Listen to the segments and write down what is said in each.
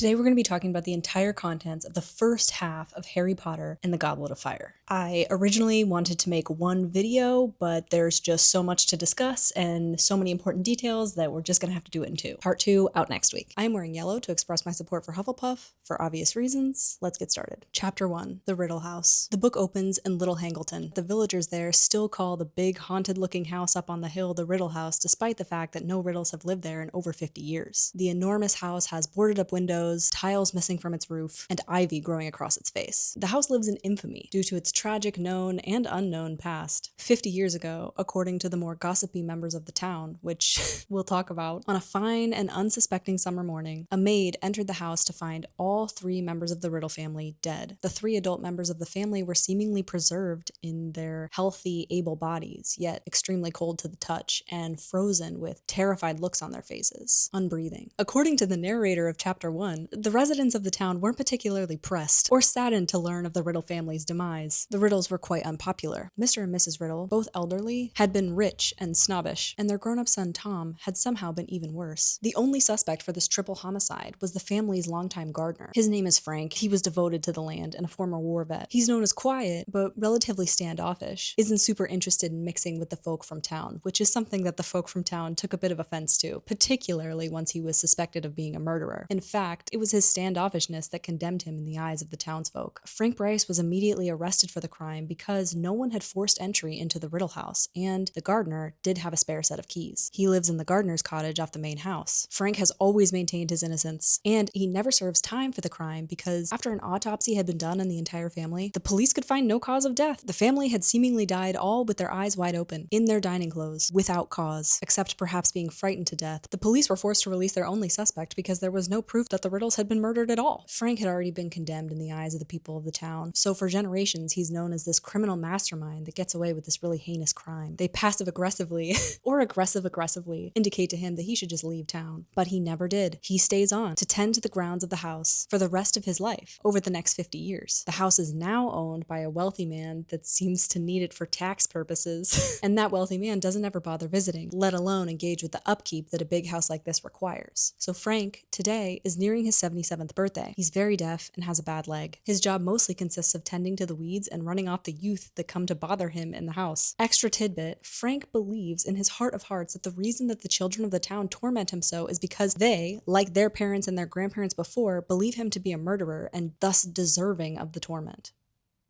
Today we're going to be talking about the entire contents of the first half of Harry Potter and the Goblet of Fire. I originally wanted to make one video, but there's just so much to discuss and so many important details that we're just going to have to do it in two. Part 2 out next week. I am wearing yellow to express my support for Hufflepuff, for obvious reasons. Let's get started. Chapter 1, The Riddle House. The book opens in Little Hangleton. The villagers there still call the big haunted-looking house up on the hill the Riddle House, despite the fact that no Riddles have lived there in over 50 years. The enormous house has boarded-up windows, tiles missing from its roof, and ivy growing across its face. The house lives in infamy due to its tragic known and unknown past. 50 years ago, according to the more gossipy members of the town, which we'll talk about, on a fine and unsuspecting summer morning, a maid entered the house to find all 3 members of the Riddle family dead. The 3 adult members of the family were seemingly preserved in their healthy, able bodies, yet extremely cold to the touch and frozen with terrified looks on their faces, unbreathing. According to the narrator of Chapter 1, the residents of the town weren't particularly pressed or saddened to learn of the Riddle family's demise. The Riddles were quite unpopular. Mr. and Mrs. Riddle, both elderly, had been rich and snobbish, and their grown-up son Tom had somehow been even worse. The only suspect for this triple homicide was the family's longtime gardener. His name is Frank. He was devoted to the land and a former war vet. He's known as quiet, but relatively standoffish, isn't super interested in mixing with the folk from town, which is something that the folk from town took a bit of offense to, particularly once he was suspected of being a murderer. In fact, it was his standoffishness that condemned him in the eyes of the townsfolk. Frank Bryce was immediately arrested for the crime because no one had forced entry into the Riddle House, and the gardener did have a spare set of keys. He lives in the gardener's cottage off the main house. Frank has always maintained his innocence, and he never serves time for the crime because after an autopsy had been done on the entire family, the police could find no cause of death. The family had seemingly died all with their eyes wide open, in their dining clothes, without cause, except perhaps being frightened to death. The police were forced to release their only suspect because there was no proof that the Riddles had been murdered at all. Frank had already been condemned in the eyes of the people of the town, so for generations he's known as this criminal mastermind that gets away with this really heinous crime. They passive-aggressively, or aggressive-aggressively, indicate to him that he should just leave town. But he never did. He stays on to tend to the grounds of the house for the rest of his life, over the next 50 years. The house is now owned by a wealthy man that seems to need it for tax purposes, and that wealthy man doesn't ever bother visiting, let alone engage with the upkeep that a big house like this requires. So Frank, today, is nearing his 77th birthday. He's very deaf and has a bad leg. His job mostly consists of tending to the weeds and running off the youth that come to bother him in the house. Extra tidbit, Frank believes in his heart of hearts that the reason that the children of the town torment him so is because they, like their parents and their grandparents before, believe him to be a murderer and thus deserving of the torment.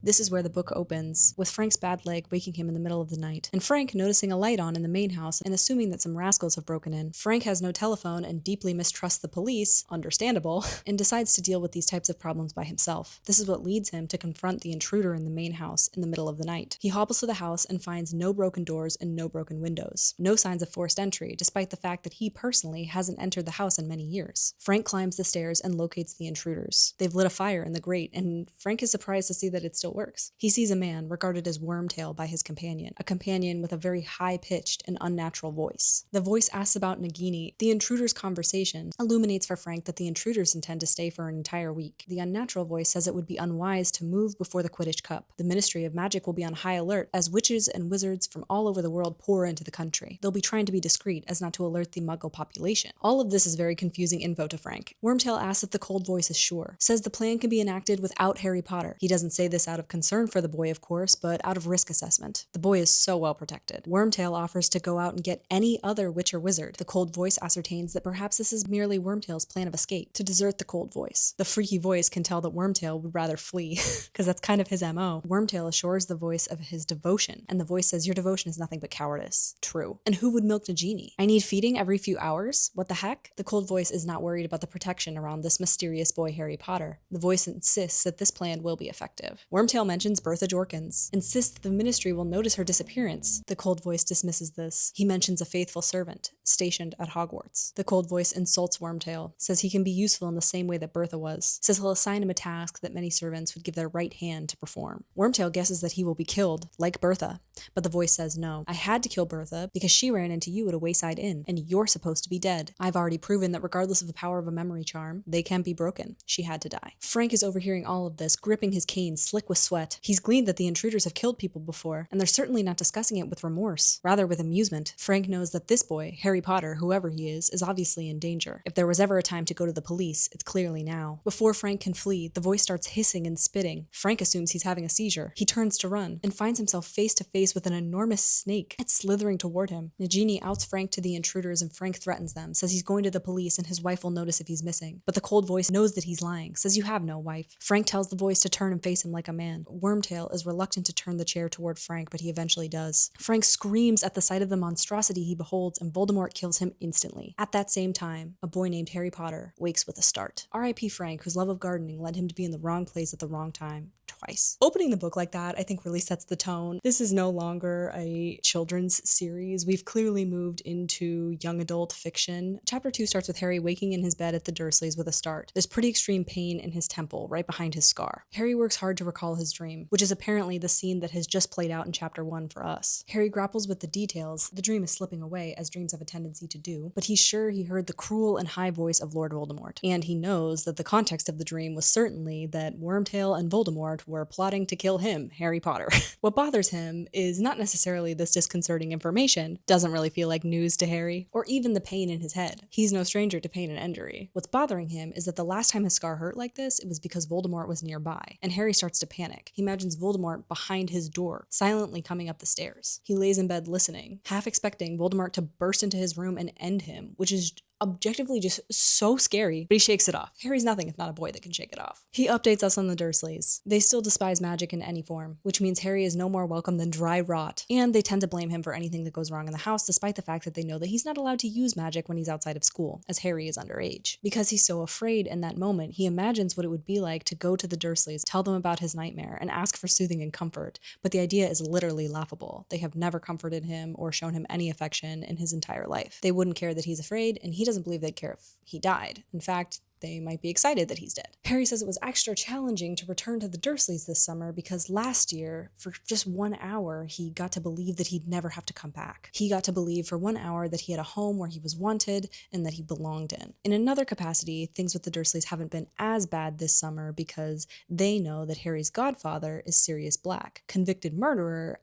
This is where the book opens, with Frank's bad leg waking him in the middle of the night, and Frank noticing a light on in the main house and assuming that some rascals have broken in. Frank has no telephone and deeply mistrusts the police, understandable, and decides to deal with these types of problems by himself. This is what leads him to confront the intruder in the main house in the middle of the night. He hobbles to the house and finds no broken doors and no broken windows. No signs of forced entry, despite the fact that he personally hasn't entered the house in many years. Frank climbs the stairs and locates the intruders. They've lit a fire in the grate, and Frank is surprised to see that it still works. He sees a man regarded as Wormtail by his companion, a companion with a very high-pitched and unnatural voice. The voice asks about Nagini. The intruder's conversation illuminates for Frank that the intruders intend to stay for an entire week. The unnatural voice says it would be unwise to move before the Quidditch Cup. The Ministry of Magic will be on high alert as witches and wizards from all over the world pour into the country. They'll be trying to be discreet as not to alert the Muggle population. All of this is very confusing info to Frank. Wormtail asks if the cold voice is sure, says the plan can be enacted without Harry Potter. He doesn't say this out of concern for the boy, of course, but out of risk assessment. The boy is so well protected. Wormtail offers to go out and get any other witch or wizard. The cold voice ascertains that perhaps this is merely Wormtail's plan of escape, to desert the cold voice. The freaky voice can tell that Wormtail would rather flee, because that's kind of his MO. Wormtail assures the voice of his devotion, and the voice says, "Your devotion is nothing but cowardice." True. And who would milk Nagini? I need feeding every few hours? What the heck? The cold voice is not worried about the protection around this mysterious boy Harry Potter. The voice insists that this plan will be effective. Wormtail mentions Bertha Jorkins, insists that the Ministry will notice her disappearance. The cold voice dismisses this. He mentions a faithful servant, stationed at Hogwarts. The cold voice insults Wormtail, says he can be useful in the same way that Bertha was, says he'll assign him a task that many servants would give their right hand to perform. Wormtail guesses that he will be killed, like Bertha, but the voice says no. I had to kill Bertha because she ran into you at a wayside inn, and you're supposed to be dead. I've already proven that regardless of the power of a memory charm, they can be broken. She had to die. Frank is overhearing all of this, gripping his cane slick with sweat. He's gleaned that the intruders have killed people before, and they're certainly not discussing it with remorse, rather with amusement. Frank knows that this boy, Harry Potter, whoever he is obviously in danger. If there was ever a time to go to the police, it's clearly now. Before Frank can flee, the voice starts hissing and spitting. Frank assumes he's having a seizure. He turns to run, and finds himself face to face with an enormous snake. It's slithering toward him. Nagini outs Frank to the intruders, and Frank threatens them, says he's going to the police and his wife will notice if he's missing. But the cold voice knows that he's lying, says you have no wife. Frank tells the voice to turn and face him like a man. Wormtail is reluctant to turn the chair toward Frank, but he eventually does. Frank screams at the sight of the monstrosity he beholds, and Voldemort kills him instantly. At that same time, a boy named Harry Potter wakes with a start. R.I.P. Frank, whose love of gardening led him to be in the wrong place at the wrong time. Twice. Opening the book like that, I think, really sets the tone. This is no longer a children's series. We've clearly moved into young adult fiction. Chapter 2 starts with Harry waking in his bed at the Dursleys with a start. There's pretty extreme pain in his temple, right behind his scar. Harry works hard to recall his dream, which is apparently the scene that has just played out in Chapter 1 for us. Harry grapples with the details. The dream is slipping away, as dreams have a tendency to do, but he's sure he heard the cruel and high voice of Lord Voldemort. And he knows that the context of the dream was certainly that Wormtail and Voldemort were plotting to kill him, Harry Potter. What bothers him is not necessarily this disconcerting information, doesn't really feel like news to Harry, or even the pain in his head. He's no stranger to pain and injury. What's bothering him is that the last time his scar hurt like this, it was because Voldemort was nearby, and Harry starts to panic. He imagines Voldemort behind his door, silently coming up the stairs. He lays in bed listening, half expecting Voldemort to burst into his room and end him, which is objectively just so scary, but he shakes it off. Harry's nothing if not a boy that can shake it off. He updates us on the Dursleys. They still despise magic in any form, which means Harry is no more welcome than dry rot, and they tend to blame him for anything that goes wrong in the house, despite the fact that they know that he's not allowed to use magic when he's outside of school, as Harry is underage. Because he's so afraid in that moment, he imagines what it would be like to go to the Dursleys, tell them about his nightmare, and ask for soothing and comfort, but the idea is literally laughable. They have never comforted him or shown him any affection in his entire life. They wouldn't care that he's afraid, and he doesn't believe they'd care if he died. In fact, they might be excited that he's dead. Harry says it was extra challenging to return to the Dursleys this summer because last year, for just 1 hour, he got to believe that he'd never have to come back. He got to believe for 1 hour that he had a home where he was wanted and that he belonged in. In another capacity, things with the Dursleys haven't been as bad this summer because they know that Harry's godfather is Sirius Black, convicted murderer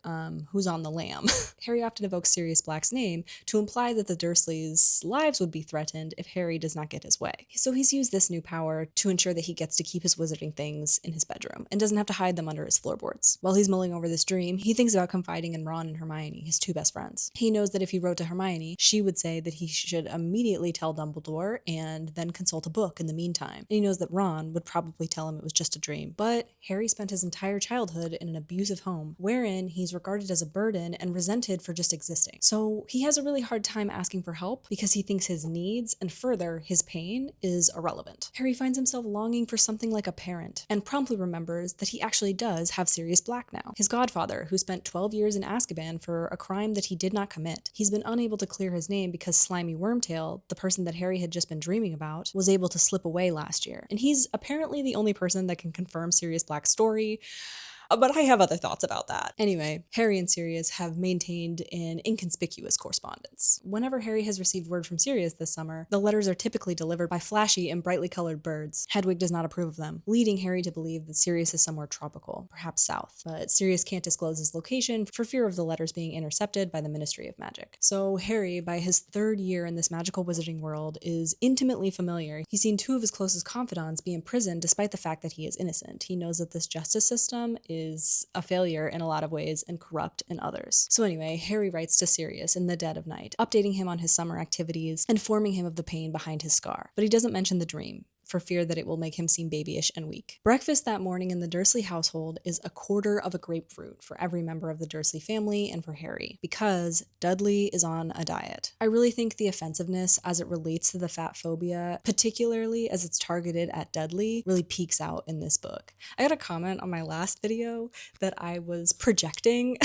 who's on the lam. Harry often evokes Sirius Black's name to imply that the Dursleys' lives would be threatened if Harry does not get his way. So he's used this new power to ensure that he gets to keep his wizarding things in his bedroom and doesn't have to hide them under his floorboards. While he's mulling over this dream, he thinks about confiding in Ron and Hermione, his two best friends. He knows that if he wrote to Hermione, she would say that he should immediately tell Dumbledore and then consult a book in the meantime. And he knows that Ron would probably tell him it was just a dream. But Harry spent his entire childhood in an abusive home, wherein he's regarded as a burden and resented for just existing. So he has a really hard time asking for help because he thinks his needs, and further, his pain, is irrelevant. Harry finds himself longing for something like a parent, and promptly remembers that he actually does have Sirius Black now, his godfather, who spent 12 years in Azkaban for a crime that he did not commit. He's been unable to clear his name because Slimy Wormtail, the person that Harry had just been dreaming about, was able to slip away last year. And he's apparently the only person that can confirm Sirius Black's story. But I have other thoughts about that. Anyway, Harry and Sirius have maintained an inconspicuous correspondence. Whenever Harry has received word from Sirius this summer, the letters are typically delivered by flashy and brightly colored birds. Hedwig does not approve of them, leading Harry to believe that Sirius is somewhere tropical, perhaps south. But Sirius can't disclose his location for fear of the letters being intercepted by the Ministry of Magic. So Harry, by his 3rd year in this magical wizarding world, is intimately familiar. He's seen 2 of his closest confidants be imprisoned despite the fact that he is innocent. He knows that this justice system is a failure in a lot of ways and corrupt in others. So anyway, Harry writes to Sirius in the dead of night, updating him on his summer activities, informing him of the pain behind his scar. But he doesn't mention the dream, for fear that it will make him seem babyish and weak. Breakfast that morning in the Dursley household is a quarter of a grapefruit for every member of the Dursley family and for Harry, because Dudley is on a diet. I really think the offensiveness as it relates to the fatphobia, particularly as it's targeted at Dudley, really peaks out in this book. I got a comment on my last video that I was projecting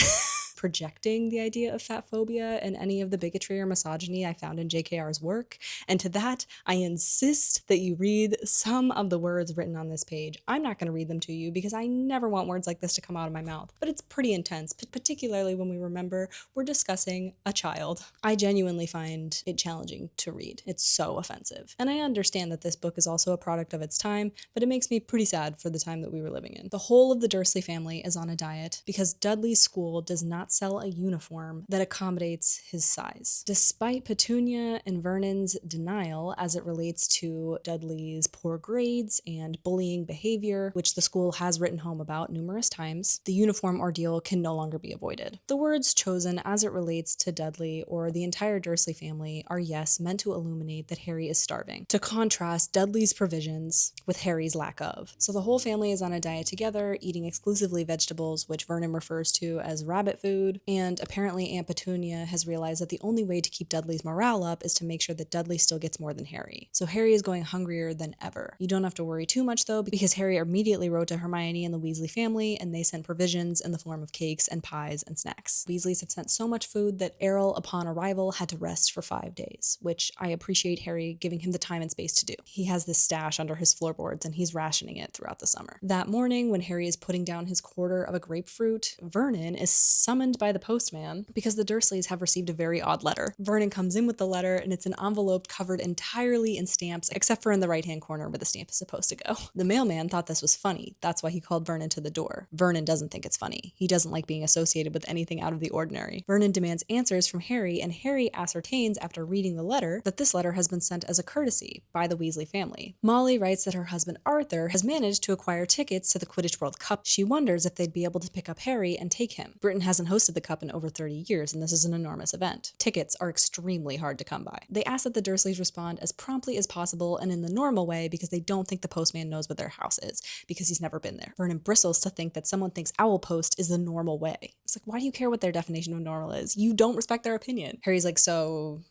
projecting the idea of fatphobia and any of the bigotry or misogyny I found in JKR's work, and to that, I insist that you read some of the words written on this page. I'm not going to read them to you because I never want words like this to come out of my mouth, but it's pretty intense, particularly when we remember we're discussing a child. I genuinely find it challenging to read. It's so offensive. And I understand that this book is also a product of its time, but it makes me pretty sad for the time that we were living in. The whole of the Dursley family is on a diet because Dudley's school does not sell a uniform that accommodates his size. Despite Petunia and Vernon's denial as it relates to Dudley's poor grades and bullying behavior, which the school has written home about numerous times, the uniform ordeal can no longer be avoided. The words chosen as it relates to Dudley or the entire Dursley family are, yes, meant to illuminate that Harry is starving, to contrast Dudley's provisions with Harry's lack of. So the whole family is on a diet together, eating exclusively vegetables, which Vernon refers to as rabbit food, and apparently Aunt Petunia has realized that the only way to keep Dudley's morale up is to make sure that Dudley still gets more than Harry. So Harry is going hungrier than ever. You don't have to worry too much though, because Harry immediately wrote to Hermione and the Weasley family, and they sent provisions in the form of cakes and pies and snacks. Weasleys have sent so much food that Errol, upon arrival, had to rest for 5 days, which I appreciate Harry giving him the time and space to do. He has this stash under his floorboards and he's rationing it throughout the summer. That morning, when Harry is putting down his quarter of a grapefruit, Vernon is summoned by the postman because the Dursleys have received a very odd letter. Vernon comes in with the letter and it's an envelope covered entirely in stamps, except for in the right-hand corner where the stamp is supposed to go. The mailman thought this was funny. That's why he called Vernon to the door. Vernon doesn't think it's funny. He doesn't like being associated with anything out of the ordinary. Vernon demands answers from Harry, and Harry ascertains after reading the letter that this letter has been sent as a courtesy by the Weasley family. Molly writes that her husband Arthur has managed to acquire tickets to the Quidditch World Cup. She wonders if they'd be able to pick up Harry and take him. Britain hasn't hosted the Cup in over 30 years, and this is an enormous event. Tickets are extremely hard to come by. They ask that the Dursleys respond as promptly as possible and in the normal way because they don't think the postman knows what their house is, because he's never been there. Vernon bristles to think that someone thinks owl post is the normal way. It's like, why do you care what their definition of normal is? You don't respect their opinion. Harry's like, so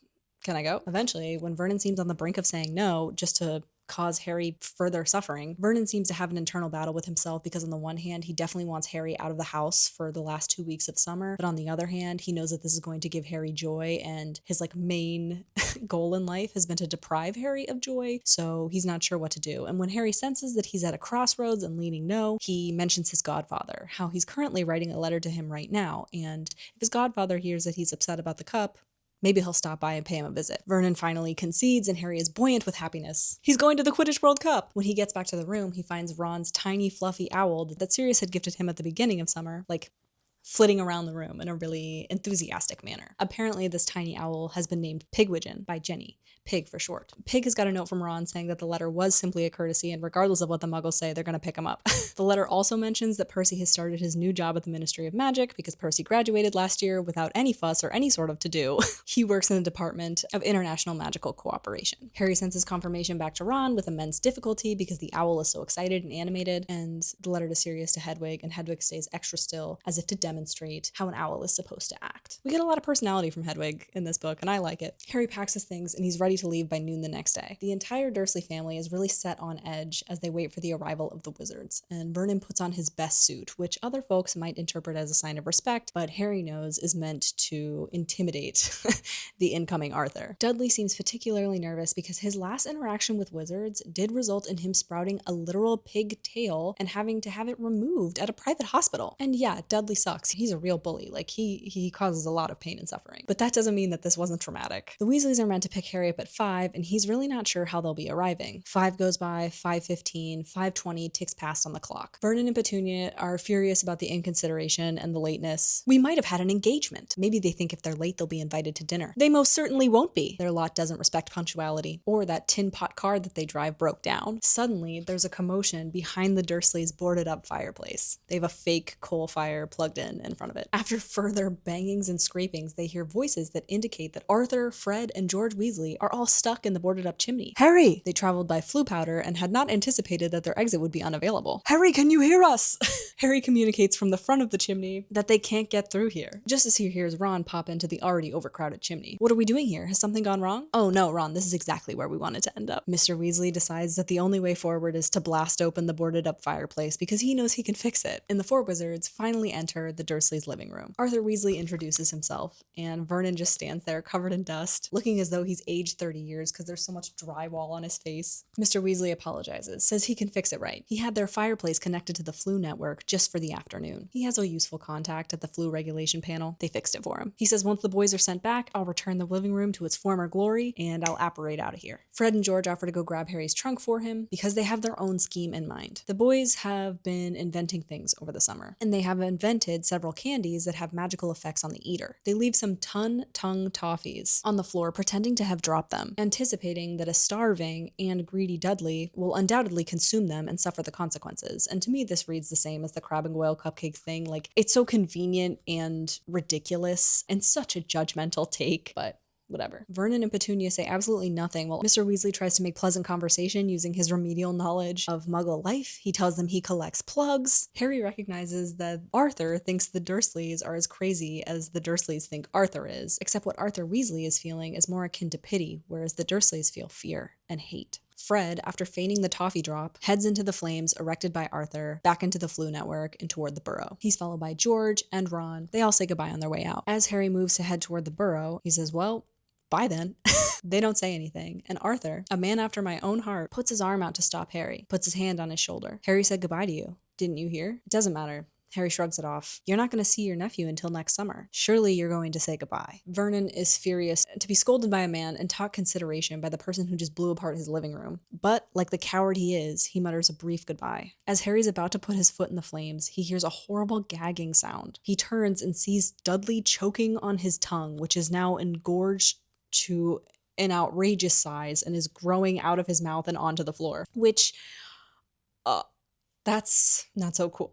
can I go? Eventually, when Vernon seems on the brink of saying no, just to cause Harry further suffering, Vernon seems to have an internal battle with himself because on the one hand, he definitely wants Harry out of the house for the last 2 weeks of summer, but on the other hand, he knows that this is going to give Harry joy, and his main goal in life has been to deprive Harry of joy, so he's not sure what to do. And when Harry senses that he's at a crossroads and leaning no, he mentions his godfather, how he's currently writing a letter to him right now, and if his godfather hears that he's upset about the cup, maybe he'll stop by and pay him a visit. Vernon finally concedes and Harry is buoyant with happiness. He's going to the Quidditch World Cup! When he gets back to the room, he finds Ron's tiny fluffy owl that Sirius had gifted him at the beginning of summer, flitting around the room in a really enthusiastic manner. Apparently, this tiny owl has been named Pigwidgeon by Jenny. Pig for short. Pig has got a note from Ron saying that the letter was simply a courtesy, and regardless of what the Muggles say, they're going to pick him up. The letter also mentions that Percy has started his new job at the Ministry of Magic because Percy graduated last year without any fuss or any sort of to-do. He works in the Department of International Magical Cooperation. Harry sends his confirmation back to Ron with immense difficulty because the owl is so excited and animated, and the letter to Sirius to Hedwig, and Hedwig stays extra still as if to demonstrate how an owl is supposed to act. We get a lot of personality from Hedwig in this book, and I like it. Harry packs his things and he's ready to leave by noon the next day. The entire Dursley family is really set on edge as they wait for the arrival of the wizards, and Vernon puts on his best suit, which other folks might interpret as a sign of respect, but Harry knows is meant to intimidate the incoming Arthur. Dudley seems particularly nervous because his last interaction with wizards did result in him sprouting a literal pig tail and having to have it removed at a private hospital. And yeah, Dudley sucks. He's a real bully. He causes a lot of pain and suffering. But that doesn't mean that this wasn't traumatic. The Weasleys are meant to pick Harry up at 5, and he's really not sure how they'll be arriving. 5 goes by, 5:15, 5:20 ticks past on the clock. Vernon and Petunia are furious about the inconsideration and the lateness. We might have had an engagement. Maybe they think if they're late, they'll be invited to dinner. They most certainly won't be. Their lot doesn't respect punctuality, or that tin pot car that they drive broke down. Suddenly, there's a commotion behind the Dursleys' boarded up fireplace. They have a fake coal fire plugged in front of it. After further bangings and scrapings, they hear voices that indicate that Arthur, Fred, and George Weasley are all stuck in the boarded up chimney. Harry! They traveled by Floo powder and had not anticipated that their exit would be unavailable. Harry, can you hear us? Harry communicates from the front of the chimney that they can't get through here, just as he hears Ron pop into the already overcrowded chimney. What are we doing here? Has something gone wrong? Oh no, Ron, this is exactly where we wanted to end up. Mr. Weasley decides that the only way forward is to blast open the boarded up fireplace because he knows he can fix it. And the four wizards finally enter the the Dursleys' living room. Arthur Weasley introduces himself, and Vernon just stands there covered in dust, looking as though he's aged 30 years because there's so much drywall on his face. Mr. Weasley apologizes, says he can fix it right. He had their fireplace connected to the Floo network just for the afternoon. He has a useful contact at the Floo regulation panel. They fixed it for him. He says once the boys are sent back, I'll return the living room to its former glory, and I'll apparate out of here. Fred and George offer to go grab Harry's trunk for him because they have their own scheme in mind. The boys have been inventing things over the summer, and they have invented several candies that have magical effects on the eater. They leave some tongue toffees on the floor pretending to have dropped them, anticipating that a starving and greedy Dudley will undoubtedly consume them and suffer the consequences. And to me, this reads the same as the crab and goyle cupcake thing. Like, it's so convenient and ridiculous and such a judgmental take, but whatever. Vernon and Petunia say absolutely nothing while Mr. Weasley tries to make pleasant conversation using his remedial knowledge of Muggle life. He tells them he collects plugs. Harry recognizes that Arthur thinks the Dursleys are as crazy as the Dursleys think Arthur is, except what Arthur Weasley is feeling is more akin to pity, whereas the Dursleys feel fear and hate. Fred, after feigning the toffee drop, heads into the flames erected by Arthur, back into the Floo network and toward the Burrow. He's followed by George and Ron. They all say goodbye on their way out. As Harry moves to head toward the Burrow, he says, well, bye then. They don't say anything, and Arthur, a man after my own heart, puts his arm out to stop Harry, puts his hand on his shoulder. Harry said goodbye to you. Didn't you hear? It doesn't matter. Harry shrugs it off. You're not going to see your nephew until next summer. Surely you're going to say goodbye. Vernon is furious to be scolded by a man and taught consideration by the person who just blew apart his living room. But, like the coward he is, he mutters a brief goodbye. As Harry's about to put his foot in the flames, he hears a horrible gagging sound. He turns and sees Dudley choking on his tongue, which is now engorged to an outrageous size and is growing out of his mouth and onto the floor, which that's not so cool.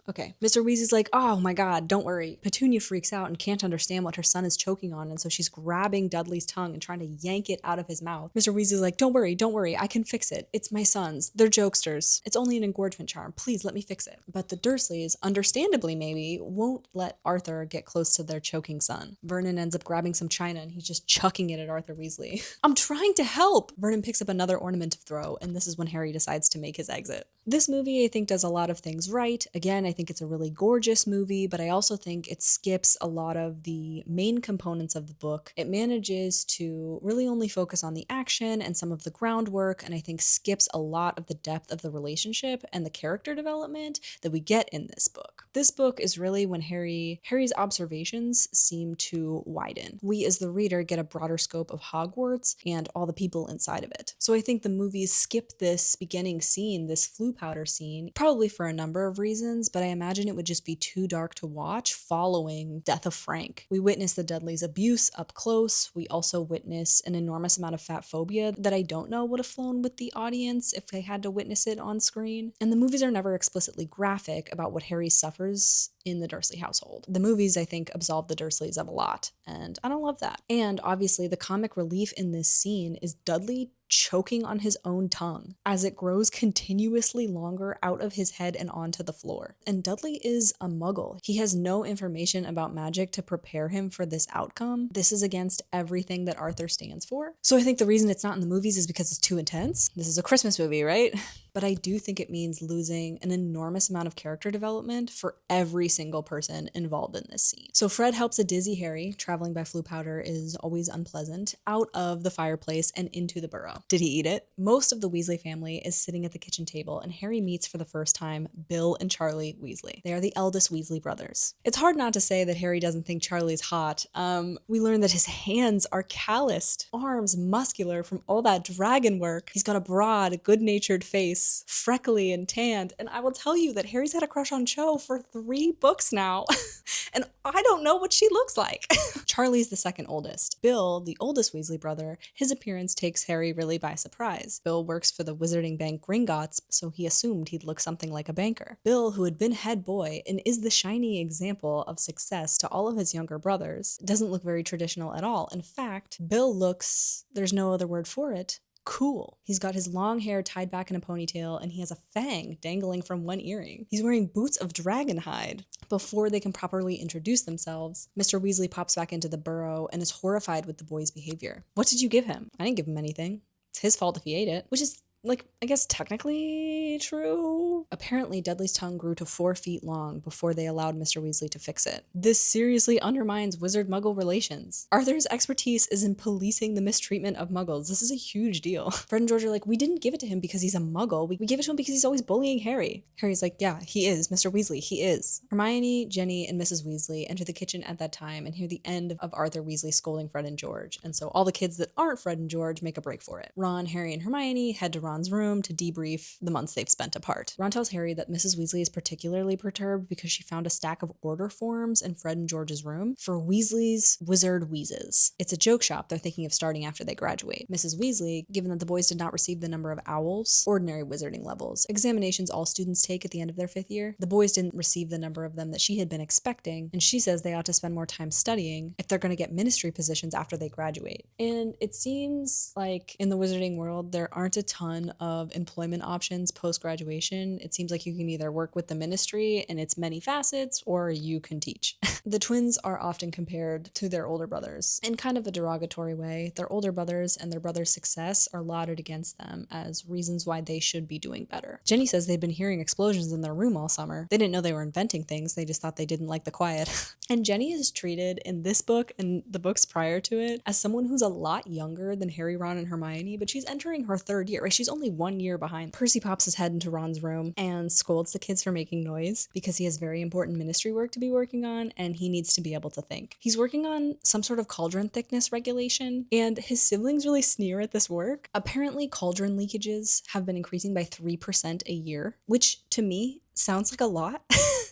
Okay. Mr. Weasley's like, oh my God, don't worry. Petunia freaks out and can't understand what her son is choking on, and so she's grabbing Dudley's tongue and trying to yank it out of his mouth. Mr. Weasley's like, don't worry, I can fix it. It's my sons. They're jokesters. It's only an engorgement charm. Please let me fix it. But the Dursleys, understandably maybe, won't let Arthur get close to their choking son. Vernon ends up grabbing some china and he's just chucking it at Arthur Weasley. I'm trying to help! Vernon picks up another ornament to throw, and this is when Harry decides to make his exit. This movie, I think, does a lot of things right. Again, I think it's a really gorgeous movie, but I also think it skips a lot of the main components of the book. It manages to really only focus on the action and some of the groundwork, and I think skips a lot of the depth of the relationship and the character development that we get in this book. This book is really when Harry's observations seem to widen. We, as the reader, get a broader scope of Hogwarts and all the people inside of it. So I think the movies skip this beginning scene, this Floo powder scene, probably for a number of reasons, but I imagine it would just be too dark to watch following Death of Frank. We witness the Dudleys' abuse up close. We also witness an enormous amount of fatphobia that I don't know would have flown with the audience if they had to witness it on screen. And the movies are never explicitly graphic about what Harry suffers in the Dursley household. The movies, I think, absolve the Dursleys of a lot, and I don't love that. And obviously, the comic relief in this scene is Dudley choking on his own tongue as it grows continuously longer out of his head and onto the floor. And Dudley is a muggle. He has no information about magic to prepare him for this outcome. This is against everything that Arthur stands for. So I think the reason it's not in the movies is because it's too intense. This is a Christmas movie, right? But I do think it means losing an enormous amount of character development for every single person involved in this scene. So Fred helps a dizzy Harry, traveling by Floo powder is always unpleasant, out of the fireplace and into the Burrow. Did he eat it? Most of the Weasley family is sitting at the kitchen table, and Harry meets for the first time Bill and Charlie Weasley. They are the eldest Weasley brothers. It's hard not to say that Harry doesn't think Charlie's hot. We learn that his hands are calloused, arms muscular from all that dragon work. He's got a broad, good-natured face, freckly and tanned, and I will tell you that Harry's had a crush on Cho for 3 books now, and I don't know what she looks like. Charlie's the second oldest. Bill, the oldest Weasley brother, his appearance takes Harry really by surprise. Bill works for the wizarding bank Gringotts, so he assumed he'd look something like a banker. Bill, who had been head boy and is the shiny example of success to all of his younger brothers, doesn't look very traditional at all. In fact, Bill looks, there's no other word for it, cool. He's got his long hair tied back in a ponytail, and he has a fang dangling from one earring. He's wearing boots of dragon hide. Before they can properly introduce themselves, Mr. Weasley pops back into the Burrow and is horrified with the boy's behavior. What did you give him? I didn't give him anything. It's his fault if he ate it, which is like, I guess technically true. Apparently, Dudley's tongue grew to 4 feet long before they allowed Mr. Weasley to fix it. This seriously undermines wizard-muggle relations. Arthur's expertise is in policing the mistreatment of muggles. This is a huge deal. Fred and George are like, we didn't give it to him because he's a muggle. We gave it to him because he's always bullying Harry. Harry's like, yeah, he is, Mr. Weasley, he is. Hermione, Jenny, and Mrs. Weasley enter the kitchen at that time and hear the end of Arthur Weasley scolding Fred and George. And so all the kids that aren't Fred and George make a break for it. Ron, Harry, and Hermione head to Ron's room to debrief the months they've spent apart. Ron tells Harry that Mrs. Weasley is particularly perturbed because she found a stack of order forms in Fred and George's room for Weasley's Wizard Wheezes. It's a joke shop they're thinking of starting after they graduate. Mrs. Weasley, given that the boys did not receive the number of owls, ordinary wizarding levels, examinations all students take at the end of their 5th year, the boys didn't receive the number of them that she had been expecting, and she says they ought to spend more time studying if they're going to get ministry positions after they graduate. And it seems like in the wizarding world, there aren't a ton of employment options post-graduation. It seems like you can either work with the ministry and its many facets, or you can teach. The twins are often compared to their older brothers in kind of a derogatory way. Their older brothers and their brother's success are lauded against them as reasons why they should be doing better. Jenny says they've been hearing explosions in their room all summer. They didn't know they were inventing things, they just thought they didn't like the quiet. And Jenny is treated in this book and the books prior to it as someone who's a lot younger than Harry, Ron, and Hermione, but she's entering her 3rd year, right? She's only 1 year behind. Percy pops his head into Ron's room and scolds the kids for making noise because he has very important ministry work to be working on and he needs to be able to think. He's working on some sort of cauldron thickness regulation, and his siblings really sneer at this work. Apparently, cauldron leakages have been increasing by 3% a year, which to me sounds like a lot.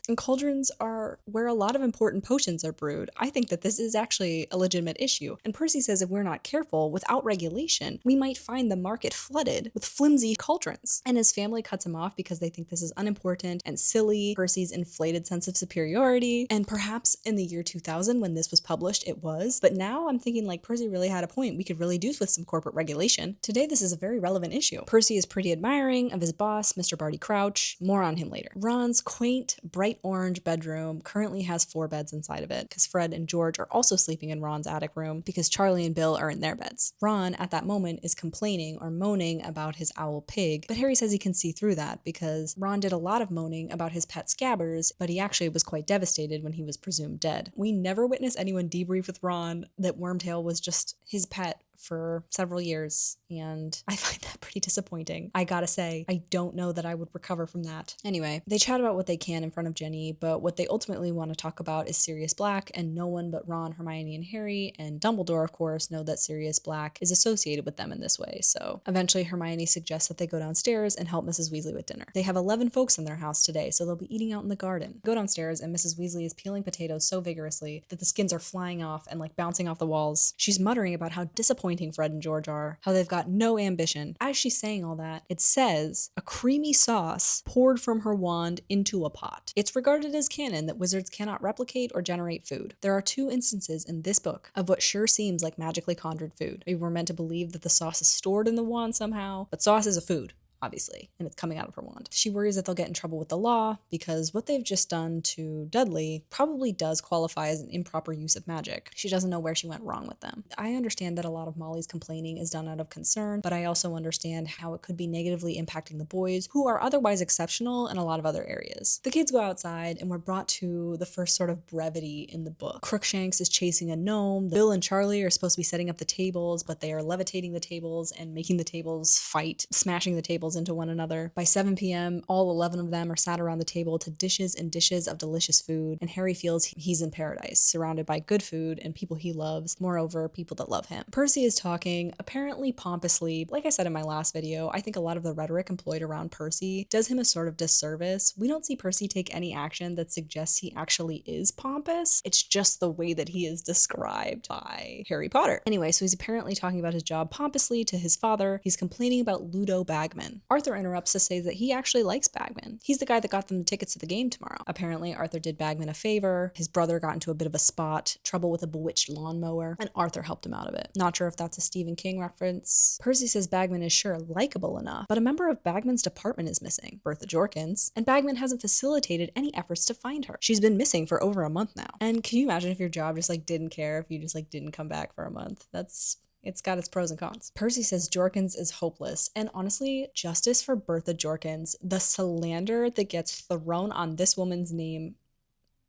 And cauldrons are where a lot of important potions are brewed. I think that this is actually a legitimate issue. And Percy says if we're not careful, without regulation, we might find the market flooded with flimsy cauldrons. And his family cuts him off because they think this is unimportant and silly, Percy's inflated sense of superiority. And perhaps in the year 2000 when this was published, it was. But now I'm thinking like Percy really had a point. We could really do with some corporate regulation. Today, this is a very relevant issue. Percy is pretty admiring of his boss, Mr. Barty Crouch. More on him later. Ron's quaint, bright orange bedroom currently has 4 beds inside of it because Fred and George are also sleeping in Ron's attic room because Charlie and Bill are in their beds. Ron, at that moment, is complaining or moaning about his owl pig, but Harry says he can see through that because Ron did a lot of moaning about his pet Scabbers, but he actually was quite devastated when he was presumed dead. We never witness anyone debrief with Ron that Wormtail was just his pet for several years, and I find that pretty disappointing. I gotta say, I don't know that I would recover from that. Anyway, they chat about what they can in front of Jenny, but what they ultimately want to talk about is Sirius Black, and no one but Ron, Hermione, and Harry, and Dumbledore, of course, know that Sirius Black is associated with them in this way, so eventually Hermione suggests that they go downstairs and help Mrs. Weasley with dinner. They have 11 folks in their house today, so they'll be eating out in the garden. Go downstairs, and Mrs. Weasley is peeling potatoes so vigorously that the skins are flying off and like bouncing off the walls. She's muttering about how disappointing Fred and George are, how they've got no ambition. As she's saying all that, it says a creamy sauce poured from her wand into a pot. It's regarded as canon that wizards cannot replicate or generate food. There are 2 instances in this book of what sure seems like magically conjured food. Maybe we're meant to believe that the sauce is stored in the wand somehow, but sauce is a food, obviously, and it's coming out of her wand. She worries that they'll get in trouble with the law because what they've just done to Dudley probably does qualify as an improper use of magic. She doesn't know where she went wrong with them. I understand that a lot of Molly's complaining is done out of concern, but I also understand how it could be negatively impacting the boys, who are otherwise exceptional in a lot of other areas. The kids go outside, and we're brought to the first sort of brevity in the book. Crookshanks is chasing a gnome. Bill and Charlie are supposed to be setting up the tables, but they are levitating the tables and making the tables fight, smashing the tables into one another. By 7 p.m., all 11 of them are sat around the table to dishes and dishes of delicious food, and Harry feels he's in paradise, surrounded by good food and people he loves, moreover, people that love him. Percy is talking, apparently pompously. Like I said in my last video, I think a lot of the rhetoric employed around Percy does him a sort of disservice. We don't see Percy take any action that suggests he actually is pompous. It's just the way that he is described by Harry Potter. Anyway, so he's apparently talking about his job pompously to his father. He's complaining about Ludo Bagman. Arthur interrupts to say that he actually likes Bagman. He's the guy that got them the tickets to the game tomorrow. Apparently, Arthur did Bagman a favor. His brother got into a bit of a spot, trouble with a bewitched lawnmower, and Arthur helped him out of it. Not sure if that's a Stephen King reference. Percy says Bagman is sure likable enough, but a member of Bagman's department is missing, Bertha Jorkins, and Bagman hasn't facilitated any efforts to find her. She's been missing for over a month now. And can you imagine if your job just like didn't care if you just like didn't come back for a month? That's It's got its pros and cons. Percy says Jorkins is hopeless, and honestly, justice for Bertha Jorkins. The slander that gets thrown on this woman's name,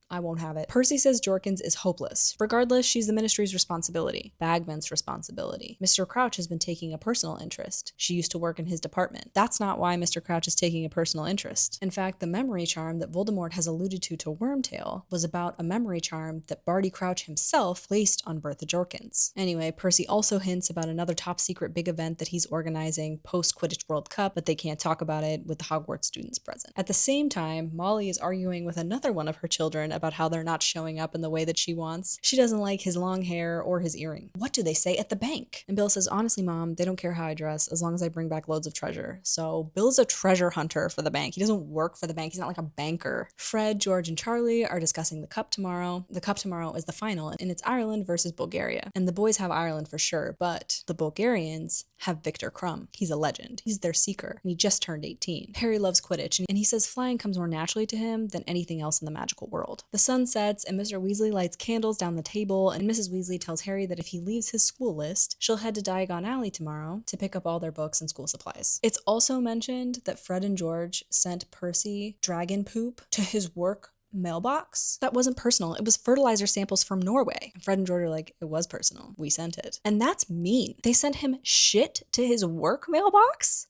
I won't have it. Percy says Jorkins is hopeless. Regardless, she's the Ministry's responsibility. Bagman's responsibility. Mr. Crouch has been taking a personal interest. She used to work in his department. That's not why Mr. Crouch is taking a personal interest. In fact, the memory charm that Voldemort has alluded to Wormtail was about a memory charm that Barty Crouch himself placed on Bertha Jorkins. Anyway, Percy also hints about another top secret big event that he's organizing post-Quidditch World Cup, but they can't talk about it with the Hogwarts students present. At the same time, Molly is arguing with another one of her children about how they're not showing up in the way that she wants. She doesn't like his long hair or his earring. What do they say at the bank? And Bill says, honestly, Mom, they don't care how I dress as long as I bring back loads of treasure. So Bill's a treasure hunter for the bank. He doesn't work for the bank. He's not like a banker. Fred, George, and Charlie are discussing the cup tomorrow. The cup tomorrow is the final, and it's Ireland versus Bulgaria. And the boys have Ireland for sure, but the Bulgarians have Victor Crumb. He's a legend. He's their seeker, and he just turned 18. Harry loves Quidditch, and he says flying comes more naturally to him than anything else in the magical world. The sun sets, and Mr. Weasley lights candles down the table, and Mrs. Weasley tells Harry that if he leaves his school list, she'll head to Diagon Alley tomorrow to pick up all their books and school supplies. It's also mentioned that Fred and George sent Percy dragon poop to his work mailbox. That wasn't personal. It was fertilizer samples from Norway. And Fred and George are like, it was personal. We sent it. And that's mean. They sent him shit to his work mailbox?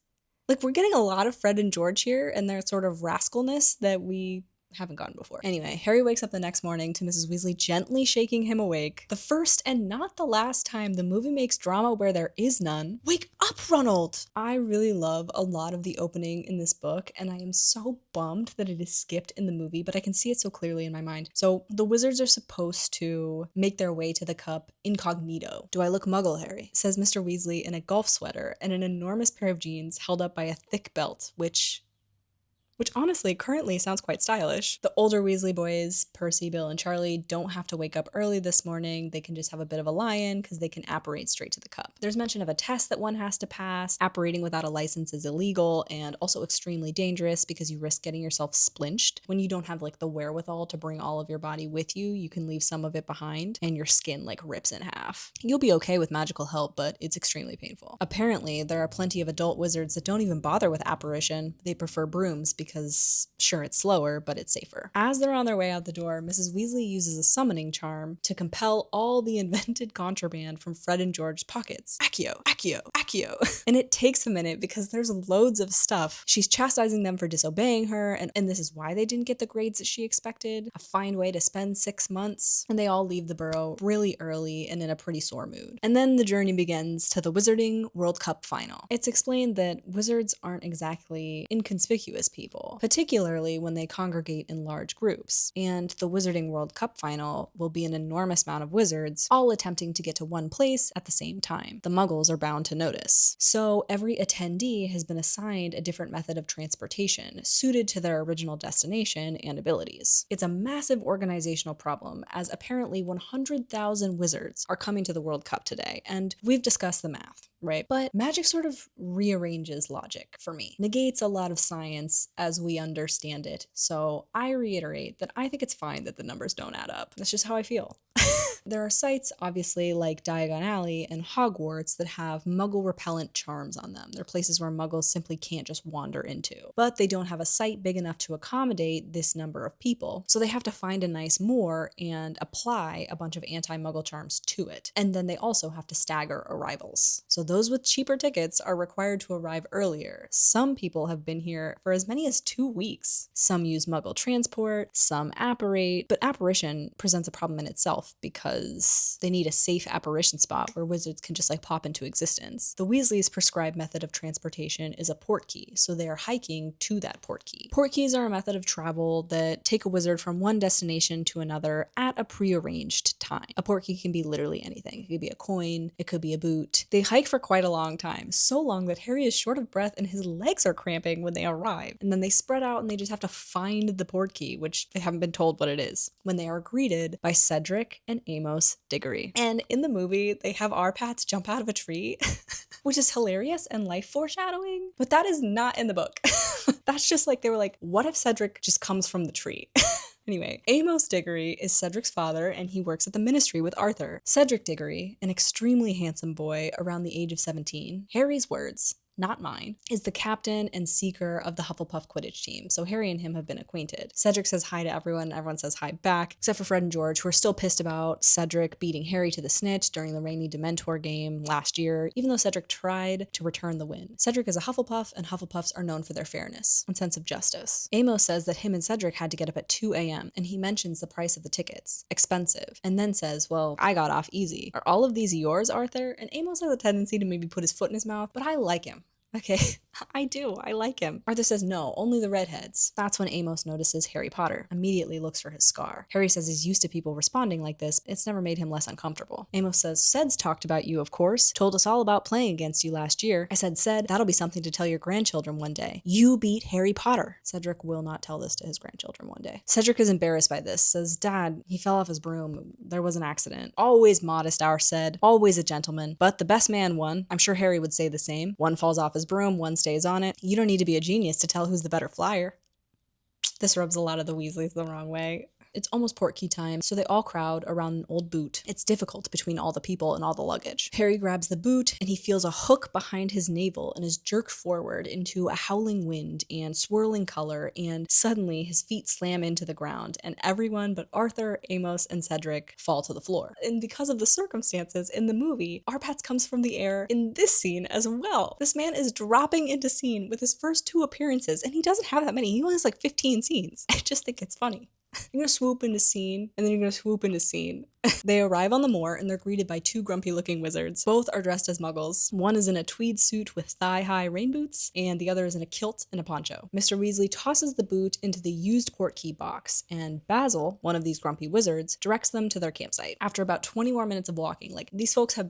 Like, we're getting a lot of Fred and George here and their sort of rascalness that we haven't gotten before. Anyway, Harry wakes up the next morning to Mrs. Weasley gently shaking him awake. The first and not the last time the movie makes drama where there is none. Wake up, Ronald! I really love a lot of the opening in this book, and I am so bummed that it is skipped in the movie, but I can see it so clearly in my mind. So the wizards are supposed to make their way to the cup incognito. Do I look muggle, Harry? Says Mr. Weasley in a golf sweater and an enormous pair of jeans held up by a thick belt, which honestly currently sounds quite stylish. The older Weasley boys, Percy, Bill, and Charlie, don't have to wake up early this morning. They can just have a bit of a lie-in because they can apparate straight to the cup. There's mention of a test that one has to pass. Apparating without a license is illegal and also extremely dangerous because you risk getting yourself splinched. When you don't have like the wherewithal to bring all of your body with you, you can leave some of it behind and your skin like rips in half. You'll be okay with magical help, but it's extremely painful. Apparently, there are plenty of adult wizards that don't even bother with apparition. They prefer brooms because sure, it's slower, but it's safer. As they're on their way out the door, Mrs. Weasley uses a summoning charm to compel all the invented contraband from Fred and George's pockets. Accio, accio, accio. And it takes a minute because there's loads of stuff. She's chastising them for disobeying her, and this is why they didn't get the grades that she expected. A fine way to spend 6 months. And they all leave the Burrow really early and in a pretty sore mood. And then the journey begins to the Wizarding World Cup final. It's explained that wizards aren't exactly inconspicuous people, particularly when they congregate in large groups. And the Wizarding World Cup final will be an enormous amount of wizards, all attempting to get to one place at the same time. The Muggles are bound to notice. So every attendee has been assigned a different method of transportation, suited to their original destination and abilities. It's a massive organizational problem, as apparently 100,000 wizards are coming to the World Cup today, and we've discussed the math, right? But magic sort of rearranges logic for me, negates a lot of science as we understand it, so I reiterate that I think it's fine that the numbers don't add up. That's just how I feel. There are sites, obviously, like Diagon Alley and Hogwarts that have Muggle-repellent charms on them. They're places where Muggles simply can't just wander into. But they don't have a site big enough to accommodate this number of people, so they have to find a nice moor and apply a bunch of anti-Muggle charms to it. And then they also have to stagger arrivals. So those with cheaper tickets are required to arrive earlier. Some people have been here for as many as 2 weeks. Some use Muggle transport, some apparate, but apparition presents a problem in itself because they need a safe apparition spot where wizards can just like pop into existence. The Weasleys' prescribed method of transportation is a portkey, so they are hiking to that portkey. Portkeys are a method of travel that take a wizard from one destination to another at a prearranged time. A portkey can be literally anything. It could be a coin, it could be a boot. They hike for quite a long time, so long that Harry is short of breath and his legs are cramping when they arrive. And then they spread out and they just have to find the portkey, which they haven't been told what it is, when they are greeted by Cedric and Amos Diggory. And in the movie, they have Arpats jump out of a tree, which is hilarious and life foreshadowing, but that is not in the book. That's just like, they were like, what if Cedric just comes from the tree? Anyway, Amos Diggory is Cedric's father, and he works at the ministry with Arthur. Cedric Diggory, an extremely handsome boy around the age of 17, Harry's words, not mine, is the captain and seeker of the Hufflepuff Quidditch team, so Harry and him have been acquainted. Cedric says hi to everyone, everyone says hi back, except for Fred and George, who are still pissed about Cedric beating Harry to the snitch during the Rainy Dementor game last year, even though Cedric tried to return the win. Cedric is a Hufflepuff, and Hufflepuffs are known for their fairness and sense of justice. Amos says that him and Cedric had to get up at 2 a.m., and he mentions the price of the tickets. Expensive. And then says, well, I got off easy. Are all of these yours, Arthur? And Amos has a tendency to maybe put his foot in his mouth, but I like him. Okay, I do. I like him. Arthur says no, only the redheads. That's when Amos notices Harry Potter, immediately looks for his scar. Harry says he's used to people responding like this. It's never made him less uncomfortable. Amos says, Ced's talked about you, of course. Told us all about playing against you last year. I said, Ced, that'll be something to tell your grandchildren one day. You beat Harry Potter. Cedric will not tell this to his grandchildren one day. Cedric is embarrassed by this, says, Dad, he fell off his broom. There was an accident. Always modest, our Ced. Always a gentleman. But the best man won. I'm sure Harry would say the same. One falls off his broom, one stays on it. You don't need to be a genius to tell who's the better flyer. This rubs a lot of the Weasleys the wrong way. It's almost Portkey time, so they all crowd around an old boot. It's difficult between all the people and all the luggage. Harry grabs the boot, and he feels a hook behind his navel and is jerked forward into a howling wind and swirling color, and suddenly his feet slam into the ground, and everyone but Arthur, Amos, and Cedric fall to the floor. And because of the circumstances in the movie, Arpats comes from the air in this scene as well. This man is dropping into scene with his first 2 appearances, and he doesn't have that many. He only has like 15 scenes. I just think it's funny. You're gonna swoop into scene, and then you're gonna swoop into scene. They arrive on the moor, and they're greeted by 2 grumpy-looking wizards. Both are dressed as muggles. One is in a tweed suit with thigh-high rain boots, and the other is in a kilt and a poncho. Mr. Weasley tosses the boot into the used Portkey box, and Basil, one of these grumpy wizards, directs them to their campsite. After about 20 more minutes of walking, like, these folks they've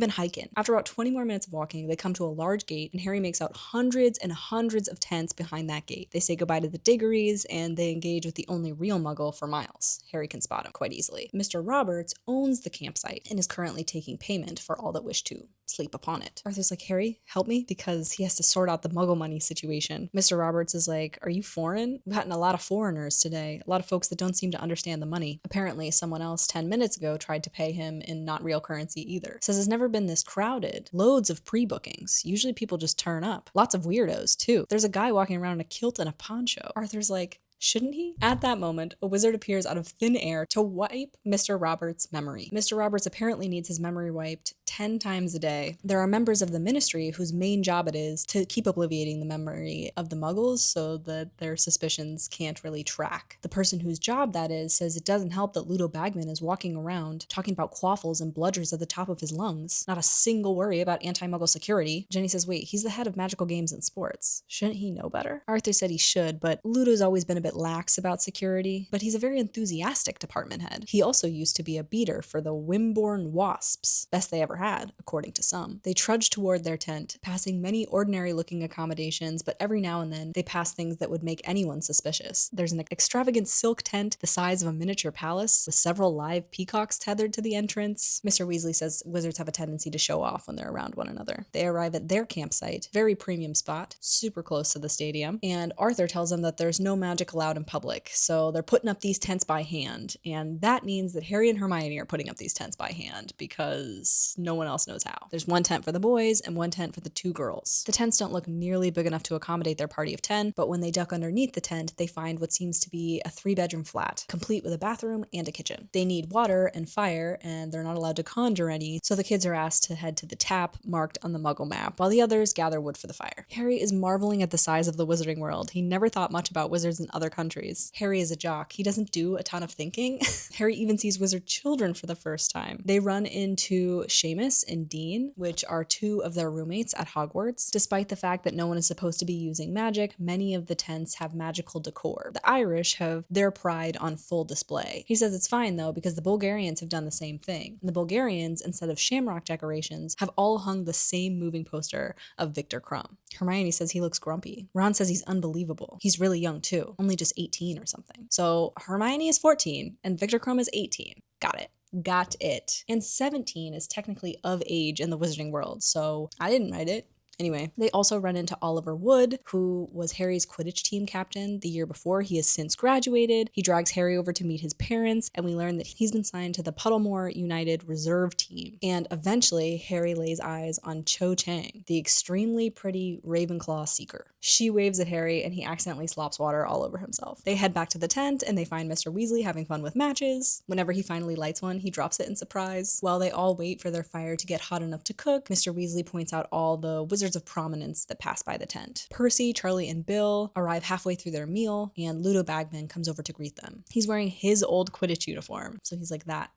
been hiking. After about 20 more minutes of walking, they come to a large gate, and Harry makes out hundreds and hundreds of tents behind that gate. They say goodbye to the Diggorys, and they engage with the only real muggle for miles. Harry can spot him quite easily. Mr. Roberts owns the campsite and is currently taking payment for all that wish to sleep upon it. Arthur's like, Harry, help me, because he has to sort out the muggle money situation. Mr. Roberts is like, are you foreign? We've gotten a lot of foreigners today, a lot of folks that don't seem to understand the money. Apparently, someone else 10 minutes ago tried to pay him in not real currency either. Says it's never been this crowded. Loads of pre-bookings. Usually people just turn up. Lots of weirdos, too. There's a guy walking around in a kilt and a poncho. Arthur's like, shouldn't he? At that moment, a wizard appears out of thin air to wipe Mr. Roberts' memory. Mr. Roberts apparently needs his memory wiped 10 times a day. There are members of the ministry whose main job it is to keep obliviating the memory of the muggles so that their suspicions can't really track. The person whose job that is says it doesn't help that Ludo Bagman is walking around talking about quaffles and bludgers at the top of his lungs. Not a single worry about anti-muggle security. Jenny says, wait, he's the head of magical games and sports. Shouldn't he know better? Arthur said he should, but Ludo's always been a bit lax about security, but he's a very enthusiastic department head. He also used to be a beater for the Wimborne Wasps, best they ever had, according to some. They trudge toward their tent, passing many ordinary-looking accommodations, but every now and then they pass things that would make anyone suspicious. There's an extravagant silk tent the size of a miniature palace, with several live peacocks tethered to the entrance. Mr. Weasley says wizards have a tendency to show off when they're around one another. They arrive at their campsite, very premium spot, super close to the stadium, and Arthur tells them that there's no magic allowed in public, so they're putting up these tents by hand, and that means that Harry and Hermione are putting up these tents by hand because no one else knows how. There's one tent for the boys and one tent for the 2 girls. The tents don't look nearly big enough to accommodate their party of 10, but when they duck underneath the tent, they find what seems to be a 3-bedroom flat, complete with a bathroom and a kitchen. They need water and fire, and they're not allowed to conjure any, so the kids are asked to head to the tap marked on the Muggle map, while the others gather wood for the fire. Harry is marveling at the size of the wizarding world. He never thought much about wizards in other countries. Harry is a jock. He doesn't do a ton of thinking. Harry even sees wizard children for the first time. They run into Seamus and Dean, which are 2 of their roommates at Hogwarts. Despite the fact that no one is supposed to be using magic, many of the tents have magical decor. The Irish have their pride on full display. He says it's fine though, because the Bulgarians have done the same thing. And the Bulgarians, instead of shamrock decorations, have all hung the same moving poster of Victor Crumb. Hermione says he looks grumpy. Ron says he's unbelievable. He's really young too, only just 18 or something. So Hermione is 14 and Victor Crumb is 18. Got it. Got it. And 17 is technically of age in the wizarding world, so I didn't write it. Anyway, they also run into Oliver Wood, who was Harry's Quidditch team captain the year before. He has since graduated. He drags Harry over to meet his parents, and we learn that he's been signed to the Puddlemore United reserve team. And eventually, Harry lays eyes on Cho Chang, the extremely pretty Ravenclaw seeker. She waves at Harry, and he accidentally slops water all over himself. They head back to the tent, and they find Mr. Weasley having fun with matches. Whenever he finally lights one, he drops it in surprise. While they all wait for their fire to get hot enough to cook, Mr. Weasley points out all the wizards of prominence that pass by the tent. Percy, Charlie, and Bill arrive halfway through their meal, and Ludo Bagman comes over to greet them. He's wearing his old Quidditch uniform, so he's like that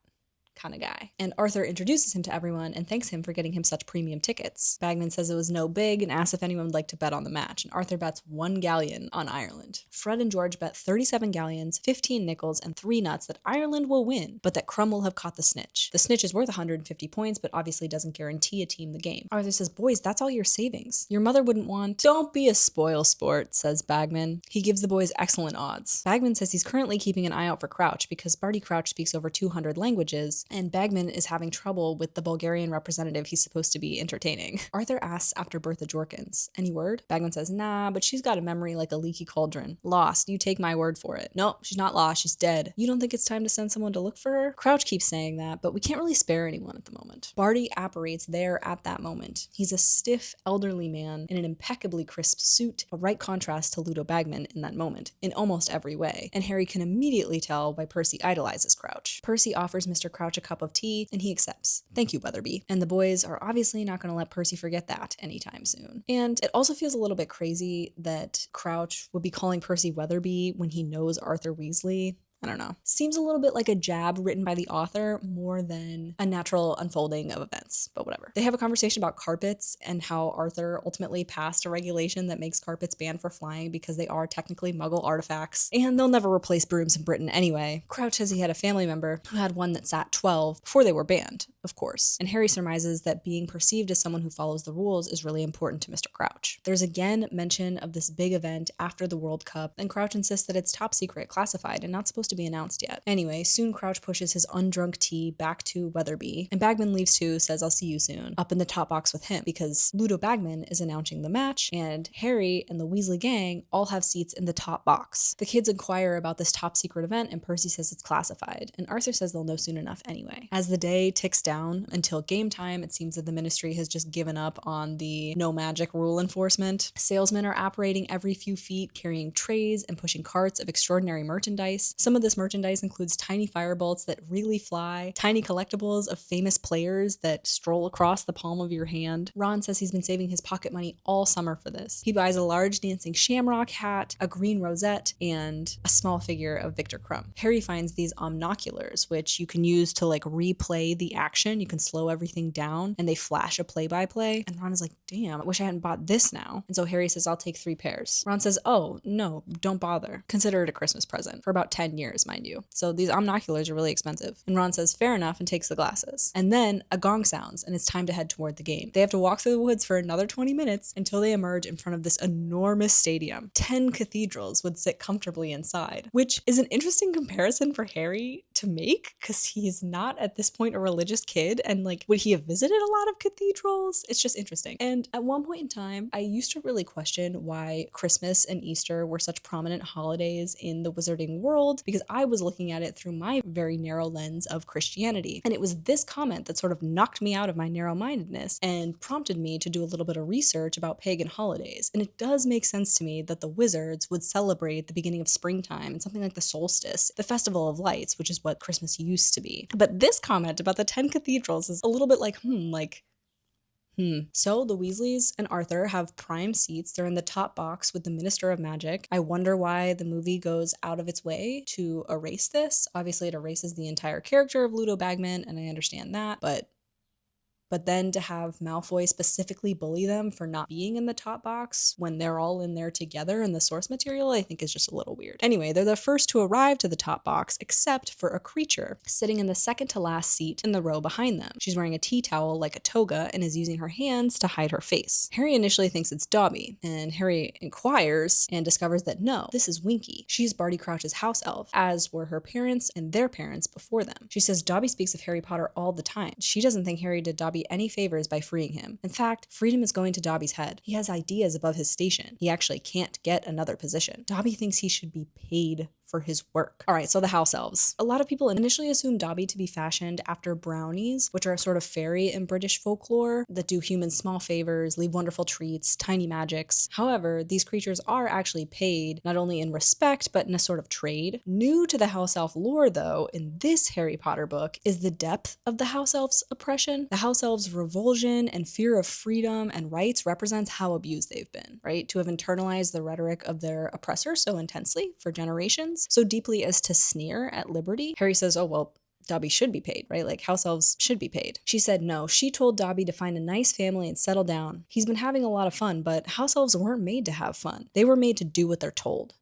kind of guy. And Arthur introduces him to everyone and thanks him for getting him such premium tickets. Bagman says it was no big and asks if anyone would like to bet on the match, and Arthur bets 1 galleon on Ireland. Fred and George bet 37 galleons, 15 nickels, and 3 nuts that Ireland will win, but that Crumb will have caught the snitch. The snitch is worth 150 points, but obviously doesn't guarantee a team the game. Arthur says, boys, that's all your savings. Your mother wouldn't want— Don't be a spoil sport, says Bagman. He gives the boys excellent odds. Bagman says he's currently keeping an eye out for Crouch because Barty Crouch speaks over 200 languages, and Bagman is having trouble with the Bulgarian representative he's supposed to be entertaining. Arthur asks after Bertha Jorkins. Any word? Bagman says, nah, but she's got a memory like a leaky cauldron. Lost. You take my word for it. Nope, she's not lost. She's dead. You don't think it's time to send someone to look for her? Crouch keeps saying that, but we can't really spare anyone at the moment. Barty apparates there at that moment. He's a stiff, elderly man in an impeccably crisp suit, a right contrast to Ludo Bagman in that moment, in almost every way, and Harry can immediately tell why Percy idolizes Crouch. Percy offers Mr. Crouch a cup of tea, and he accepts. Thank you, Weatherby. And the boys are obviously not going to let Percy forget that anytime soon. And it also feels a little bit crazy that Crouch would be calling Percy Weatherby when he knows Arthur Weasley. I don't know. Seems a little bit like a jab written by the author more than a natural unfolding of events, but whatever. They have a conversation about carpets and how Arthur ultimately passed a regulation that makes carpets banned for flying because they are technically Muggle artifacts, and they'll never replace brooms in Britain anyway. Crouch says he had a family member who had one that sat 12 before they were banned, of course, and Harry surmises that being perceived as someone who follows the rules is really important to Mr. Crouch. There's again mention of this big event after the World Cup, and Crouch insists that it's top secret, classified, and not supposed to be announced yet. Anyway, soon Crouch pushes his undrunk tea back to Weatherby, and Bagman leaves too, says I'll see you soon, up in the top box with him, because Ludo Bagman is announcing the match, and Harry and the Weasley gang all have seats in the top box. The kids inquire about this top secret event, and Percy says it's classified, and Arthur says they'll know soon enough anyway. As the day ticks down until game time, it seems that the Ministry has just given up on the no magic rule enforcement. Salesmen are apparating every few feet, carrying trays and pushing carts of extraordinary merchandise. Some of this merchandise includes tiny firebolts that really fly, tiny collectibles of famous players that stroll across the palm of your hand. Ron says he's been saving his pocket money all summer for this. He buys a large dancing shamrock hat, a green rosette, and a small figure of Victor Crumb. Harry finds these omnoculars, which you can use to like replay the action. You can slow everything down and they flash a play-by-play. And Ron is like, damn, I wish I hadn't bought this now. And so Harry says, I'll take 3 pairs. Ron says, oh, no, don't bother. Consider it a Christmas present for about 10 years, mind you. So these omnoculars are really expensive. And Ron says, fair enough, and takes the glasses. And then a gong sounds, and it's time to head toward the game. They have to walk through the woods for another 20 minutes until they emerge in front of this enormous stadium. 10 cathedrals would sit comfortably inside, which is an interesting comparison for Harry to make, because he's not at this point a religious kid, and like, would he have visited a lot of cathedrals? It's just interesting. And at one point in time, I used to really question why Christmas and Easter were such prominent holidays in the wizarding world, because I was looking at it through my very narrow lens of Christianity. And it was this comment that sort of knocked me out of my narrow-mindedness and prompted me to do a little bit of research about pagan holidays. And it does make sense to me that the wizards would celebrate the beginning of springtime and something like the solstice, the festival of lights, which is what Christmas used to be. But this comment about the 10 cathedrals is a little bit like, So the Weasleys and Arthur have prime seats. They're in the top box with the Minister of Magic. I wonder why the movie goes out of its way to erase this. Obviously, it erases the entire character of Ludo Bagman, and I understand that, but then to have Malfoy specifically bully them for not being in the top box when they're all in there together in the source material, I think is just a little weird. Anyway, they're the first to arrive to the top box, except for a creature sitting in the second to last seat in the row behind them. She's wearing a tea towel like a toga and is using her hands to hide her face. Harry initially thinks it's Dobby, and Harry inquires and discovers that no, this is Winky. She's Barty Crouch's house elf, as were her parents and their parents before them. She says Dobby speaks of Harry Potter all the time. She doesn't think Harry did Dobby Dobby any favors by freeing him. In fact, freedom is going to Dobby's head. He has ideas above his station. He actually can't get another position. Dobby thinks he should be paid for his work. All right, so the House-elves. A lot of people initially assume Dobby to be fashioned after brownies, which are a sort of fairy in British folklore that do humans small favors, leave wonderful treats, tiny magics. However, these creatures are actually paid not only in respect, but in a sort of trade. New to the House-elf lore, though, in this Harry Potter book, is the depth of the House-elves' oppression. The House-elves' revulsion and fear of freedom and rights represents how abused they've been, right? To have internalized the rhetoric of their oppressor so intensely for generations, so deeply as to sneer at liberty. Harry says, oh, well, Dobby should be paid, right? Like, House-elves should be paid. She said no. She told Dobby to find a nice family and settle down. He's been having a lot of fun, but House-elves weren't made to have fun. They were made to do what they're told.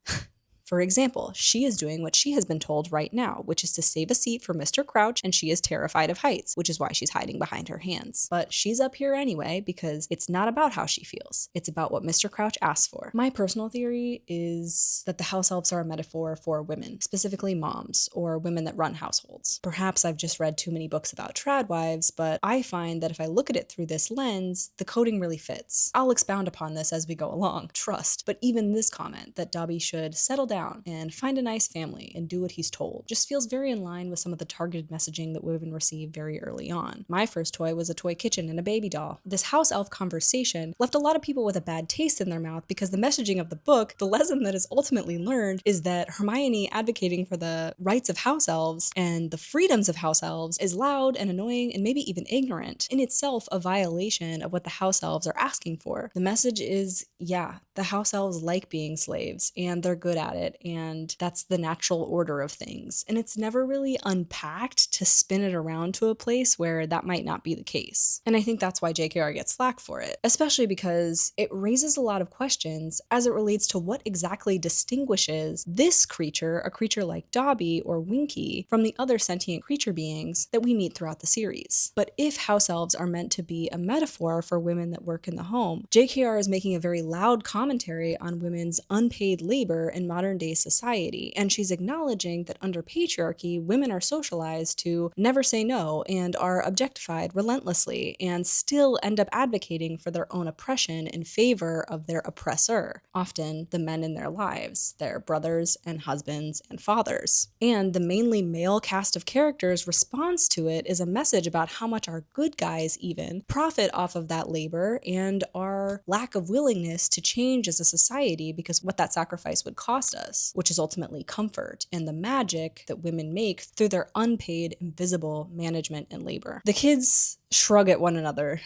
For example, she is doing what she has been told right now, which is to save a seat for Mr. Crouch, and she is terrified of heights, which is why she's hiding behind her hands. But she's up here anyway because it's not about how she feels. It's about what Mr. Crouch asks for. My personal theory is that the House-elves are a metaphor for women, specifically moms, or women that run households. Perhaps I've just read too many books about tradwives, but I find that if I look at it through this lens, the coding really fits. I'll expound upon this as we go along, trust. But even this comment that Dobby should settle down and find a nice family and do what he's told just feels very in line with some of the targeted messaging that women received very early on. My first toy was a toy kitchen and a baby doll. This house elf conversation left a lot of people with a bad taste in their mouth because the messaging of the book, the lesson that is ultimately learned, is that Hermione advocating for the rights of house elves and the freedoms of house elves is loud and annoying and maybe even ignorant, in itself a violation of what the house elves are asking for. The message is, yeah, the house elves like being slaves and they're good at it, and that's the natural order of things. And it's never really unpacked to spin it around to a place where that might not be the case. And I think that's why JKR gets flack for it, especially because it raises a lot of questions as it relates to what exactly distinguishes this creature, a creature like Dobby or Winky, from the other sentient creature beings that we meet throughout the series. But if house elves are meant to be a metaphor for women that work in the home, JKR is making a very loud commentary on women's unpaid labor in modern day society, and she's acknowledging that under patriarchy, women are socialized to never say no and are objectified relentlessly and still end up advocating for their own oppression in favor of their oppressor, often the men in their lives, their brothers and husbands and fathers. And the mainly male cast of characters' response to it is a message about how much our good guys even profit off of that labor and our lack of willingness to change as a society because what that sacrifice would cost us, which is ultimately comfort and the magic that women make through their unpaid, invisible management and labor. The kids shrug at one another,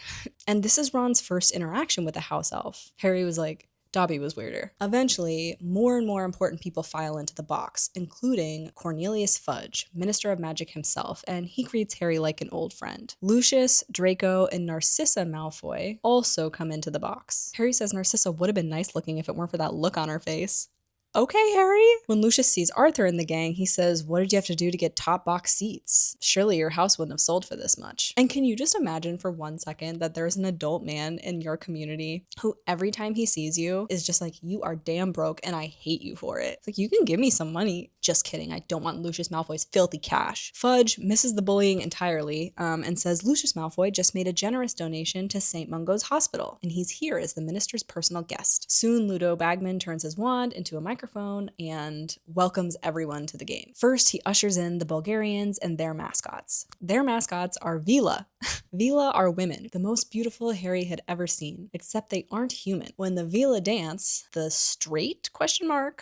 and this is Ron's first interaction with a house elf. Harry was like, Dobby was weirder. Eventually, more and more important people file into the box, including Cornelius Fudge, Minister of Magic himself, and he greets Harry like an old friend. Lucius, Draco, and Narcissa Malfoy also come into the box. Harry says Narcissa would have been nice looking if it weren't for that look on her face. Okay, Harry. When Lucius sees Arthur in the gang, he says, what did you have to do to get top box seats? Surely your house wouldn't have sold for this much. And can you just imagine for 1 second that there's an adult man in your community who every time he sees you is just like, you are damn broke and I hate you for it. It's like, you can give me some money. Just kidding. I don't want Lucius Malfoy's filthy cash. Fudge misses the bullying entirely and says Lucius Malfoy just made a generous donation to St. Mungo's Hospital, and he's here as the minister's personal guest. Soon, Ludo Bagman turns his wand into a microphone and welcomes everyone to the game. First, he ushers in the Bulgarians and their mascots. Their mascots are Vila. Vila are women, the most beautiful Harry had ever seen, except they aren't human. When the Vila dance, the straight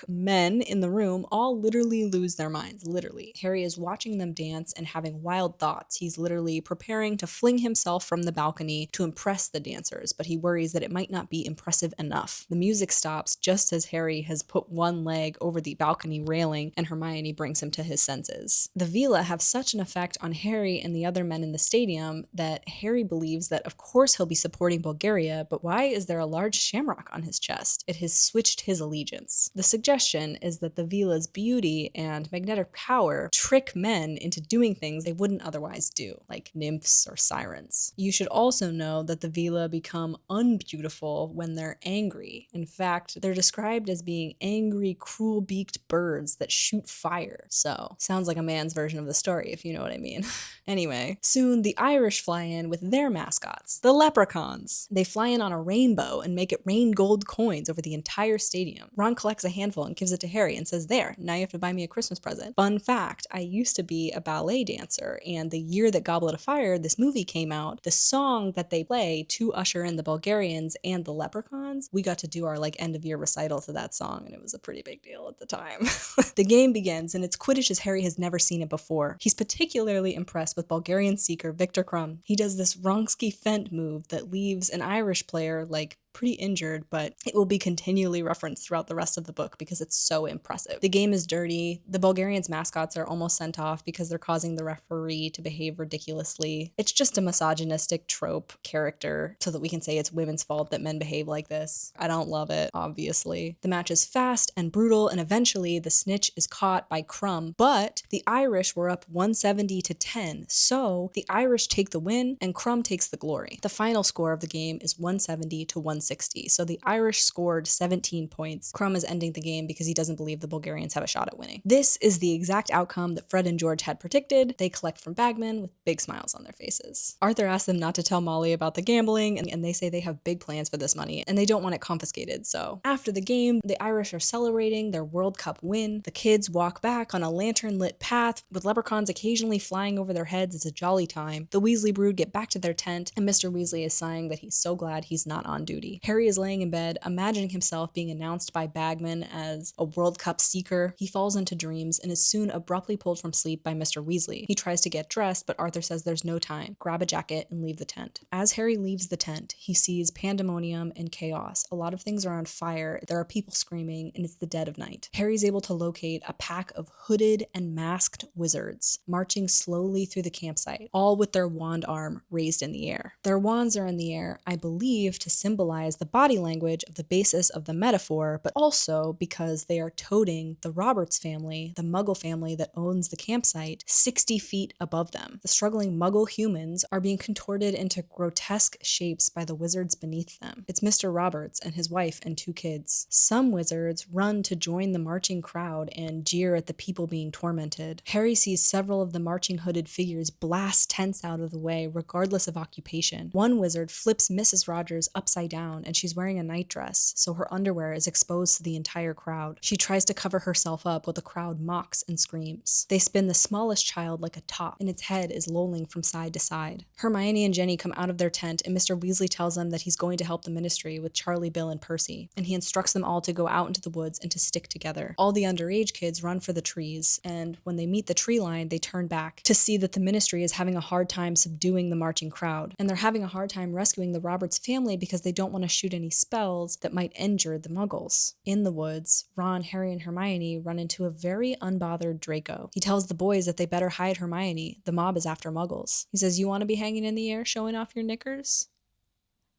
men in the room all literally lose their minds, literally. Harry is watching them dance and having wild thoughts. He's literally preparing to fling himself from the balcony to impress the dancers, but he worries that it might not be impressive enough. The music stops just as Harry has put one leg over the balcony railing and Hermione brings him to his senses. The Vila have such an effect on Harry and the other men in the stadium that Harry believes that of course he'll be supporting Bulgaria, but why is there a large shamrock on his chest? It has switched his allegiance. The suggestion is that the Vila's beauty and magnetic power trick men into doing things they wouldn't otherwise do, like nymphs or sirens. You should also know that the Vila become unbeautiful when they're angry. In fact, they're described as being angry angry, cruel-beaked birds that shoot fire. So, sounds like a man's version of the story, if you know what I mean. Anyway, soon the Irish fly in with their mascots, the leprechauns. They fly in on a rainbow and make it rain gold coins over the entire stadium. Ron collects a handful and gives it to Harry and says, "There, now you have to buy me a Christmas present." Fun fact, I used to be a ballet dancer, and the year that Goblet of Fire, this movie came out, the song that they play to usher in the Bulgarians and the leprechauns, we got to do our end of year recital to that song, and it was a pretty big deal at the time. The game begins, and it's Quidditch as Harry has never seen it before. He's particularly impressed with Bulgarian seeker Victor Krum. He does this Wronski Fent move that leaves an Irish player pretty injured, but it will be continually referenced throughout the rest of the book because it's so impressive. The game is dirty. The Bulgarians' mascots are almost sent off because they're causing the referee to behave ridiculously. It's just a misogynistic trope character so that we can say it's women's fault that men behave like this. I don't love it, obviously. The match is fast and brutal, and eventually the snitch is caught by Krum, but the Irish were up 170-10, so the Irish take the win and Krum takes the glory. The final score of the game is 170-160. So the Irish scored 17 points. Krum is ending the game because he doesn't believe the Bulgarians have a shot at winning. This is the exact outcome that Fred and George had predicted. They collect from Bagman with big smiles on their faces. Arthur asks them not to tell Molly about the gambling, and they say they have big plans for this money and they don't want it confiscated. So after the game, the Irish are celebrating their World Cup win. The kids walk back on a lantern-lit path with leprechauns occasionally flying over their heads. It's a jolly time. The Weasley brood get back to their tent, and Mr. Weasley is sighing that he's so glad he's not on duty. Harry is laying in bed, imagining himself being announced by Bagman as a World Cup seeker. He falls into dreams and is soon abruptly pulled from sleep by Mr. Weasley. He tries to get dressed, but Arthur says there's no time. Grab a jacket and leave the tent. As Harry leaves the tent, he sees pandemonium and chaos. A lot of things are on fire, there are people screaming, and it's the dead of night. Harry's able to locate a pack of hooded and masked wizards marching slowly through the campsite, all with their wand arm raised in the air. Their wands are in the air, I believe, to symbolize the body language of the basis of the metaphor, but also because they are toting the Roberts family, the Muggle family that owns the campsite, 60 feet above them. The struggling Muggle humans are being contorted into grotesque shapes by the wizards beneath them. It's Mr. Roberts and his wife and 2 kids. Some wizards run to join the marching crowd and jeer at the people being tormented. Harry sees several of the marching hooded figures blast tents out of the way regardless of occupation. One wizard flips Mrs. Rogers upside down, and she's wearing a nightdress, so her underwear is exposed to the entire crowd. She tries to cover herself up while the crowd mocks and screams. They spin the smallest child like a top, and its head is lolling from side to side. Hermione and Jenny come out of their tent, and Mr. Weasley tells them that he's going to help the Ministry with Charlie, Bill, and Percy, and he instructs them all to go out into the woods and to stick together. All the underage kids run for the trees, and when they meet the tree line, they turn back to see that the Ministry is having a hard time subduing the marching crowd, and they're having a hard time rescuing the Roberts family because they don't want to shoot any spells that might injure the Muggles. In the woods, Ron, Harry, and Hermione run into a very unbothered Draco. He tells the boys that they better hide Hermione. The mob is after Muggles. He says, "You want to be hanging in the air showing off your knickers?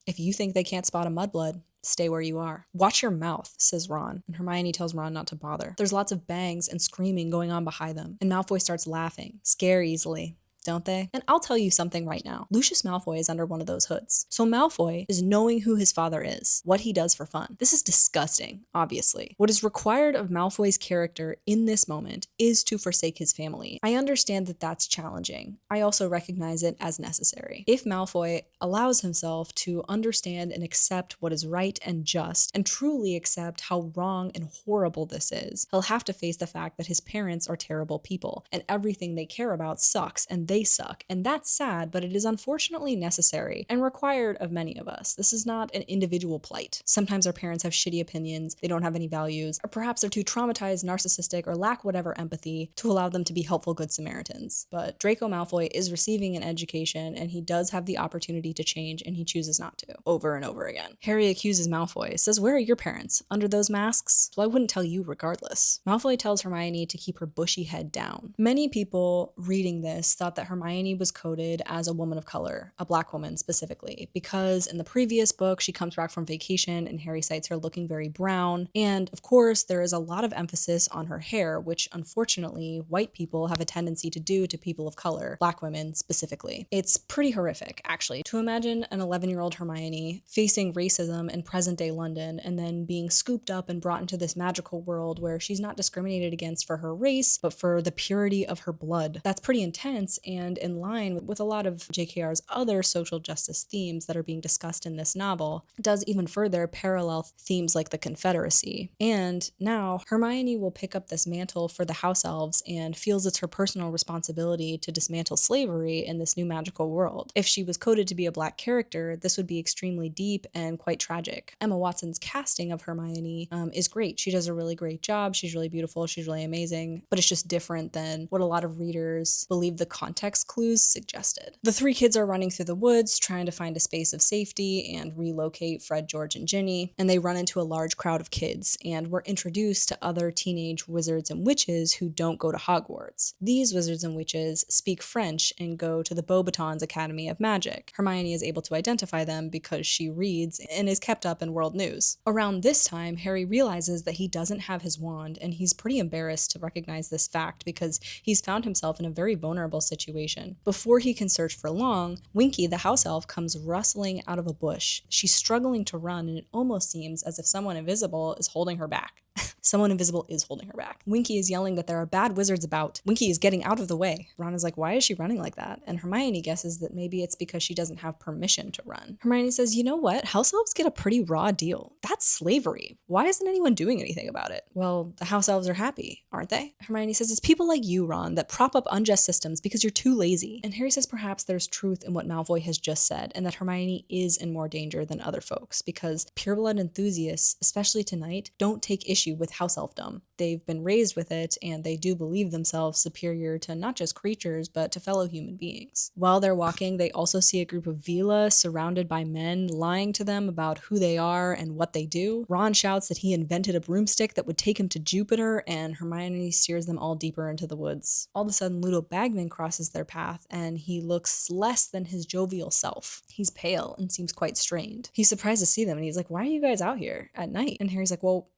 If you think they can't spot a mudblood, stay where you are. Watch your mouth," says Ron, and Hermione tells Ron not to bother. There's lots of bangs and screaming going on behind them, and Malfoy starts laughing. Scare easily, don't they? And I'll tell you something right now. Lucius Malfoy is under one of those hoods. So Malfoy is knowing who his father is, what he does for fun. This is disgusting, obviously. What is required of Malfoy's character in this moment is to forsake his family. I understand that that's challenging. I also recognize it as necessary. If Malfoy allows himself to understand and accept what is right and just, and truly accept how wrong and horrible this is, he'll have to face the fact that his parents are terrible people, and everything they care about sucks, and they suck. And that's sad, but it is unfortunately necessary and required of many of us. This is not an individual plight. Sometimes our parents have shitty opinions, they don't have any values, or perhaps they're too traumatized, narcissistic, or lack whatever empathy to allow them to be helpful good Samaritans. But Draco Malfoy is receiving an education, and he does have the opportunity to change, and he chooses not to, over and over again. Harry accuses Malfoy, says, "Where are your parents? Under those masks? Well, I wouldn't tell you regardless." Malfoy tells Hermione to keep her bushy head down. Many people reading this thought that that Hermione was coded as a woman of color, a Black woman specifically, because in the previous book, she comes back from vacation and Harry sights her looking very brown. And of course, there is a lot of emphasis on her hair, which unfortunately white people have a tendency to do to people of color, Black women specifically. It's pretty horrific, actually, to imagine an 11-year-old Hermione facing racism in present-day London and then being scooped up and brought into this magical world where she's not discriminated against for her race, but for the purity of her blood. That's pretty intense and in line with a lot of JKR's other social justice themes that are being discussed in this novel. It does even further parallel themes like the Confederacy. And now Hermione will pick up this mantle for the House-elves and feels it's her personal responsibility to dismantle slavery in this new magical world. If she was coded to be a Black character, this would be extremely deep and quite tragic. Emma Watson's casting of Hermione is great. She does a really great job. She's really beautiful. She's really amazing, but it's just different than what a lot of readers believe the context clues suggested. The three kids are running through the woods trying to find a space of safety and relocate Fred, George, and Ginny, and they run into a large crowd of kids, and we're introduced to other teenage wizards and witches who don't go to Hogwarts. These wizards and witches speak French and go to the Beauxbatons Academy of Magic. Hermione is able to identify them because she reads and is kept up in world news. Around this time, Harry realizes that he doesn't have his wand, and he's pretty embarrassed to recognize this fact because he's found himself in a very vulnerable situation. Before he can search for long, Winky, the house elf, comes rustling out of a bush. She's struggling to run, and it almost seems as if someone invisible is holding her back. Someone invisible is holding her back. Winky is yelling that there are bad wizards about. Winky is getting out of the way. Ron is like, why is she running like that? And Hermione guesses that maybe it's because she doesn't have permission to run. Hermione says, you know what? House elves get a pretty raw deal. That's slavery. Why isn't anyone doing anything about it? Well, the house elves are happy, aren't they? Hermione says, it's people like you, Ron, that prop up unjust systems because you're too lazy. And Harry says perhaps there's truth in what Malfoy has just said, and that Hermione is in more danger than other folks, because pureblood enthusiasts, especially tonight, don't take issue with house elfdom. They've been raised with it, and they do believe themselves superior to not just creatures, but to fellow human beings. While they're walking, they also see a group of Vila surrounded by men lying to them about who they are and what they do. Ron shouts that he invented a broomstick that would take him to Jupiter, and Hermione steers them all deeper into the woods. All of a sudden, Ludo Bagman crosses their path, and he looks less than his jovial self. He's pale and seems quite strained. He's surprised to see them, and he's like, why are you guys out here at night? And Harry's like, well,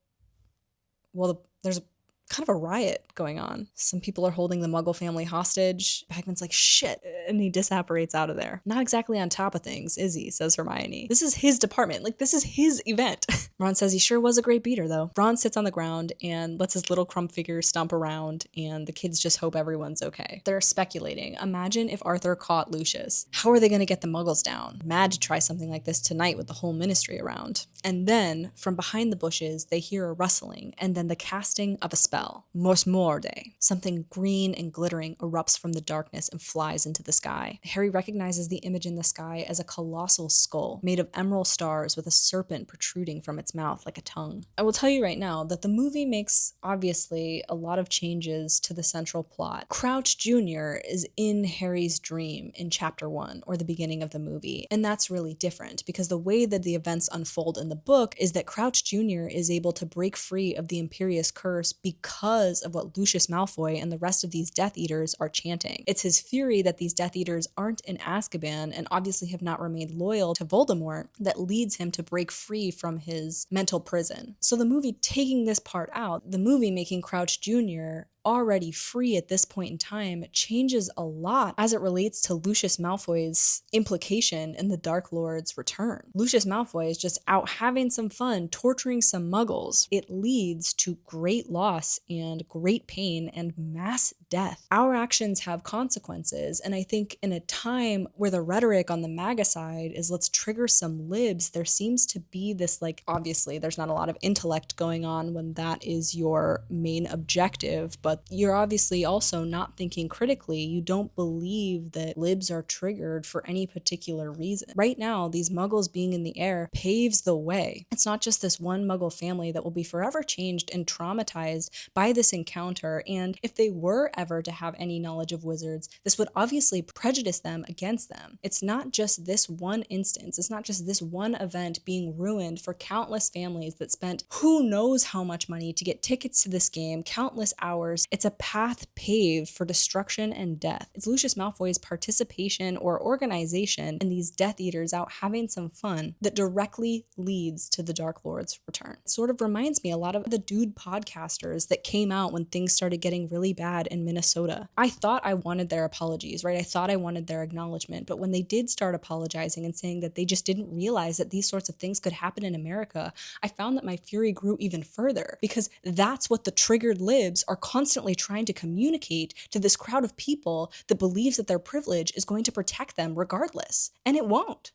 there's kind of a riot going on. Some people are holding the Muggle family hostage. Bagman's like, shit, and he disapparates out of there. Not exactly on top of things, is he, says Hermione. This is his department. Like, this is his event. Ron says he sure was a great beater, though. Ron sits on the ground and lets his little crumb figure stomp around, and the kids just hope everyone's okay. They're speculating. Imagine if Arthur caught Lucius. How are they going to get the Muggles down? Mad to try something like this tonight with the whole ministry around. And then, from behind the bushes, they hear a rustling, and then the casting of a spell. Mors Morde. Something green and glittering erupts from the darkness and flies into the sky. Harry recognizes the image in the sky as a colossal skull made of emerald stars with a serpent protruding from its mouth like a tongue. I will tell you right now that the movie makes, obviously, a lot of changes to the central plot. Crouch Jr. is in Harry's dream in chapter 1, or the beginning of the movie, and that's really different because the way that the events unfold in the book is that Crouch Jr. is able to break free of the Imperious Curse because of what Lucius Malfoy and the rest of these Death Eaters are chanting. It's his theory that these Death Eaters aren't in Azkaban and obviously have not remained loyal to Voldemort that leads him to break free from his mental prison. So the movie taking this part out, the movie making Crouch Jr. already free at this point in time, changes a lot as it relates to Lucius Malfoy's implication in the Dark Lord's return. Lucius Malfoy is just out having some fun, torturing some muggles. It leads to great loss and great pain and mass death. Our actions have consequences, and I think in a time where the rhetoric on the MAGA side is let's trigger some libs, there seems to be this, like, obviously there's not a lot of intellect going on when that is your main objective, but you're obviously also not thinking critically. You don't believe that libs are triggered for any particular reason. Right now, these muggles being in the air paves the way. It's not just this one muggle family that will be forever changed and traumatized by this encounter, and if they were ever to have any knowledge of wizards, this would obviously prejudice them against them. It's not just this one instance, it's not just this one event being ruined for countless families that spent who knows how much money to get tickets to this game, countless hours doors, it's a path paved for destruction and death. It's Lucius Malfoy's participation or organization in these Death Eaters out having some fun that directly leads to the Dark Lord's return. It sort of reminds me a lot of the dude podcasters that came out when things started getting really bad in Minnesota. I thought I wanted their apologies, right? I thought I wanted their acknowledgement, but when they did start apologizing and saying that they just didn't realize that these sorts of things could happen in America, I found that my fury grew even further, because that's what the triggered libs are constantly trying to communicate to this crowd of people that believes that their privilege is going to protect them regardless. And it won't.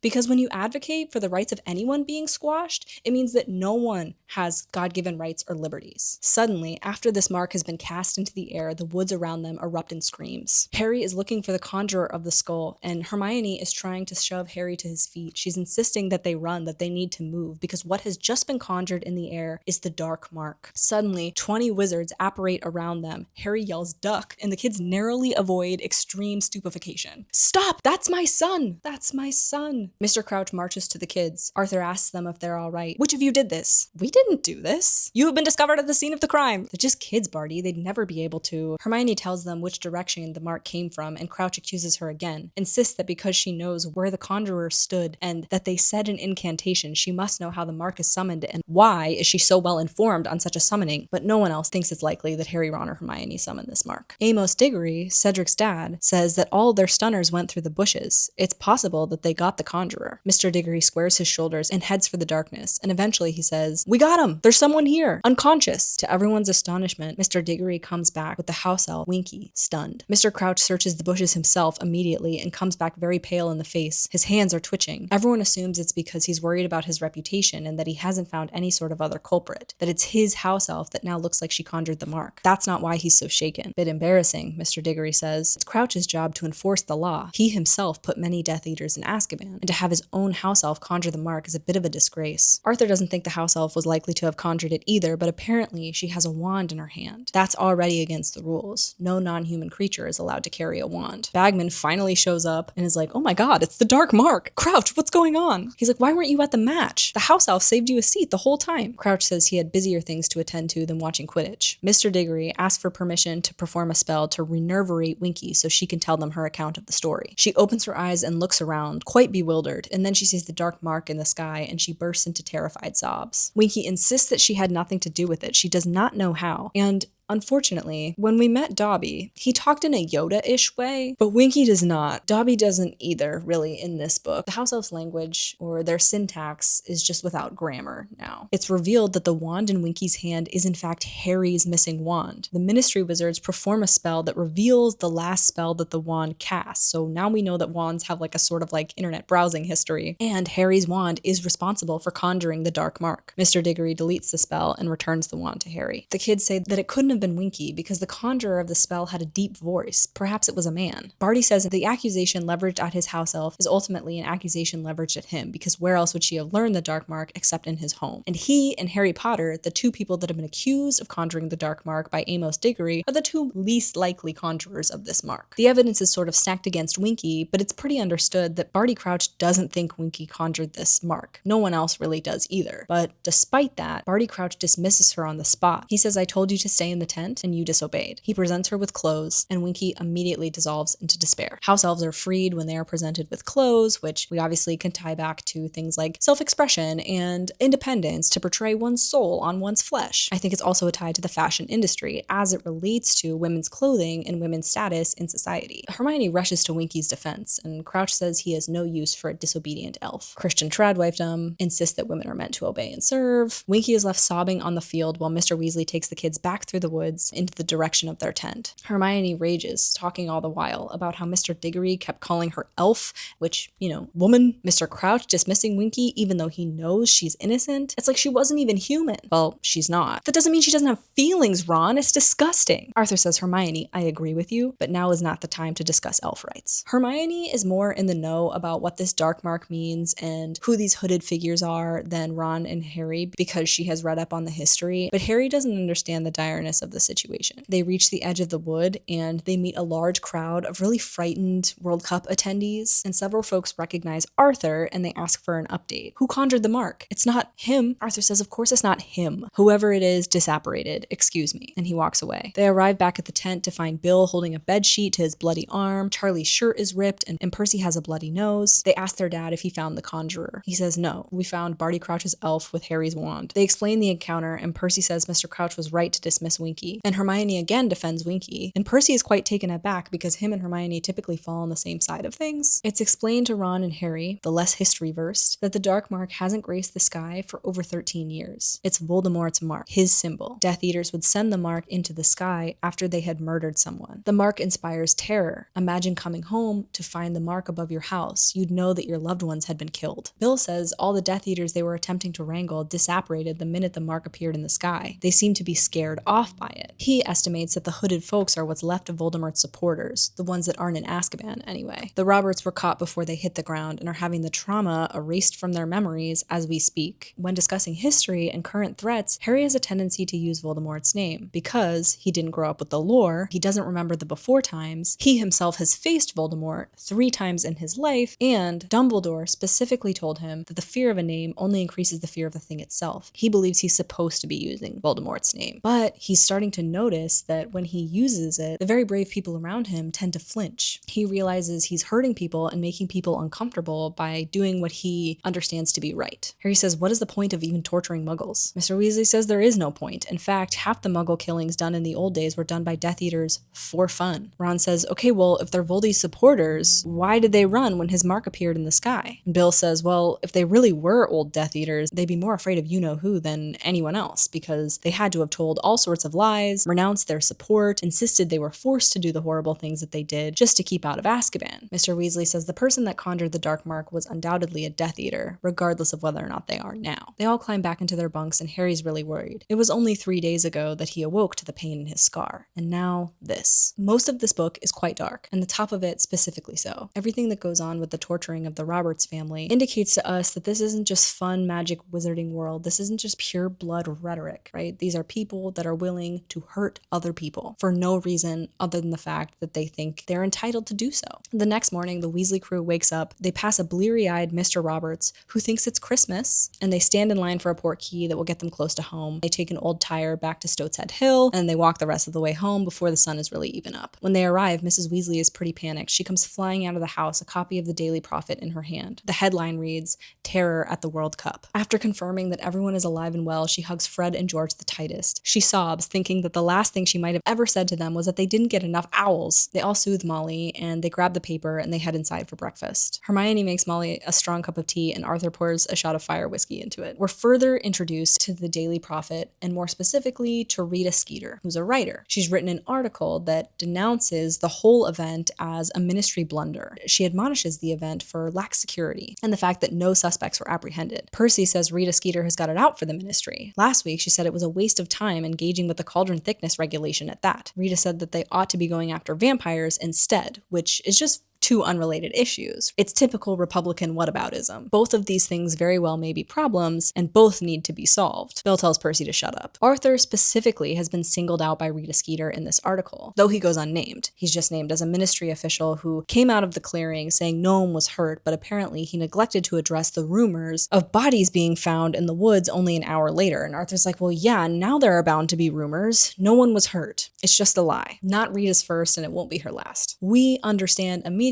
Because when you advocate for the rights of anyone being squashed, it means that no one has God-given rights or liberties. Suddenly, after this mark has been cast into the air, the woods around them erupt in screams. Harry is looking for the conjurer of the skull, and Hermione is trying to shove Harry to his feet. She's insisting that they run, that they need to move, because what has just been conjured in the air is the dark mark. Suddenly, 20 wizards apparate around them. Harry yells, "Duck," and the kids narrowly avoid extreme stupefaction. "Stop! That's my son! That's my son!" Mr. Crouch marches to the kids. Arthur asks them if they're all right. "Which of you did this?" "We didn't do this." "You have been discovered at the scene of the crime." "They're just kids, Barty. They'd never be able to." Hermione tells them which direction the mark came from, and Crouch accuses her again, insists that because she knows where the conjurer stood and that they said an incantation, she must know how the mark is summoned and why is she so well informed on such a summoning. But no one else thinks it's likely that Harry, Ron, or Hermione summoned this mark. Amos Diggory, Cedric's dad, says that all their stunners went through the bushes. It's possible that they got the conjurer. Mr. Diggory squares his shoulders and heads for the darkness, and eventually he says, "We got him! There's someone here! Unconscious!" To everyone's astonishment, Mr. Diggory comes back with the house elf, Winky, stunned. Mr. Crouch searches the bushes himself immediately and comes back very pale in the face. His hands are twitching. Everyone assumes it's because he's worried about his reputation and that he hasn't found any sort of other culprit, that it's his house elf that now looks like she conjured the mark. That's not why he's so shaken. Bit embarrassing, Mr. Diggory says. It's Crouch's job to enforce the law. He himself put many Death Eaters in Azkaban, and to have his own house elf conjure the mark is a bit of a disgrace. Arthur doesn't think the house elf was likely to have conjured it either, but apparently she has a wand in her hand. That's already against the rules. No non-human creature is allowed to carry a wand. Bagman finally shows up and is like, "Oh my god, it's the dark mark! Crouch, what's going on?" He's like, "Why weren't you at the match? The house elf saved you a seat the whole time." Crouch says he had busier things to attend to than watching Quidditch. Mr. Diggory asks for permission to perform a spell to renervate Winky so she can tell them her account of the story. She opens her eyes and looks around, quite bewildered, and then she sees the dark mark in the sky and she bursts into terrified sobs. Winky insists that she had nothing to do with it. She does not know how. And unfortunately, when we met Dobby, he talked in a Yoda-ish way, but Winky does not. Dobby doesn't either, really, in this book. The house elf's language, or their syntax, is just without grammar now. It's revealed that the wand in Winky's hand is in fact Harry's missing wand. The Ministry Wizards perform a spell that reveals the last spell that the wand casts, so now we know that wands have like a sort of like internet browsing history, and Harry's wand is responsible for conjuring the dark mark. Mr. Diggory deletes the spell and returns the wand to Harry. The kids say that it couldn't have been Winky because the conjurer of the spell had a deep voice. Perhaps it was a man. Barty says that the accusation leveraged at his house elf is ultimately an accusation leveraged at him, because where else would she have learned the dark mark except in his home? And he and Harry Potter, the two people that have been accused of conjuring the dark mark by Amos Diggory, are the two least likely conjurers of this mark. The evidence is sort of stacked against Winky, but it's pretty understood that Barty Crouch doesn't think Winky conjured this mark. No one else really does either. But despite that, Barty Crouch dismisses her on the spot. He says, "I told you to stay in the tent and you disobeyed." He presents her with clothes, and Winky immediately dissolves into despair. House elves are freed when they are presented with clothes, which we obviously can tie back to things like self-expression and independence to portray one's soul on one's flesh. I think it's also a tie to the fashion industry as it relates to women's clothing and women's status in society. Hermione rushes to Winky's defense, and Crouch says he has no use for a disobedient elf. Christian tradwifedom insists that women are meant to obey and serve. Winky is left sobbing on the field while Mr. Weasley takes the kids back through the woods into the direction of their tent. Hermione rages, talking all the while about how Mr. Diggory kept calling her elf, which, woman. Mr. Crouch dismissing Winky even though he knows she's innocent. It's like she wasn't even human. Well, she's not. That doesn't mean she doesn't have feelings, Ron. It's disgusting. Arthur says, "Hermione, I agree with you, but now is not the time to discuss elf rights." Hermione is more in the know about what this dark mark means and who these hooded figures are than Ron and Harry because she has read up on the history, but Harry doesn't understand the direness seriousness of the situation. They reach the edge of the wood and they meet a large crowd of really frightened World Cup attendees, and several folks recognize Arthur and they ask for an update. Who conjured the mark? It's not him. Arthur says, of course it's not him. Whoever it is disapparated. Excuse me. And he walks away. They arrive back at the tent to find Bill holding a bed sheet to his bloody arm. Charlie's shirt is ripped and Percy has a bloody nose. They ask their dad if he found the conjurer. He says no. We found Barty Crouch's elf with Harry's wand. They explain the encounter and Percy says Mr. Crouch was right to dismiss Winky. And Hermione again defends Winky. And Percy is quite taken aback because him and Hermione typically fall on the same side of things. It's explained to Ron and Harry, the less history-versed, that the Dark Mark hasn't graced the sky for over 13 years. It's Voldemort's mark, his symbol. Death Eaters would send the mark into the sky after they had murdered someone. The mark inspires terror. Imagine coming home to find the mark above your house. You'd know that your loved ones had been killed. Bill says all the Death Eaters they were attempting to wrangle disapparated the minute the mark appeared in the sky. They seem to be scared off by it. He estimates that the hooded folks are what's left of Voldemort's supporters, the ones that aren't in Azkaban anyway. The Roberts were caught before they hit the ground and are having the trauma erased from their memories as we speak. When discussing history and current threats, Harry has a tendency to use Voldemort's name. Because he didn't grow up with the lore, he doesn't remember the before times, he himself has faced Voldemort 3 times in his life, and Dumbledore specifically told him that the fear of a name only increases the fear of the thing itself. He believes he's supposed to be using Voldemort's name. But he's starting to notice that when he uses it, the very brave people around him tend to flinch. He realizes he's hurting people and making people uncomfortable by doing what he understands to be right. Harry says, what is the point of even torturing muggles? Mr. Weasley says there is no point. In fact, half the muggle killings done in the old days were done by Death Eaters for fun. Ron says, okay, well, if they're Voldy's supporters, why did they run when his mark appeared in the sky? And Bill says, well, if they really were old Death Eaters, they'd be more afraid of you-know-who than anyone else, because they had to have told all sorts of lies, renounced their support, insisted they were forced to do the horrible things that they did just to keep out of Azkaban. Mr. Weasley says the person that conjured the Dark Mark was undoubtedly a Death Eater, regardless of whether or not they are now. They all climb back into their bunks and Harry's really worried. It was only 3 days ago that he awoke to the pain in his scar. And now this. Most of this book is quite dark, and the top of it specifically so. Everything that goes on with the torturing of the Roberts family indicates to us that this isn't just fun magic wizarding world. This isn't just pure blood rhetoric, right? These are people that are willing to hurt other people for no reason other than the fact that they think they're entitled to do so. The next morning, the Weasley crew wakes up. They pass a bleary-eyed Mr. Roberts who thinks it's Christmas, and they stand in line for a portkey that will get them close to home. They take an old tire back to Stoatshead Hill, and they walk the rest of the way home before the sun is really even up. When they arrive, Mrs. Weasley is pretty panicked. She comes flying out of the house, a copy of the Daily Prophet in her hand. The headline reads, "Terror at the World Cup." After confirming that everyone is alive and well, she hugs Fred and George the tightest. She sobs, thinking that the last thing she might have ever said to them was that they didn't get enough owls. They all soothe Molly, and they grab the paper and they head inside for breakfast. Hermione makes Molly a strong cup of tea, and Arthur pours a shot of fire whiskey into it. We're further introduced to the Daily Prophet, and more specifically to Rita Skeeter, who's a writer. She's written an article that denounces the whole event as a ministry blunder. She admonishes the event for lax security and the fact that no suspects were apprehended. Percy says Rita Skeeter has got it out for the ministry. Last week, she said it was a waste of time engaging with the cauldron thickness regulation at that. Rita said that they ought to be going after vampires instead, which is just 2 unrelated issues. It's typical Republican whataboutism. Both of these things very well may be problems, and both need to be solved. Bill tells Percy to shut up. Arthur specifically has been singled out by Rita Skeeter in this article, though he goes unnamed. He's just named as a ministry official who came out of the clearing saying no one was hurt, but apparently he neglected to address the rumors of bodies being found in the woods only an hour later. And Arthur's like, well, yeah, now there are bound to be rumors. No one was hurt. It's just a lie. Not Rita's first, and it won't be her last. We understand immediately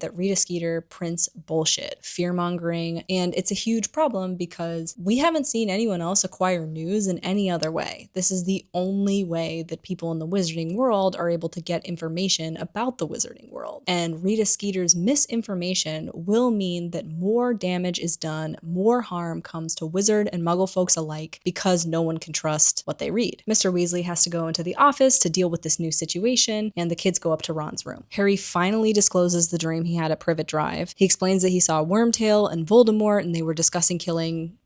that Rita Skeeter prints bullshit, fear-mongering, and it's a huge problem because we haven't seen anyone else acquire news in any other way. This is the only way that people in the wizarding world are able to get information about the wizarding world. And Rita Skeeter's misinformation will mean that more damage is done, more harm comes to wizard and muggle folks alike because no one can trust what they read. Mr. Weasley has to go into the office to deal with this new situation, and the kids go up to Ron's room. Harry finally discloses the dream he had at Privet Drive. He explains that he saw Wormtail and Voldemort and they were discussing killing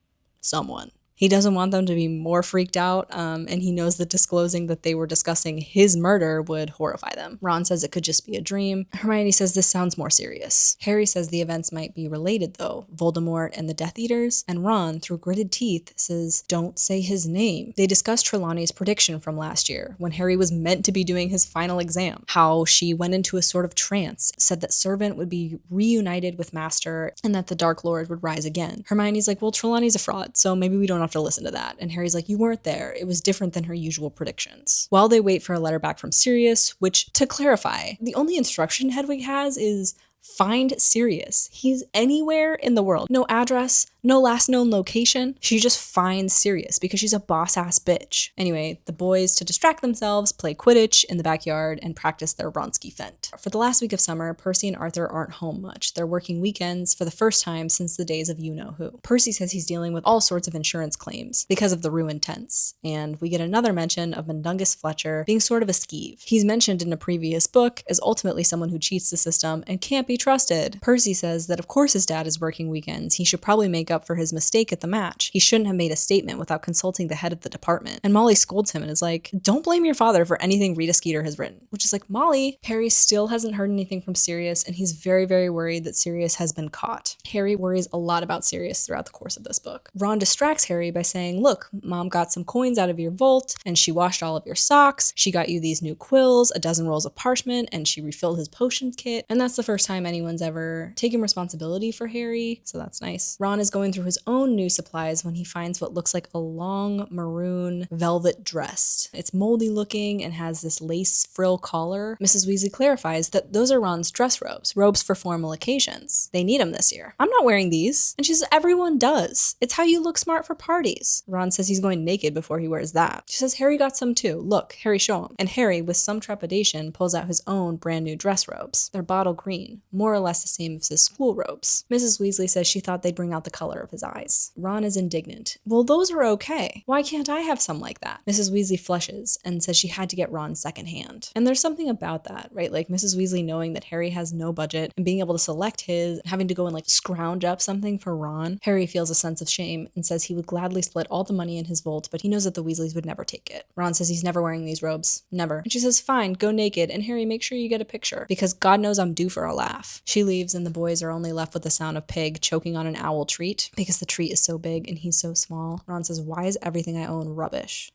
someone. He doesn't want them to be more freaked out, and he knows that disclosing that they were discussing his murder would horrify them. Ron says it could just be a dream. Hermione says this sounds more serious. Harry says the events might be related though, Voldemort and the Death Eaters, and Ron, through gritted teeth, says, don't say his name. They discuss Trelawney's prediction from last year, when Harry was meant to be doing his final exam, how she went into a sort of trance, said that Servant would be reunited with Master, and that the Dark Lord would rise again. Hermione's like, well, Trelawney's a fraud, so maybe we don't have to listen to that. And Harry's like, you weren't there. It was different than her usual predictions. While they wait for a letter back from Sirius, which, to clarify, the only instruction Hedwig has is find Sirius. He's anywhere in the world. No address, no last known location. She just finds Sirius because she's a boss-ass bitch. Anyway, the boys, to distract themselves, play Quidditch in the backyard and practice their Wronski Fent. For the last week of summer, Percy and Arthur aren't home much. They're working weekends for the first time since the days of you-know-who. Percy says he's dealing with all sorts of insurance claims because of the ruined tents. And we get another mention of Mundungus Fletcher being sort of a skeeve. He's mentioned in a previous book as ultimately someone who cheats the system and can't be trusted. Percy says that of course his dad is working weekends. He should probably make up for his mistake at the match. He shouldn't have made a statement without consulting the head of the department. And Molly scolds him and is like, don't blame your father for anything Rita Skeeter has written. Which is like, Molly. Harry still hasn't heard anything from Sirius, and he's very, very worried that Sirius has been caught. Harry worries a lot about Sirius throughout the course of this book. Ron distracts Harry by saying, look, Mom got some coins out of your vault, and she washed all of your socks. She got you these new quills, a dozen rolls of parchment, and she refilled his potion kit. And that's the first time anyone's ever taken responsibility for Harry, so that's nice. Ron is going through his own new supplies when he finds what looks like a long maroon velvet dress. It's moldy looking and has this lace frill collar. Mrs. Weasley clarifies that those are Ron's dress robes, robes for formal occasions. They need them this year. I'm not wearing these. And she says, everyone does. It's how you look smart for parties. Ron says he's going naked before he wears that. She says Harry got some too. Look, Harry, show him. And Harry, with some trepidation, pulls out his own brand new dress robes. They're bottle green, more or less the same as his school robes. Mrs. Weasley says she thought they'd bring out the color of his eyes. Ron is indignant. Well, those are okay. Why can't I have some like that? Mrs. Weasley flushes and says she had to get Ron secondhand. And there's something about that, right? Like Mrs. Weasley knowing that Harry has no budget and being able to select his, having to go and like scrounge up something for Ron. Harry feels a sense of shame and says he would gladly split all the money in his vault, but he knows that the Weasleys would never take it. Ron says he's never wearing these robes. Never. And she says, fine, go naked. And Harry, make sure you get a picture because God knows I'm due for a laugh. She leaves and the boys are only left with the sound of Pig choking on an owl treat because the treat is so big and he's so small. Ron says, why is everything I own rubbish?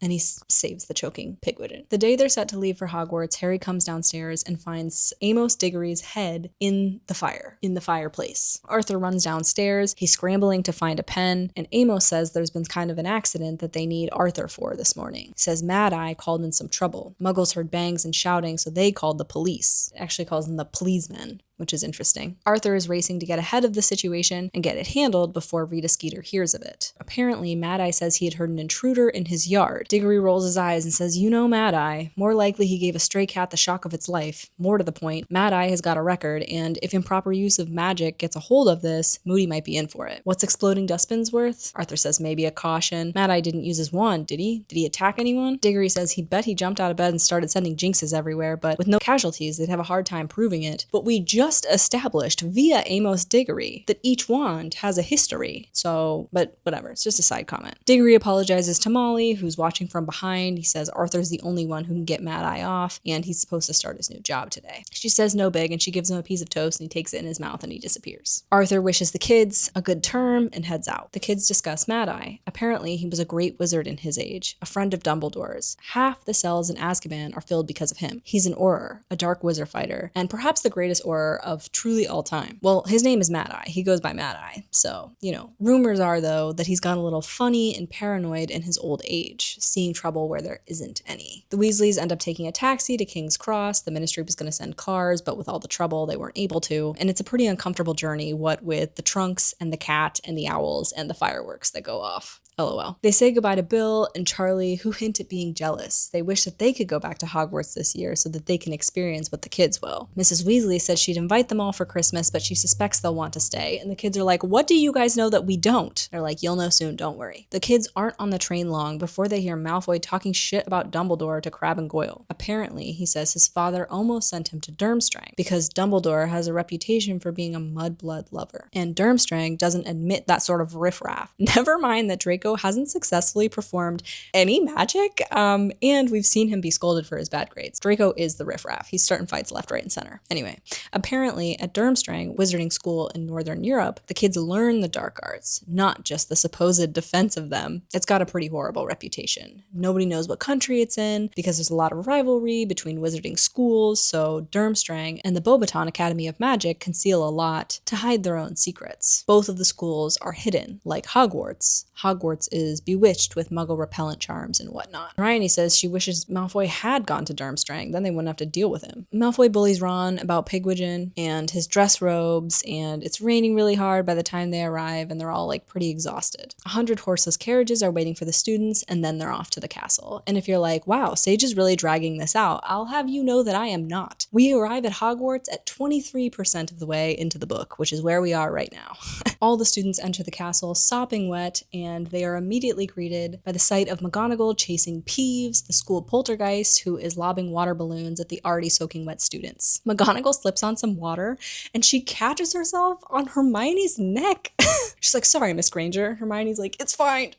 And he saves the choking pigwidgeon. The day they're set to leave for Hogwarts, Harry comes downstairs and finds Amos Diggory's head in the fireplace. Arthur runs downstairs, he's scrambling to find a pen, and Amos says there's been kind of an accident that they need Arthur for this morning. He says Mad Eye called in some trouble. Muggles heard bangs and shouting, so they called the police. It actually calls them the policemen, which is interesting. Arthur is racing to get ahead of the situation and get it handled before Rita Skeeter hears of it. Apparently, Mad Eye says he had heard an intruder in his yard. Diggory rolls his eyes and says, you know Mad Eye. More likely he gave a stray cat the shock of its life. More to the point, Mad Eye has got a record, and if improper use of magic gets a hold of this, Moody might be in for it. What's exploding dustbins worth? Arthur says maybe a caution. Mad Eye didn't use his wand, did he? Did he attack anyone? Diggory says he bet he jumped out of bed and started sending jinxes everywhere, but with no casualties, they'd have a hard time proving it. But we just established via Amos Diggory that each wand has a history. So, but whatever, it's just a side comment. Diggory apologizes to Molly, who's watching from behind. He says Arthur's the only one who can get Mad Eye off, and he's supposed to start his new job today. She says no big, and she gives him a piece of toast, and he takes it in his mouth, and he disappears. Arthur wishes the kids a good term and heads out. The kids discuss Mad Eye. Apparently, he was a great wizard in his age, a friend of Dumbledore's. Half the cells in Azkaban are filled because of him. He's an Auror, a dark wizard fighter, and perhaps the greatest Auror of truly all time. Well, his name is Mad Eye. He goes by Mad Eye. So, rumors are, though, that he's gone a little funny and paranoid in his old age, seeing trouble where there isn't any. The Weasleys end up taking a taxi to King's Cross. The Ministry was going to send cars, but with all the trouble, they weren't able to. And it's a pretty uncomfortable journey, what with the trunks and the cat and the owls and the fireworks that go off. LOL. They say goodbye to Bill and Charlie, who hint at being jealous. They wish that they could go back to Hogwarts this year so that they can experience what the kids will. Mrs. Weasley said she'd invite them all for Christmas, but she suspects they'll want to stay. And the kids are like, what do you guys know that we don't? They're like, you'll know soon, don't worry. The kids aren't on the train long before they hear Malfoy talking shit about Dumbledore to Crabbe and Goyle. Apparently, he says his father almost sent him to Durmstrang because Dumbledore has a reputation for being a mudblood lover. And Durmstrang doesn't admit that sort of riffraff. Never mind that Draco hasn't successfully performed any magic, and we've seen him be scolded for his bad grades. Draco is the riffraff. He's starting fights left, right, and center. Anyway, apparently at Durmstrang, wizarding school in Northern Europe, the kids learn the dark arts, not just the supposed defense of them. It's got a pretty horrible reputation. Nobody knows what country it's in because there's a lot of rivalry between wizarding schools, so Durmstrang and the Beauxbatons Academy of Magic conceal a lot to hide their own secrets. Both of the schools are hidden, like Hogwarts. Hogwarts is bewitched with muggle repellent charms and whatnot. Hermione says she wishes Malfoy had gone to Durmstrang, then they wouldn't have to deal with him. Malfoy bullies Ron about Pigwidgeon and his dress robes, and it's raining really hard by the time they arrive, and they're all like pretty exhausted. 100 horseless carriages are waiting for the students, and then they're off to the castle. And if you're like, wow, Sage is really dragging this out, I'll have you know that I am not. We arrive at Hogwarts at 23% of the way into the book, which is where we are right now. All the students enter the castle sopping wet, and they are immediately greeted by the sight of McGonagall chasing Peeves, the school poltergeist, who is lobbing water balloons at the already soaking wet students. McGonagall slips on some water, and she catches herself on Hermione's neck. She's like, sorry, Miss Granger. Hermione's like, it's fine.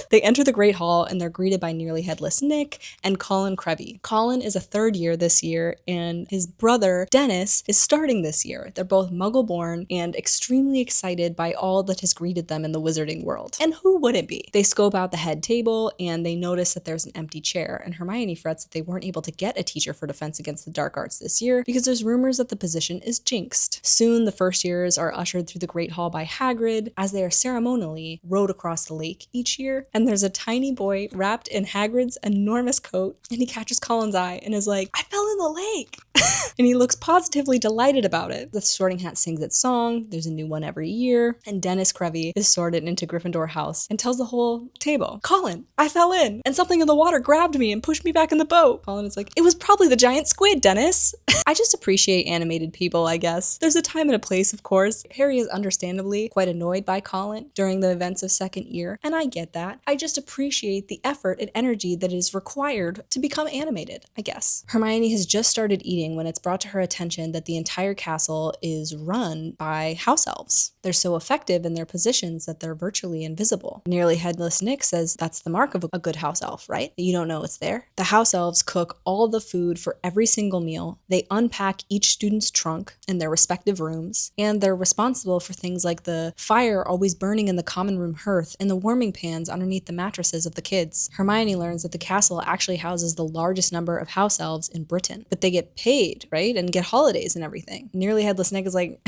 They enter the Great Hall, and they're greeted by nearly headless Nick and Colin Creevey. Colin is a third year this year, and his brother, Dennis, is starting this year. They're both Muggle-born and extremely excited by all that has greeted them in the wizarding world. And who wouldn't be? They scope out the head table, and they notice that there's an empty chair, and Hermione frets that they weren't able to get a teacher for defense against the dark arts this year because there's rumors that the position is jinxed. Soon, the first years are ushered through the Great Hall by Hagrid as they are ceremonially rowed across the lake each year, and there's a tiny boy wrapped in Hagrid's enormous coat, and he catches Colin's eye and is like, I fell in the lake! And he looks positively delighted about it. The Sorting Hat sings its song, there's a new one every year, and Dennis Creevey is sorted into Gryffindor House and tells the whole table, Colin, I fell in, and something in the water grabbed me and pushed me back in the boat. Colin is like, it was probably the giant squid, Dennis. I just appreciate animated people, I guess. There's a time and a place, of course. Harry is understandably quite annoyed by Colin during the events of second year, and I get that. I just appreciate the effort and energy that is required to become animated, I guess. Hermione has just started eating when it's brought to her attention that the entire castle is run by house-elves. They're so effective in their positions that they're virtually invisible. Nearly headless Nick says that's the mark of a good house elf, right? You don't know it's there. The house elves cook all the food for every single meal. They unpack each student's trunk in their respective rooms, and they're responsible for things like the fire always burning in the common room hearth and the warming pans underneath the mattresses of the kids. Hermione learns that the castle actually houses the largest number of house elves in Britain, but they get paid, right? And get holidays and everything. Nearly headless Nick is like,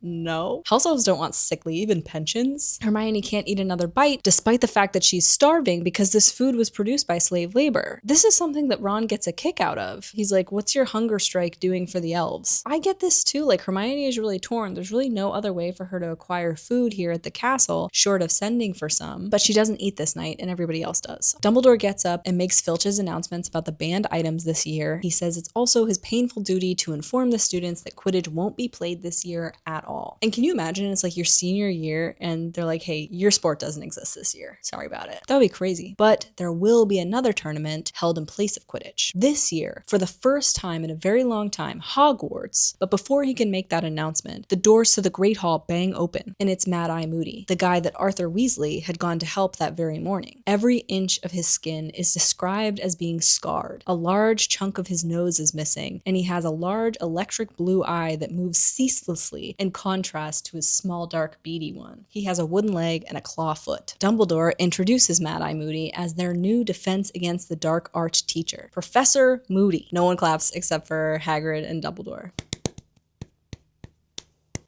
no. House-elves don't want sick leave and pensions. Hermione can't eat another bite despite the fact that she's starving because this food was produced by slave labor. This is something that Ron gets a kick out of. He's like, what's your hunger strike doing for the elves? I get this too. Like, Hermione is really torn. There's really no other way for her to acquire food here at the castle short of sending for some, but she doesn't eat this night and everybody else does. Dumbledore gets up and makes Filch's announcements about the banned items this year. He says it's also his painful duty to inform the students that Quidditch won't be played this year at all. And can you imagine it's like your senior year and they're like, hey, your sport doesn't exist this year. Sorry about it. That would be crazy. But there will be another tournament held in place of Quidditch. This year, for the first time in a very long time, Hogwarts. But before he can make that announcement, the doors to the Great Hall bang open, and it's Mad-Eye Moody, the guy that Arthur Weasley had gone to help that very morning. Every inch of his skin is described as being scarred. A large chunk of his nose is missing, and he has a large electric blue eye that moves ceaselessly in contrast to his small, dark, beady one. He has a wooden leg and a claw foot. Dumbledore introduces Mad-Eye Moody as their new defense against the dark arch teacher, Professor Moody. No one claps except for Hagrid and Dumbledore.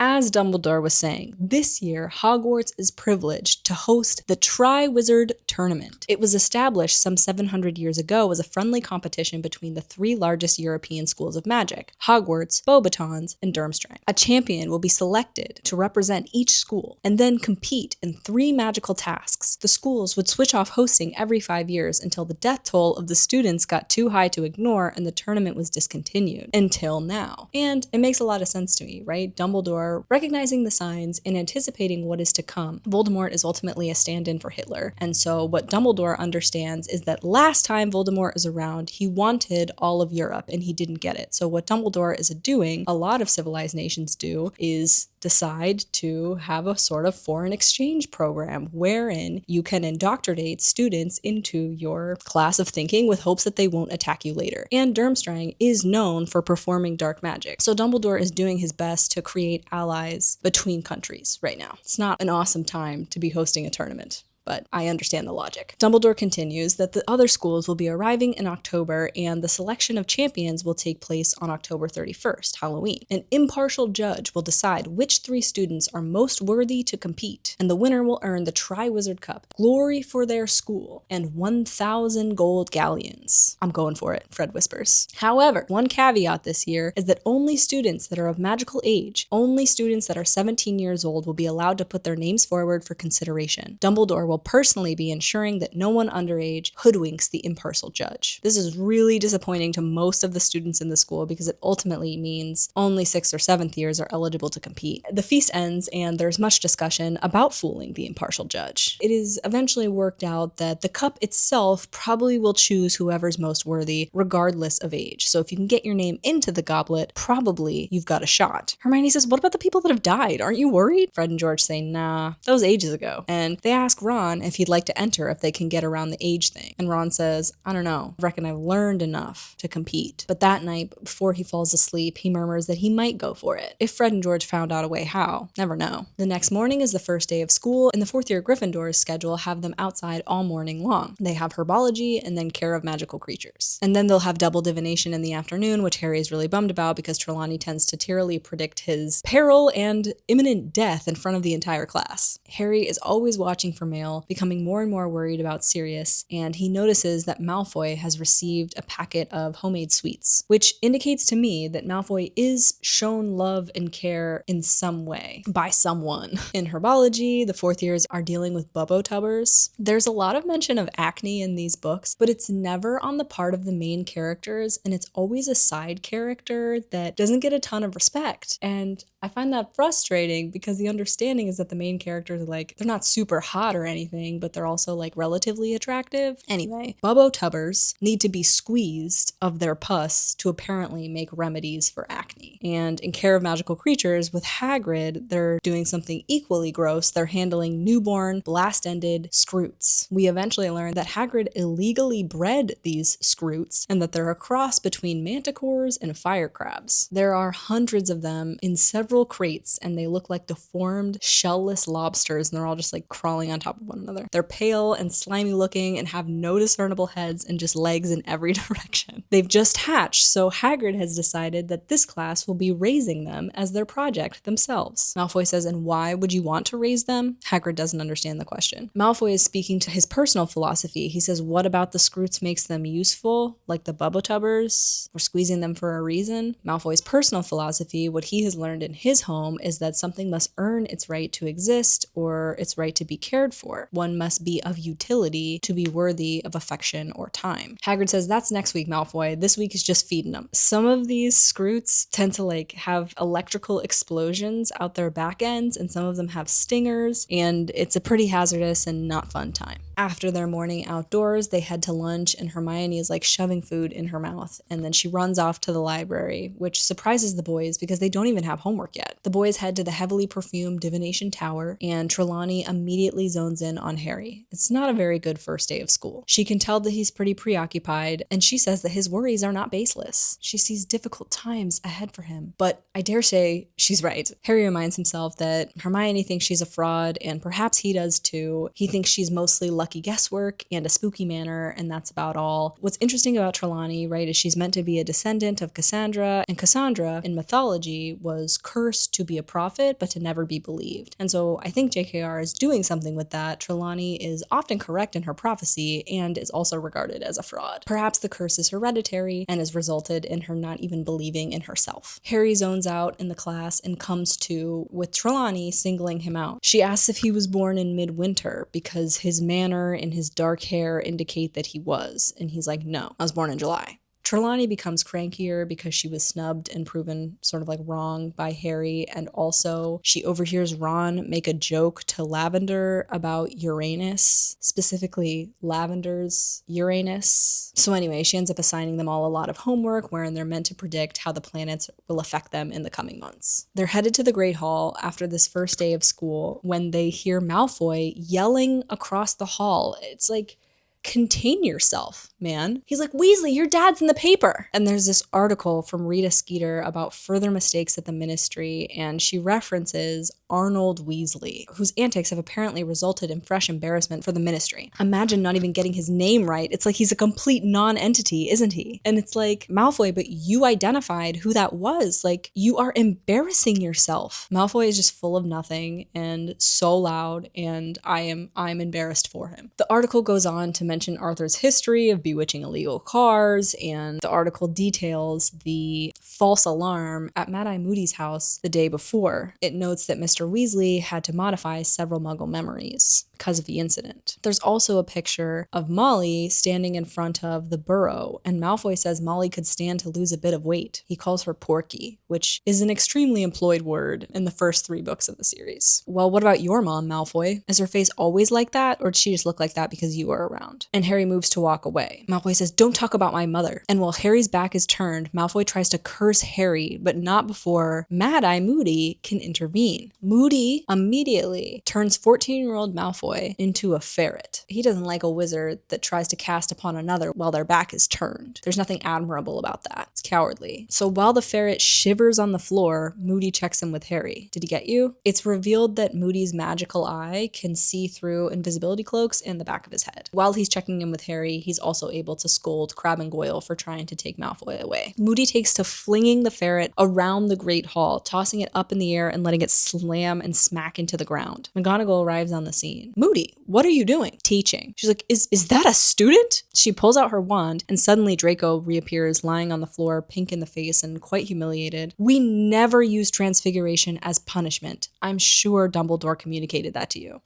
As Dumbledore was saying, this year Hogwarts is privileged to host the Triwizard Tournament. It was established some 700 years ago as a friendly competition between the three largest European schools of magic, Hogwarts, Beauxbatons, and Durmstrangs. A champion will be selected to represent each school and then compete in 3 magical tasks. The schools would switch off hosting every 5 years until the death toll of the students got too high to ignore and the tournament was discontinued. Until now. And it makes a lot of sense to me, right? Dumbledore recognizing the signs and anticipating what is to come. Voldemort is ultimately a stand-in for Hitler, and so what Dumbledore understands is that last time Voldemort was around, he wanted all of Europe and he didn't get it. So what Dumbledore is doing, a lot of civilized nations do, is decide to have a sort of foreign exchange program wherein you can indoctrinate students into your class of thinking with hopes that they won't attack you later. And Durmstrang is known for performing dark magic. So Dumbledore is doing his best to create allies between countries right now. It's not an awesome time to be hosting a tournament, but I understand the logic. Dumbledore continues that the other schools will be arriving in October and the selection of champions will take place on October 31st, Halloween. An impartial judge will decide which 3 students are most worthy to compete, and the winner will earn the Triwizard Cup, glory for their school, and 1,000 gold galleons. I'm going for it, Fred whispers. However, one caveat this year is that only students that are of magical age, only students that are 17 years old will be allowed to put their names forward for consideration. Dumbledore will personally be ensuring that no one underage hoodwinks the impartial judge. This is really disappointing to most of the students in the school because it ultimately means only 6th or 7th years are eligible to compete. The feast ends and there's much discussion about fooling the impartial judge. It is eventually worked out that the cup itself probably will choose whoever's most worthy regardless of age. So if you can get your name into the goblet, probably you've got a shot. Hermione says, what about the people that have died? Aren't you worried? Fred and George say, nah, that was ages ago. And they ask Ron if he'd like to enter if they can get around the age thing. And Ron says, I don't know, I reckon I've learned enough to compete. But that night, before he falls asleep, he murmurs that he might go for it. If Fred and George found out a way how, never know. The next morning is the first day of school, and the 4th year Gryffindor's schedule have them outside all morning long. They have herbology and then care of magical creatures. And then they'll have double divination in the afternoon, which Harry is really bummed about because Trelawney tends to tearily predict his peril and imminent death in front of the entire class. Harry is always watching for mail, becoming more and more worried about Sirius, and he notices that Malfoy has received a packet of homemade sweets, which indicates to me that Malfoy is shown love and care in some way by someone. In herbology, the 4th years are dealing with bubbo-tubbers. There's a lot of mention of acne in these books, but it's never on the part of the main characters, and it's always a side character that doesn't get a ton of respect. And I find that frustrating because the understanding is that the main characters are like, they're not super hot or anything, but they're also like relatively attractive. Anyway, bubbo-tubbers need to be squeezed of their pus to apparently make remedies for acne. And in Care of Magical Creatures with Hagrid, they're doing something equally gross. They're handling newborn, blast-ended scroots. We eventually learn that Hagrid illegally bred these scroots and that they're a cross between manticores and fire crabs. There are hundreds of them in several crates and they look like deformed, shell-less lobsters and they're all just like crawling on top of one another. They're pale and slimy looking and have no discernible heads and just legs in every direction. They've just hatched, so Hagrid has decided that this class will be raising them as their project themselves. Malfoy says, and why would you want to raise them? Hagrid doesn't understand the question. Malfoy is speaking to his personal philosophy. He says, what about the scroots makes them useful? Like the bubbo-tubbers? We're squeezing them for a reason? Malfoy's personal philosophy, what he has learned in his home, is that something must earn its right to exist or its right to be cared for. One must be of utility to be worthy of affection or time. Hagrid says, that's next week, Malfoy. This week is just feeding them. Some of these scroots tend to like have electrical explosions out their back ends and some of them have stingers and it's a pretty hazardous and not fun time. After their morning outdoors, they head to lunch and Hermione is like shoving food in her mouth and then she runs off to the library, which surprises the boys because they don't even have homework yet. The boys head to the heavily perfumed divination tower and Trelawney immediately zones in on Harry. It's not a very good first day of school. She can tell that he's pretty preoccupied and she says that his worries are not baseless. She sees difficult times ahead for him, but I dare say she's right. Harry reminds himself that Hermione thinks she's a fraud and perhaps he does too. He thinks she's mostly lucky lucky guesswork and a spooky manner, and that's about all. What's interesting about Trelawney, right, is she's meant to be a descendant of Cassandra, and Cassandra in mythology was cursed to be a prophet but to never be believed. And so I think JKR is doing something with that. Trelawney is often correct in her prophecy and is also regarded as a fraud. Perhaps the curse is hereditary and has resulted in her not even believing in herself. Harry zones out in the class and comes to with Trelawney singling him out. She asks if he was born in midwinter because his manner and his dark hair indicate that he was, and he's like, no, I was born in July. Trelawney becomes crankier because she was snubbed and proven sort of like wrong by Harry, and also she overhears Ron make a joke to Lavender about Uranus, specifically Lavender's Uranus. So anyway, she ends up assigning them all a lot of homework wherein they're meant to predict how the planets will affect them in the coming months. They're headed to the Great Hall after this first day of school when they hear Malfoy yelling across the hall. It's like, contain yourself, man. He's like, Weasley, your dad's in the paper. And there's this article from Rita Skeeter about further mistakes at the Ministry, and she references Arnold Weasley, whose antics have apparently resulted in fresh embarrassment for the Ministry. Imagine not even getting his name right. It's like he's a complete non-entity, isn't he? And it's like, Malfoy, but you identified who that was. Like, you are embarrassing yourself. Malfoy is just full of nothing and so loud, and I'm embarrassed for him. The article goes on to mention Arthur's history of bewitching illegal cars, and the article details the false alarm at Mad-Eye Moody's house the day before. It notes that Mr. Weasley had to modify several Muggle memories because of the incident. There's also a picture of Molly standing in front of the Burrow, and Malfoy says Molly could stand to lose a bit of weight. He calls her Porky, which is an extremely employed word in the first 3 books of the series. Well, what about your mom, Malfoy? Is her face always like that, or did she just look like that because you were around? And Harry moves to walk away. Malfoy says, don't talk about my mother. And while Harry's back is turned, Malfoy tries to curse Harry, but not before Mad-Eye Moody can intervene. Moody immediately turns 14-year-old Malfoy into a ferret. He doesn't like a wizard that tries to cast upon another while their back is turned. There's nothing admirable about that. It's cowardly. So while the ferret shivers on the floor, Moody checks in with Harry. Did he get you? It's revealed that Moody's magical eye can see through invisibility cloaks in the back of his head. While he's checking in with Harry, he's also able to scold Crabbe and Goyle for trying to take Malfoy away. Moody takes to flinging the ferret around the Great Hall, tossing it up in the air and letting it slam and smack into the ground. McGonagall arrives on the scene. Moody, what are you doing? Teaching. She's like, is that a student? She pulls out her wand, and suddenly Draco reappears lying on the floor, pink in the face and quite humiliated. We never use transfiguration as punishment. I'm sure Dumbledore communicated that to you.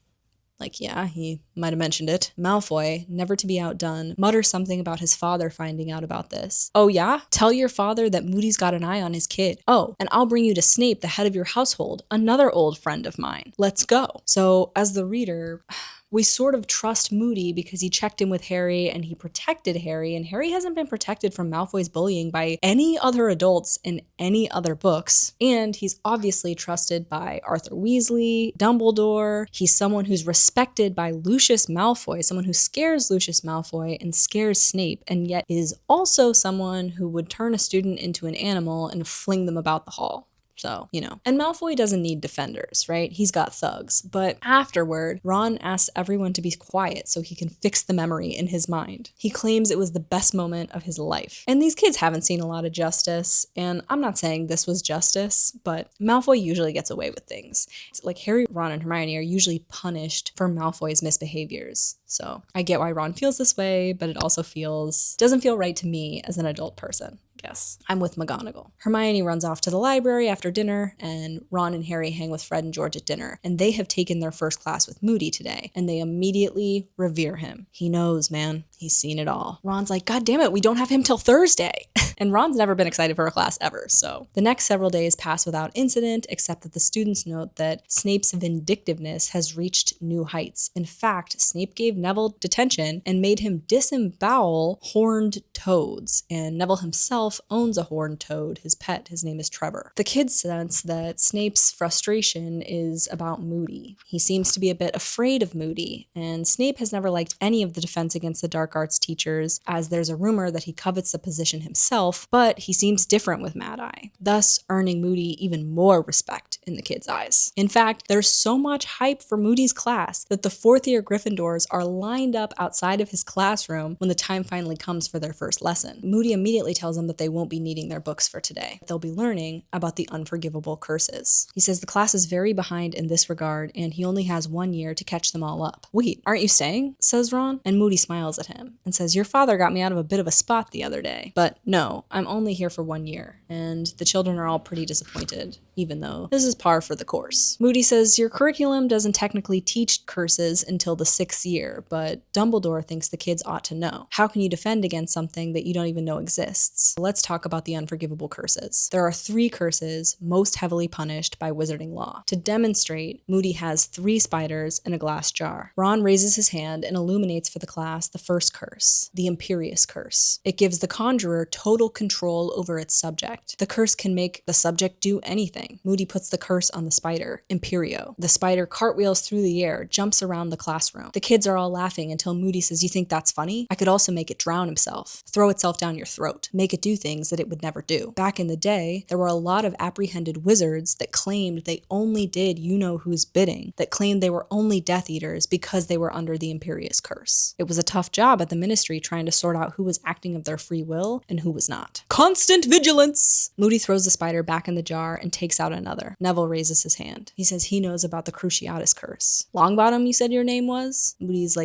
Like, yeah, he might have mentioned it. Malfoy, never to be outdone, mutters something about his father finding out about this. Oh yeah? Tell your father that Moody's got an eye on his kid. Oh, and I'll bring you to Snape, the head of your household, another old friend of mine. Let's go. So, as the reader, we sort of trust Moody because he checked in with Harry and he protected Harry, and Harry hasn't been protected from Malfoy's bullying by any other adults in any other books. And he's obviously trusted by Arthur Weasley, Dumbledore. He's someone who's respected by Lucius Malfoy, someone who scares Lucius Malfoy and scares Snape, and yet is also someone who would turn a student into an animal and fling them about the hall. So, you know. And Malfoy doesn't need defenders, right? He's got thugs. But afterward, Ron asks everyone to be quiet so he can fix the memory in his mind. He claims it was the best moment of his life. And these kids haven't seen a lot of justice, and I'm not saying this was justice, but Malfoy usually gets away with things. It's like Harry, Ron, and Hermione are usually punished for Malfoy's misbehaviors. So I get why Ron feels this way, but it also doesn't feel right to me as an adult person. Guess. I'm with McGonagall. Hermione runs off to the library after dinner, and Ron and Harry hang with Fred and George at dinner, and they have taken their first class with Moody today, and they immediately revere him. He knows, man. He's seen it all. Ron's like, God damn it, we don't have him till Thursday. And Ron's never been excited for a class ever, so. The next several days pass without incident, except that the students note that Snape's vindictiveness has reached new heights. In fact, Snape gave Neville detention and made him disembowel horned toads, and Neville himself himself owns a horned toad, his pet. His name is Trevor. The kids sense that Snape's frustration is about Moody. He seems to be a bit afraid of Moody, and Snape has never liked any of the Defense Against the Dark Arts teachers, as there's a rumor that he covets the position himself, but he seems different with Mad Eye, thus earning Moody even more respect in the kids' eyes. In fact, there's so much hype for Moody's class that the fourth-year Gryffindors are lined up outside of his classroom when the time finally comes for their first lesson. Moody immediately tells them that they won't be needing their books for today. They'll be learning about the unforgivable curses. He says the class is very behind in this regard, and he only has 1 year to catch them all up. "Wait, aren't you staying?" says Ron, and Moody smiles at him and says, "Your father got me out of a bit of a spot the other day. But no, I'm only here for 1 year." And the children are all pretty disappointed, even though this is par for the course. Moody says, "Your curriculum doesn't technically teach curses until the 6th year, but Dumbledore thinks the kids ought to know. How can you defend against something that you don't even know exists?" Let's talk about the unforgivable curses. There are 3 curses most heavily punished by wizarding law. To demonstrate, Moody has 3 spiders in a glass jar. Ron raises his hand and illuminates for the class the first curse, the Imperious Curse. It gives the conjurer total control over its subject. The curse can make the subject do anything. Moody puts the curse on the spider, Imperio. The spider cartwheels through the air, jumps around the classroom. The kids are all laughing until Moody says, "You think that's funny? I could also make it drown himself, throw itself down your throat, make it do things that it would never do." Back in the day, there were a lot of apprehended wizards that claimed they only did you-know-who's bidding, that claimed they were only Death Eaters because they were under the Imperious Curse. It was a tough job at the Ministry trying to sort out who was acting of their free will and who was not. Constant vigilance! Moody throws the spider back in the jar and takes out another. Neville raises his hand. He says he knows about the Cruciatus Curse. "Longbottom, you said your name was?" Moody's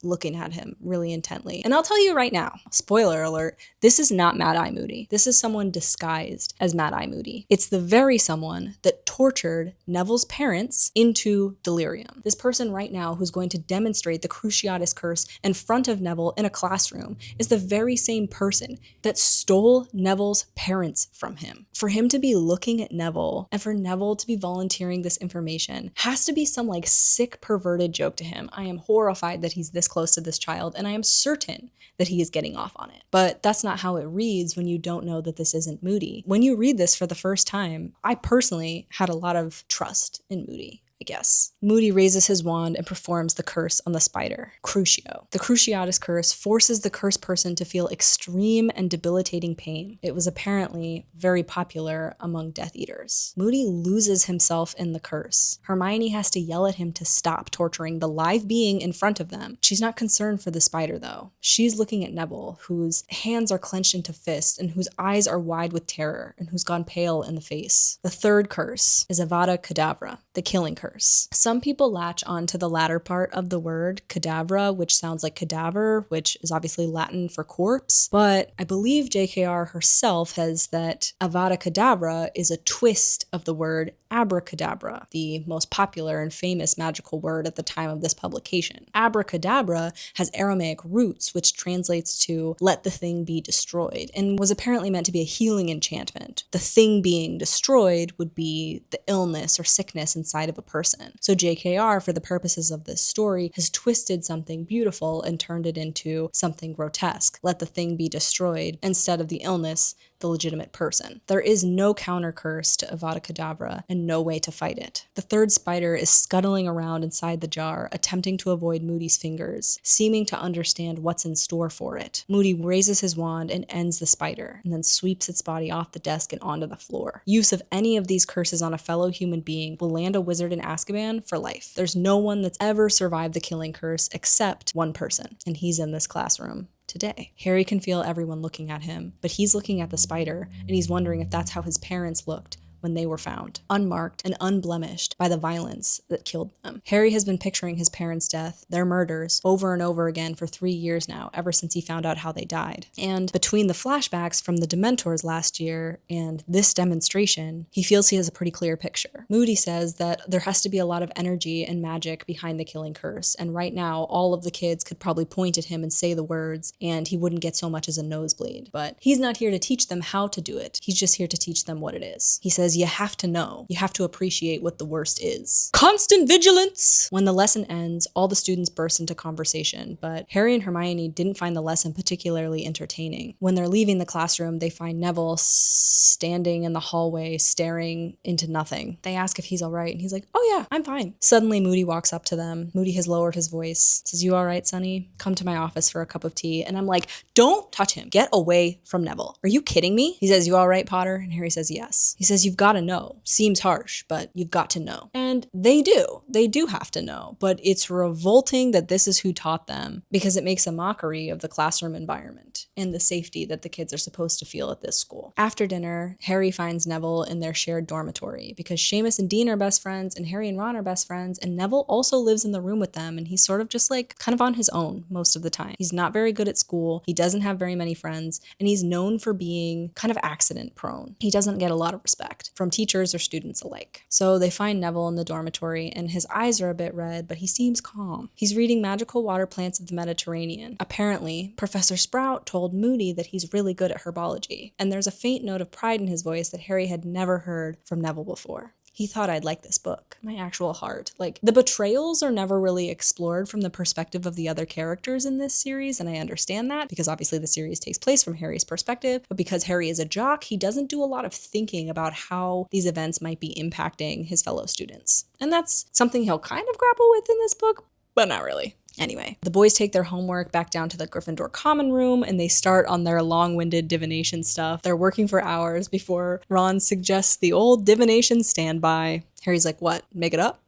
looking at him really intently. And I'll tell you right now, spoiler alert, this is not Mad Eye Moody. This is someone disguised as Mad Eye Moody. It's the very someone that tortured Neville's parents into delirium. This person right now who's going to demonstrate the Cruciatus Curse in front of Neville in a classroom is the very same person that stole Neville's parents from him. For him to be looking at Neville and for Neville to be volunteering this information has to be some sick perverted joke to him. I am horrified that he's this close to this child, and I am certain that he is getting off on it. But that's not how it reads when you don't know that this isn't Moody. When you read this for the first time, I personally had a lot of trust in Moody, I guess. Moody raises his wand and performs the curse on the spider, Crucio. The Cruciatus Curse forces the cursed person to feel extreme and debilitating pain. It was apparently very popular among Death Eaters. Moody loses himself in the curse. Hermione has to yell at him to stop torturing the live being in front of them. She's not concerned for the spider, though. She's looking at Neville, whose hands are clenched into fists and whose eyes are wide with terror and who's gone pale in the face. The third curse is Avada Kedavra, the killing curse. Some people latch on to the latter part of the word, cadavra, which sounds like cadaver, which is obviously Latin for corpse, but I believe JKR herself says that Avada Kedavra is a twist of the word abracadabra, the most popular and famous magical word at the time of this publication. Abracadabra has Aramaic roots, which translates to "let the thing be destroyed," and was apparently meant to be a healing enchantment. The thing being destroyed would be the illness or sickness inside of a person. So JKR, for the purposes of this story, has twisted something beautiful and turned it into something grotesque. Let the thing be destroyed instead of the illness, the legitimate person. There is no counter curse to Avada Kedavra and no way to fight it. The third spider is scuttling around inside the jar, attempting to avoid Moody's fingers, seeming to understand what's in store for it. Moody raises his wand and ends the spider, and then sweeps its body off the desk and onto the floor. Use of any of these curses on a fellow human being will land a wizard in Azkaban for life. There's no one that's ever survived the killing curse except one person, and he's in this classroom today. Harry can feel everyone looking at him, but he's looking at the spider, and he's wondering if that's how his parents looked when they were found, unmarked and unblemished by the violence that killed them. Harry has been picturing his parents' death, their murders, over and over again for 3 years now, ever since he found out how they died. And between the flashbacks from the Dementors last year and this demonstration, he feels he has a pretty clear picture. Moody says that there has to be a lot of energy and magic behind the killing curse, and right now all of the kids could probably point at him and say the words, and he wouldn't get so much as a nosebleed. But he's not here to teach them how to do it. He's just here to teach them what it is. He says, because you have to know. You have to appreciate what the worst is. Constant vigilance! When the lesson ends, all the students burst into conversation, but Harry and Hermione didn't find the lesson particularly entertaining. When they're leaving the classroom, they find Neville standing in the hallway staring into nothing. They ask if he's all right, and he's like, oh yeah, I'm fine. Suddenly, Moody walks up to them. Moody has lowered his voice. Says, you all right, Sonny? Come to my office for a cup of tea. And I'm like, don't touch him. Get away from Neville. Are you kidding me? He says, you all right, Potter? And Harry says, yes. He says, you've got to know. Seems harsh, but you've got to know. And they do. They do have to know. But it's revolting that this is who taught them, because it makes a mockery of the classroom environment and the safety that the kids are supposed to feel at this school. After dinner, Harry finds Neville in their shared dormitory because Seamus and Dean are best friends and Harry and Ron are best friends, and Neville also lives in the room with them, and he's sort of just like kind of on his own most of the time. He's not very good at school, he doesn't have very many friends, and he's known for being kind of accident prone. He doesn't get a lot of respect from teachers or students alike. So they find Neville in the dormitory, and his eyes are a bit red, but he seems calm. He's reading Magical Water Plants of the Mediterranean. Apparently, Professor Sprout told Moody that he's really good at herbology, and there's a faint note of pride in his voice that Harry had never heard from Neville before. He thought I'd like this book. My actual heart. Like, the betrayals are never really explored from the perspective of the other characters in this series, and I understand that, because obviously the series takes place from Harry's perspective, but because Harry is a jock, he doesn't do a lot of thinking about how these events might be impacting his fellow students. And that's something he'll kind of grapple with in this book, but not really. Anyway, the boys take their homework back down to the Gryffindor common room, and they start on their long-winded divination stuff. They're working for hours before Ron suggests the old divination standby. Harry's like, what? Make it up?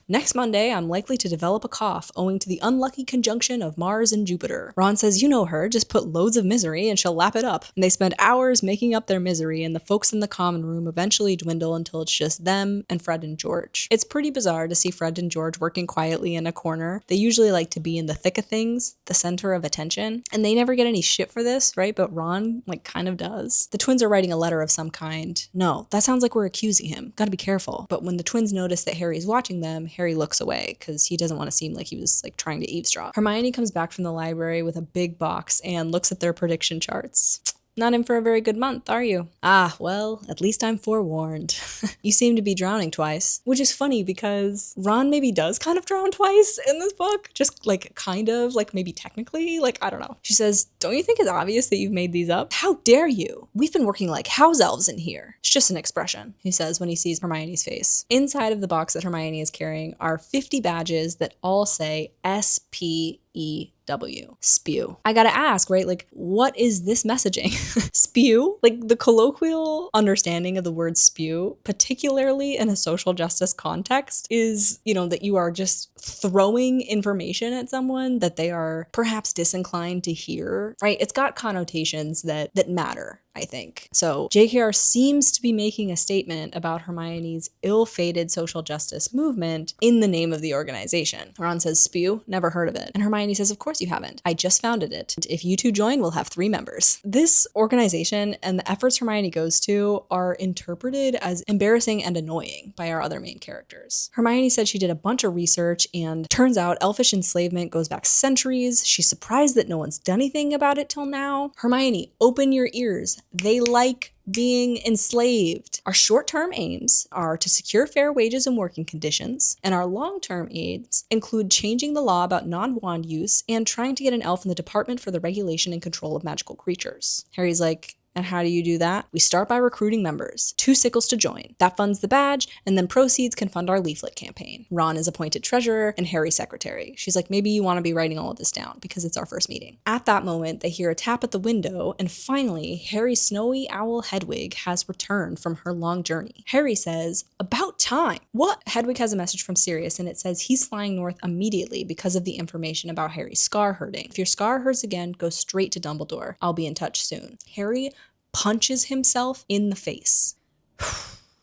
Next Monday, I'm likely to develop a cough owing to the unlucky conjunction of Mars and Jupiter. Ron says, you know her, just put loads of misery and she'll lap it up. And they spend hours making up their misery, and the folks in the common room eventually dwindle until it's just them and Fred and George. It's pretty bizarre to see Fred and George working quietly in a corner. They usually like to be in the thick of things, the center of attention, and they never get any shit for this, right? But Ron, kind of does. The twins are writing a letter of some kind. No, that sounds like we're accusing him. Gotta be careful. But when the twins notice that Harry's watching them, Harry looks away because he doesn't want to seem like he was trying to eavesdrop. Hermione comes back from the library with a big box and looks at their prediction charts. Not in for a very good month, are you? Ah, well, at least I'm forewarned. You seem to be drowning twice. Which is funny because Ron maybe does kind of drown twice in this book. Just kind of, maybe technically, I don't know. She says, don't you think it's obvious that you've made these up? How dare you? We've been working like house-elves in here. It's just an expression, he says when he sees Hermione's face. Inside of the box that Hermione is carrying are 50 badges that all say SPEW. Spew. I gotta ask, right? What is this messaging? Spew? The colloquial understanding of the word spew, particularly in a social justice context, is, that you are just throwing information at someone that they are perhaps disinclined to hear, right? It's got connotations that matter, I think. So JKR seems to be making a statement about Hermione's ill-fated social justice movement in the name of the organization. Ron says, spew? Never heard of it. And Hermione says, of course you haven't. I just founded it. If you two join, we'll have 3 members. This organization and the efforts Hermione goes to are interpreted as embarrassing and annoying by our other main characters. Hermione said she did a bunch of research, and turns out elfish enslavement goes back centuries. She's surprised that no one's done anything about it till now. Hermione, open your ears. They like being enslaved. Our short-term aims are to secure fair wages and working conditions, and our long-term aims include changing the law about non-wand use and trying to get an elf in the Department for the Regulation and Control of Magical Creatures. Harry's like, and how do you do that? We start by recruiting members. 2 sickles to join. That funds the badge, and then proceeds can fund our leaflet campaign. Ron is appointed treasurer and Harry secretary. She's like, maybe you want to be writing all of this down because it's our first meeting. At that moment, they hear a tap at the window, and finally, Harry's snowy owl Hedwig has returned from her long journey. Harry says, about time. What? Hedwig has a message from Sirius, and it says he's flying north immediately because of the information about Harry's scar hurting. If your scar hurts again, go straight to Dumbledore. I'll be in touch soon. Harry punches himself in the face.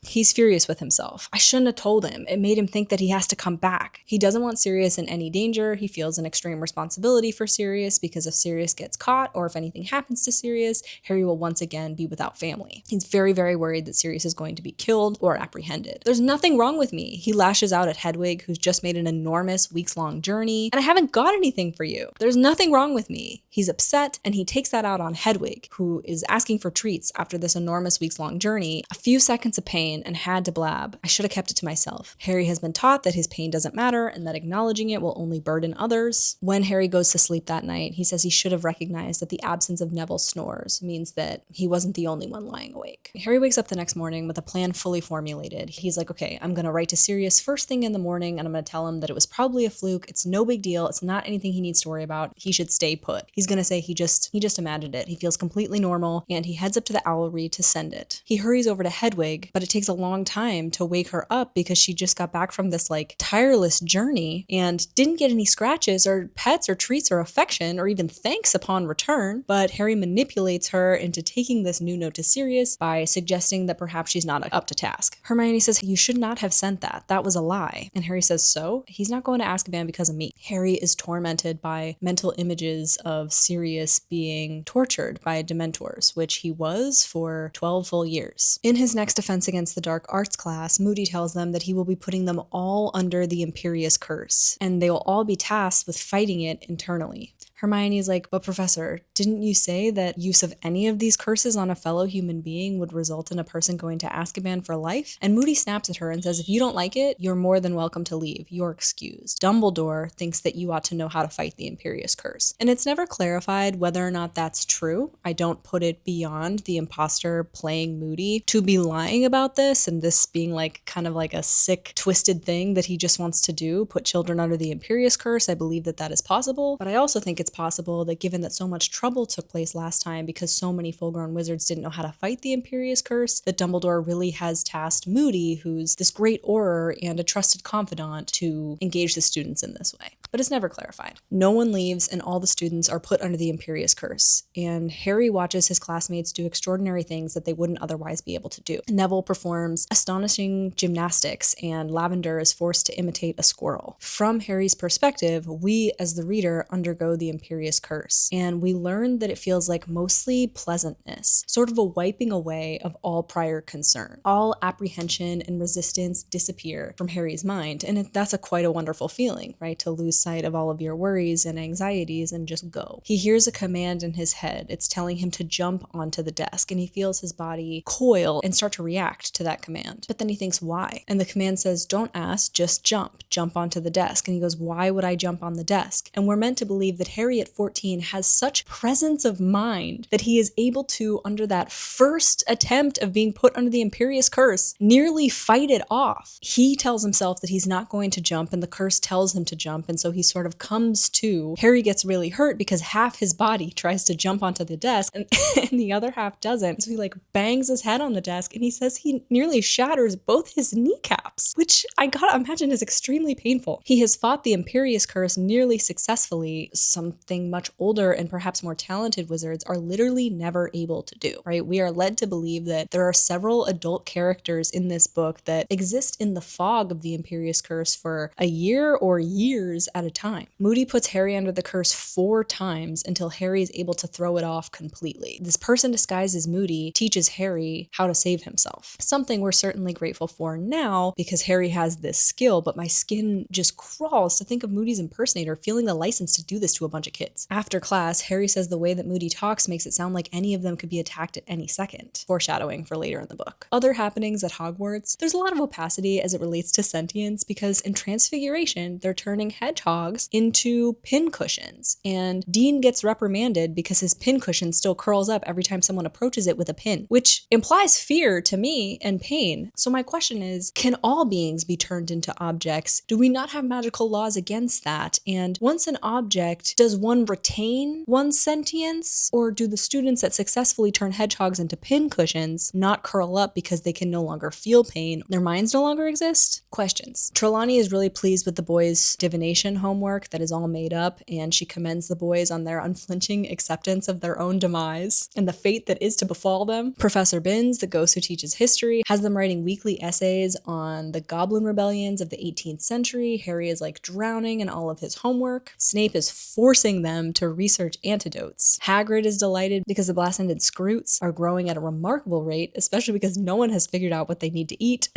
He's furious with himself. I shouldn't have told him. It made him think that he has to come back. He doesn't want Sirius in any danger. He feels an extreme responsibility for Sirius because if Sirius gets caught or if anything happens to Sirius, Harry will once again be without family. He's very, very worried that Sirius is going to be killed or apprehended. There's nothing wrong with me. He lashes out at Hedwig, who's just made an enormous weeks-long journey, and I haven't got anything for you. There's nothing wrong with me. He's upset, and he takes that out on Hedwig, who is asking for treats after this enormous weeks-long journey. A few seconds of pain, pain and had to blab. I should have kept it to myself. Harry has been taught that his pain doesn't matter and that acknowledging it will only burden others. When Harry goes to sleep that night, he says he should have recognized that the absence of Neville's snores means that he wasn't the only one lying awake. Harry wakes up the next morning with a plan fully formulated. He's like, okay, I'm gonna write to Sirius first thing in the morning and I'm gonna tell him that it was probably a fluke. It's no big deal. It's not anything he needs to worry about. He should stay put. He's gonna say he just imagined it. He feels completely normal, and he heads up to the Owlery to send it. He hurries over to Hedwig, but it takes a long time to wake her up because she just got back from this like tireless journey and didn't get any scratches or pets or treats or affection or even thanks upon return. But Harry manipulates her into taking this new note to Sirius by suggesting that perhaps she's not up to task. Hermione says, you should not have sent that. That was a lie. And Harry says, so? He's not going to Azkaban because of me. Harry is tormented by mental images of Sirius being tortured by Dementors, which he was for 12 full years. In his next defense against the dark arts class, Moody tells them that he will be putting them all under the Imperious Curse, and they will all be tasked with fighting it internally. Hermione's like, but Professor, didn't you say that use of any of these curses on a fellow human being would result in a person going to Azkaban for life? And Moody snaps at her and says, if you don't like it, you're more than welcome to leave. You're excused. Dumbledore thinks that you ought to know how to fight the Imperious Curse. And it's never clarified whether or not that's true. I don't put it beyond the imposter playing Moody to be lying about this and this being like kind of like a sick, twisted thing that he just wants to do, put children under the Imperious Curse. I believe that that is possible, but I also think it's possible that given that so much trouble took place last time because so many full-grown wizards didn't know how to fight the Imperious Curse, that Dumbledore really has tasked Moody, who's this great Auror and a trusted confidant, to engage the students in this way. But it's never clarified. No one leaves and all the students are put under the Imperious Curse, and Harry watches his classmates do extraordinary things that they wouldn't otherwise be able to do. Neville performs astonishing gymnastics and Lavender is forced to imitate a squirrel. From Harry's perspective, we as the reader undergo the Imperious Curse, and we learn that it feels like mostly pleasantness, sort of a wiping away of all prior concern. All apprehension and resistance disappear from Harry's mind, and that's quite a wonderful feeling, right? To lose sight of all of your worries and anxieties and just go. He hears a command in his head. It's telling him to jump onto the desk, and he feels his body coil and start to react to that command. But then he thinks, why? And the command says, don't ask, just jump onto the desk. And he goes, why would I jump on the desk? And we're meant to believe that Harry at 14 has such presence of mind that he is able to, under that first attempt of being put under the Imperious Curse, nearly fight it off. He tells himself that he's not going to jump, and the curse tells him to jump, and so he sort of comes to. Harry gets really hurt because half his body tries to jump onto the desk and the other half doesn't. So he like bangs his head on the desk, and he says he nearly shatters both his kneecaps, which I gotta imagine is extremely painful. He has fought the Imperious Curse nearly successfully, something much older and perhaps more talented wizards are literally never able to do, right? We are led to believe that there are several adult characters in this book that exist in the fog of the Imperious Curse for a year or years at a time. Moody puts Harry under the curse 4 times until Harry is able to throw it off completely. This person disguised as Moody teaches Harry how to save himself. Something we're certainly grateful for now because Harry has this skill, but my skin just crawls to think of Moody's impersonator feeling the license to do this to a bunch of kids. After class, Harry says the way that Moody talks makes it sound like any of them could be attacked at any second, foreshadowing for later in the book. Other happenings at Hogwarts, there's a lot of opacity as it relates to sentience because in Transfiguration, they're turning hedgehogs into pincushions, and Dean gets reprimanded because his pincushion still curls up every time someone approaches it with a pin, which implies fear to me and pain. So my question is, can all beings be turned into objects? Do we not have magical laws against that? And once an object, does one retain one's sentience? Or do the students that successfully turn hedgehogs into pincushions not curl up because they can no longer feel pain? Their minds no longer exist? Questions. Trelawney is really pleased with the boys' divination homework that is all made up, and she commends the boys on their unflinching acceptance of their own demise and the fate that is to befall them. Professor Binns, the ghost who teaches history, has them writing weekly essays on the goblin rebellions of the 18th century. Harry is like drowning in all of his homework. Snape is forcing them to research antidotes. Hagrid is delighted because the blast-ended Scroots are growing at a remarkable rate, especially because no one has figured out what they need to eat.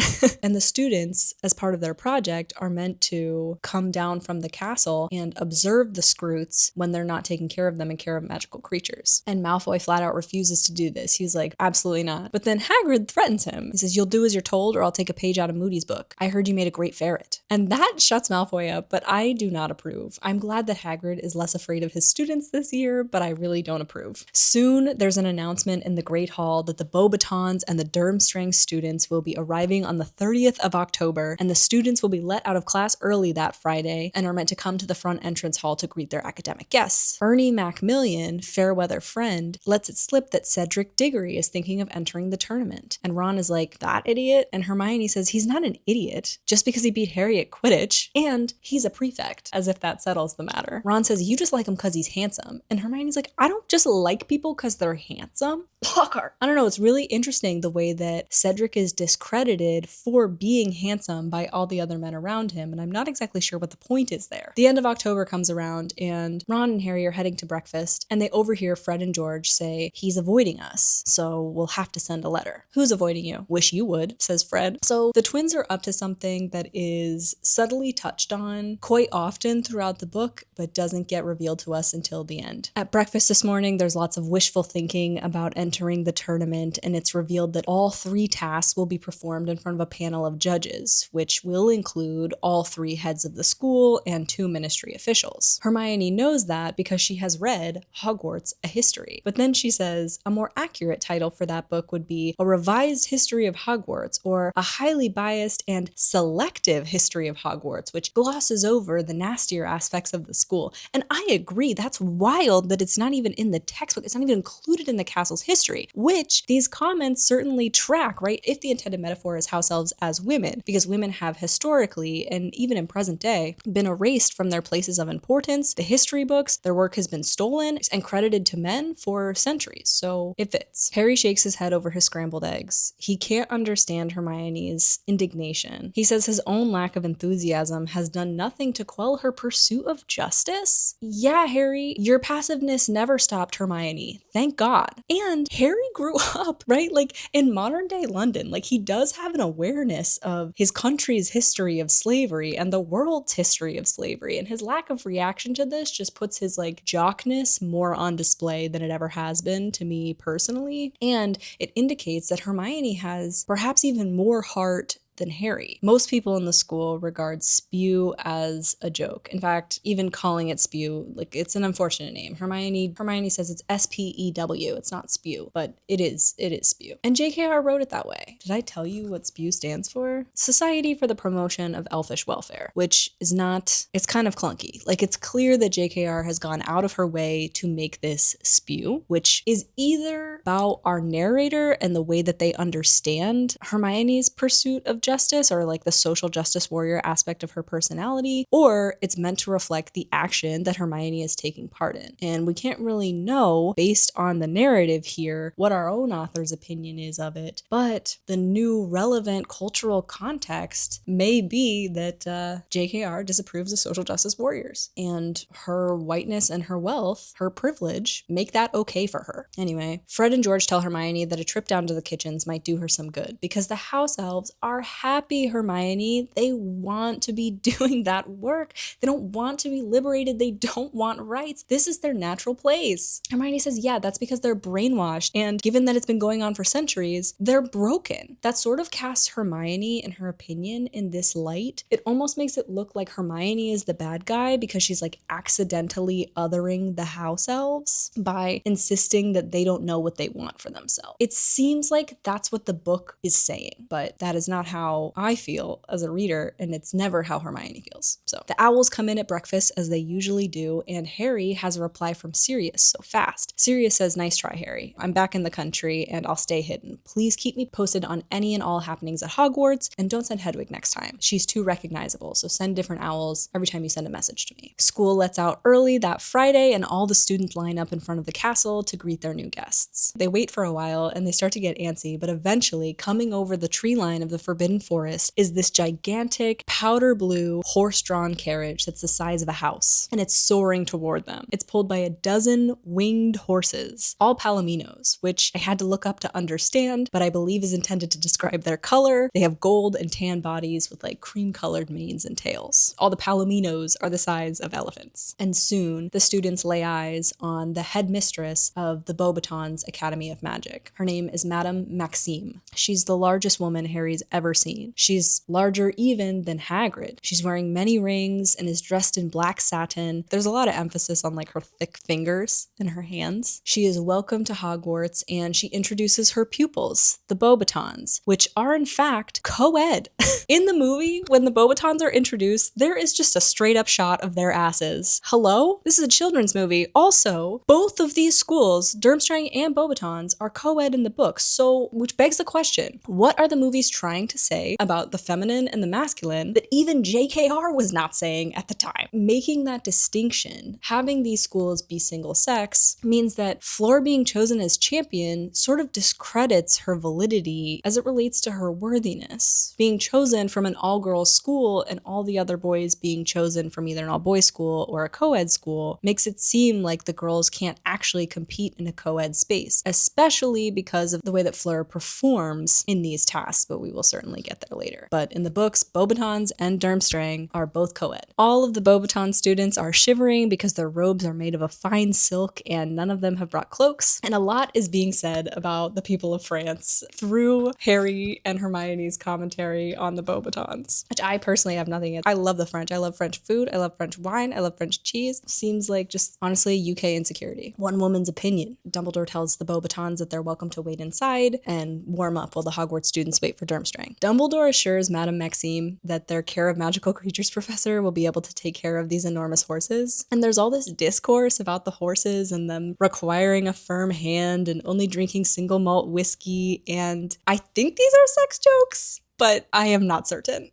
And the students, as part of their project, are meant to come down from the castle and observe the Scroots when they're not taking care of them and care of magical creatures. And Malfoy flat out refuses to do this. He's like, absolutely not. But then Hagrid threatens him. He says, you'll do as you're told or I'll take a page out of Moody's book. I heard you made a great ferret. And that shuts Malfoy up, but I do not approve. I'm glad that Hagrid is less afraid of his students this year, but I really don't approve. Soon, there's an announcement in the Great Hall that the Beauxbatons and the Durmstrangs students will be arriving on the 30th of October, and the students will be let out of class early that Friday and are meant to come to the front entrance hall to greet their academic guests. Ernie Macmillan, Fairweather friend, lets it slip that Cedric Diggory is thinking of entering the tournament. And Ron is like, that idiot? And Hermione says he's not an idiot just because he beat Harry at Quidditch, and he's a prefect, as if that settles the matter. Ron says, you just like him because he's handsome. And Hermione's like, I don't just like people because they're handsome. Fucker. I don't know, it's really interesting the way that Cedric is discredited for being handsome by all the other men around him, and I'm not exactly sure what the point is there. The end of October comes around, and Ron and Harry are heading to breakfast, and they overhear Fred and George say, he's avoiding us, so we'll have to send a letter. Who's avoiding you? Wish you would, says Fred. So the twins are up to something that is subtly touched on quite often throughout the book, but doesn't get revealed to us until the end. At breakfast this morning, there's lots of wishful thinking about entering the tournament, and it's revealed that all 3 tasks will be performed in front of a panel of judges, which will include all 3 heads of the school and 2 ministry officials. Hermione knows that because she has read Hogwarts: A History. But then she says a more accurate title for that book would be A Revised History of Hogwarts, or A Highly Biased and Selective History of Hogwarts, which glosses over the nastier aspects of the school. And I agree, that's wild that it's not even in the textbook, it's not even included in the castle's history, which these comments certainly track, right? If the intended metaphor is house elves as women, because women have historically, and even in present day, been erased from their places of importance, the history books, their work has been stolen and credited to men for centuries, so it fits. Harry shakes his head over his scrambled eggs. He can't understand Hermione's indignation. He says his own lack of enthusiasm has done nothing to quell her pursuit of justice. Yeah, Harry, your passiveness never stopped Hermione. Thank God. And Harry grew up, right? Like in modern day London, like he does have an awareness of his country's history of slavery and the world's history of slavery. And his lack of reaction to this just puts his like jockness more on display than it ever has been to me personally. And it indicates that Hermione has perhaps even more heart than Harry. Most people in the school regard spew as a joke. In fact, even calling it spew, like it's an unfortunate name. Hermione says it's S-P-E-W. It's not spew, but it is spew. And JKR wrote it that way. Did I tell you what spew stands for? Society for the Promotion of Elfish Welfare, which is not, it's kind of clunky. Like it's clear that JKR has gone out of her way to make this spew, which is either about our narrator and the way that they understand Hermione's pursuit of justice, or like the social justice warrior aspect of her personality, or it's meant to reflect the action that Hermione is taking part in. And we can't really know, based on the narrative here, what our own author's opinion is of it, but the new relevant cultural context may be that JKR disapproves of social justice warriors, and her whiteness and her wealth, her privilege, make that okay for her. Anyway, Fred and George tell Hermione that a trip down to the kitchens might do her some good, because the house-elves are happy, Hermione. They want to be doing that work. They don't want to be liberated. They don't want rights. This is their natural place. Hermione says, yeah, that's because they're brainwashed, and given that it's been going on for centuries, they're broken. That sort of casts Hermione and her opinion in this light. It almost makes it look like Hermione is the bad guy because she's like accidentally othering the house elves by insisting that they don't know what they want for themselves. It seems like that's what the book is saying, but that is not how I feel as a reader, and it's never how Hermione feels. So the owls come in at breakfast as they usually do, and Harry has a reply from Sirius so fast. Sirius says, nice try, Harry. I'm back in the country and I'll stay hidden. Please keep me posted on any and all happenings at Hogwarts, and don't send Hedwig next time. She's too recognizable, so send different owls every time you send a message to me. School lets out early that Friday, and all the students line up in front of the castle to greet their new guests. They wait for a while and they start to get antsy, but eventually, coming over the tree line of the Forbidden forbidden forest is this gigantic powder blue horse-drawn carriage that's the size of a house, and it's soaring toward them. It's pulled by a dozen winged horses, all palominos, which I had to look up to understand, but I believe is intended to describe their color. They have gold and tan bodies with like cream-colored manes and tails. All the palominos are the size of elephants. And soon, the students lay eyes on the headmistress of the Beauxbatons Academy of Magic. Her name is Madame Maxime. She's the largest woman Harry's ever seen. She's larger even than Hagrid. She's wearing many rings and is dressed in black satin. There's a lot of emphasis on like her thick fingers and her hands. She is welcome to Hogwarts and she introduces her pupils, the Beauxbatons, which are in fact co-ed. In the movie, when the Beauxbatons are introduced, there is just a straight up shot of their asses. Hello? This is a children's movie. Also, both of these schools, Durmstrang and Beauxbatons, are co-ed in the books, so which begs the question, what are the movies trying to say about the feminine and the masculine that even JKR was not saying at the time? Making that distinction, having these schools be single sex, means that Fleur being chosen as champion sort of discredits her validity as it relates to her worthiness. Being chosen from an all-girls school and all the other boys being chosen from either an all-boys school or a co-ed school makes it seem like the girls can't actually compete in a co-ed space, especially because of the way that Fleur performs in these tasks, but we will certainly get there later. But in the books, Beauxbatons and Durmstrang are both co-ed. All of the Beauxbaton students are shivering because their robes are made of a fine silk and none of them have brought cloaks. And a lot is being said about the people of France through Harry and Hermione's commentary on the Beauxbatons, which I personally have nothing against. I love the French. I love French food. I love French wine. I love French cheese. Seems like just honestly UK insecurity. One woman's opinion. Dumbledore tells the Beauxbatons that they're welcome to wait inside and warm up while the Hogwarts students wait for Durmstrang. Dumbledore assures Madame Maxime that their Care of Magical Creatures professor will be able to take care of these enormous horses. And there's all this discourse about the horses and them requiring a firm hand and only drinking single malt whiskey, and I think these are sex jokes, but I am not certain.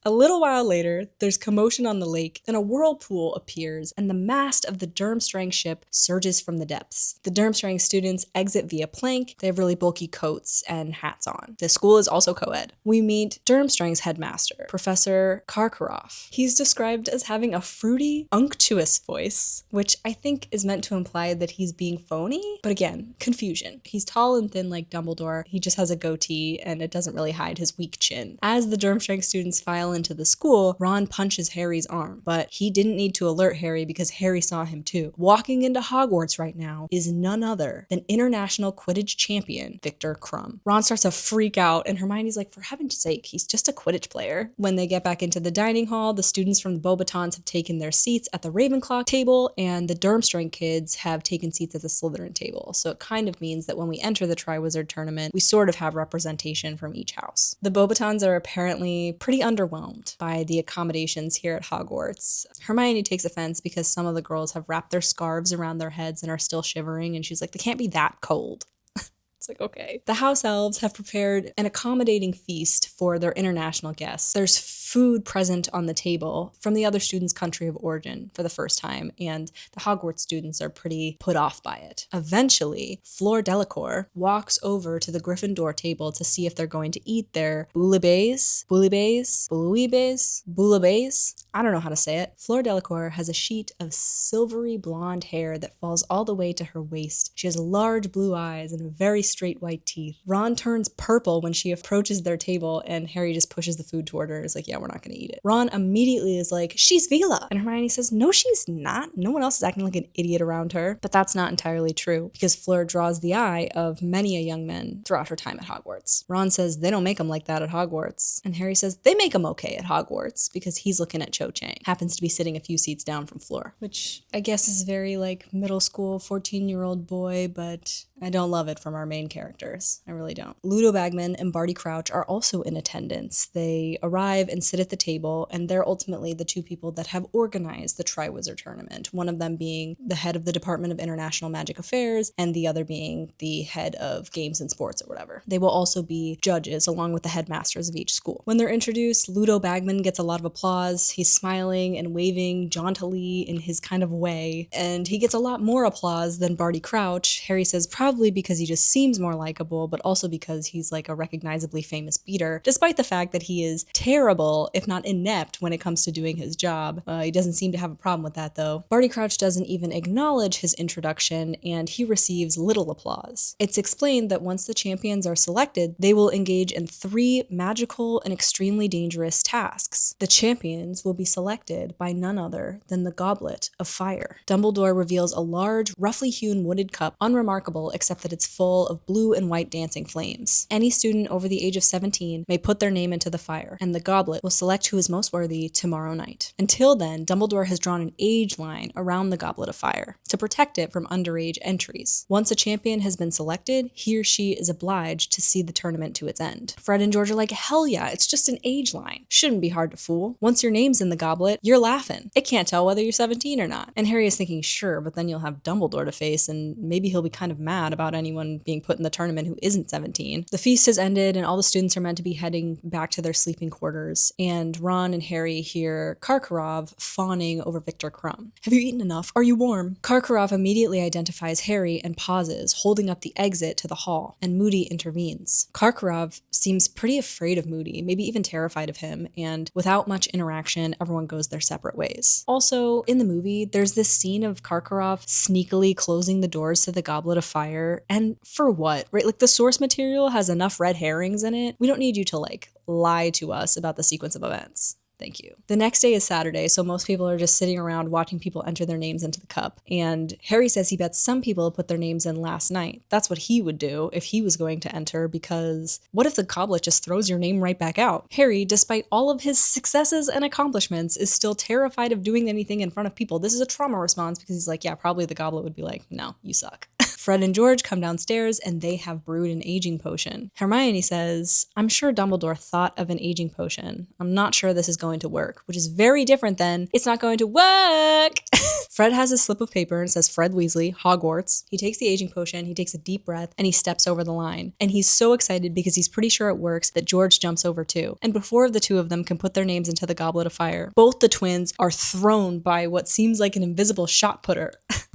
A little while later, there's commotion on the lake, then a whirlpool appears, and the mast of the Durmstrang ship surges from the depths. The Durmstrang students exit via plank. They have really bulky coats and hats on. The school is also co-ed. We meet Durmstrang's headmaster, Professor Karkaroff. He's described as having a fruity, unctuous voice, which I think is meant to imply that he's being phony, but again, confusion. He's tall and thin like Dumbledore. He just has a goatee, and it doesn't really hide his weak chin. As the Durmstrang students file into the school, Ron punches Harry's arm, but he didn't need to alert Harry because Harry saw him too. Walking into Hogwarts right now is none other than international Quidditch champion Victor Krum. Ron starts to freak out, and Hermione's like, for heaven's sake, he's just a Quidditch player. When they get back into the dining hall, the students from the Beauxbatons have taken their seats at the Ravenclaw table, and the Durmstrang kids have taken seats at the Slytherin table. So it kind of means that when we enter the Triwizard tournament, we sort of have representation from each house. The Beauxbatons are apparently pretty underwhelmed by the accommodations here at Hogwarts. Hermione takes offense because some of the girls have wrapped their scarves around their heads and are still shivering, and she's like, they can't be that cold. It's like, okay. The House-elves have prepared an accommodating feast for their international guests. There's food present on the table from the other students' country of origin for the first time, and the Hogwarts students are pretty put off by it. Eventually, Fleur Delacour walks over to the Gryffindor table to see if they're going to eat their bouillabaisse. I don't know how to say it. Fleur Delacour has a sheet of silvery blonde hair that falls all the way to her waist. She has large blue eyes and very straight white teeth. Ron turns purple when she approaches their table, and Harry just pushes the food toward her. It's like, yeah, we're not gonna eat it. Ron immediately is like, she's Vila. And Hermione says, no, she's not. No one else is acting like an idiot around her. But that's not entirely true, because Fleur draws the eye of many a young man throughout her time at Hogwarts. Ron says, they don't make them like that at Hogwarts. And Harry says, they make them okay at Hogwarts, because he's looking at Cho Chang. Happens to be sitting a few seats down from Fleur, which I guess is very like middle school, 14-year-old boy, but I don't love it from our main characters. I really don't. Ludo Bagman and Barty Crouch are also in attendance. They arrive and sit at the table, and they're ultimately the two people that have organized the Triwizard tournament, one of them being the head of the Department of International Magic Affairs, and the other being the head of games and sports or whatever. They will also be judges along with the headmasters of each school. When they're introduced, Ludo Bagman gets a lot of applause. He's smiling and waving jauntily in his kind of way, and he gets a lot more applause than Barty Crouch. Harry says probably because he just seems seems more likable, but also because he's like a recognizably famous beater, despite the fact that he is terrible, if not inept, when it comes to doing his job. He doesn't seem to have a problem with that, though. Barty Crouch doesn't even acknowledge his introduction, and he receives little applause. It's explained that once the champions are selected, they will engage in 3 magical and extremely dangerous tasks. The champions will be selected by none other than the Goblet of Fire. Dumbledore reveals a large, roughly hewn wooded cup, unremarkable except that it's full of blue and white dancing flames. Any student over the age of 17 may put their name into the fire, and the goblet will select who is most worthy tomorrow night. Until then, Dumbledore has drawn an age line around the Goblet of Fire to protect it from underage entries. Once a champion has been selected, he or she is obliged to see the tournament to its end. Fred and George are like, hell yeah, it's just an age line. Shouldn't be hard to fool. Once your name's in the goblet, you're laughing. It can't tell whether you're 17 or not. And Harry is thinking, sure, but then you'll have Dumbledore to face, and maybe he'll be kind of mad about anyone being put in the tournament who isn't 17. The feast has ended, and all the students are meant to be heading back to their sleeping quarters, and Ron and Harry hear Karkaroff fawning over Viktor Krum. Have you eaten enough? Are you warm? Karkaroff immediately identifies Harry and pauses, holding up the exit to the hall, and Moody intervenes. Karkaroff seems pretty afraid of Moody, maybe even terrified of him, and without much interaction, everyone goes their separate ways. Also, in the movie, there's this scene of Karkaroff sneakily closing the doors to the Goblet of Fire, and for what? Right? Like, the source material has enough red herrings in it. We don't need you to, like, lie to us about the sequence of events. Thank you. The next day is Saturday, so most people are just sitting around watching people enter their names into the cup. And Harry says he bets some people put their names in last night. That's what he would do if he was going to enter, because what if the goblet just throws your name right back out? Harry, despite all of his successes and accomplishments, is still terrified of doing anything in front of people. This is a trauma response because he's like, yeah, probably the goblet would be like, no, you suck. Fred and George come downstairs and they have brewed an aging potion. Hermione says, I'm sure Dumbledore thought of an aging potion. I'm not sure this is going to work, which is very different than, it's not going to work. Fred has a slip of paper and says Fred Weasley, Hogwarts. He takes the aging potion, he takes a deep breath, and he steps over the line. And he's so excited because he's pretty sure it works that George jumps over too. And before the two of them can put their names into the Goblet of Fire, both the twins are thrown by what seems like an invisible shot putter.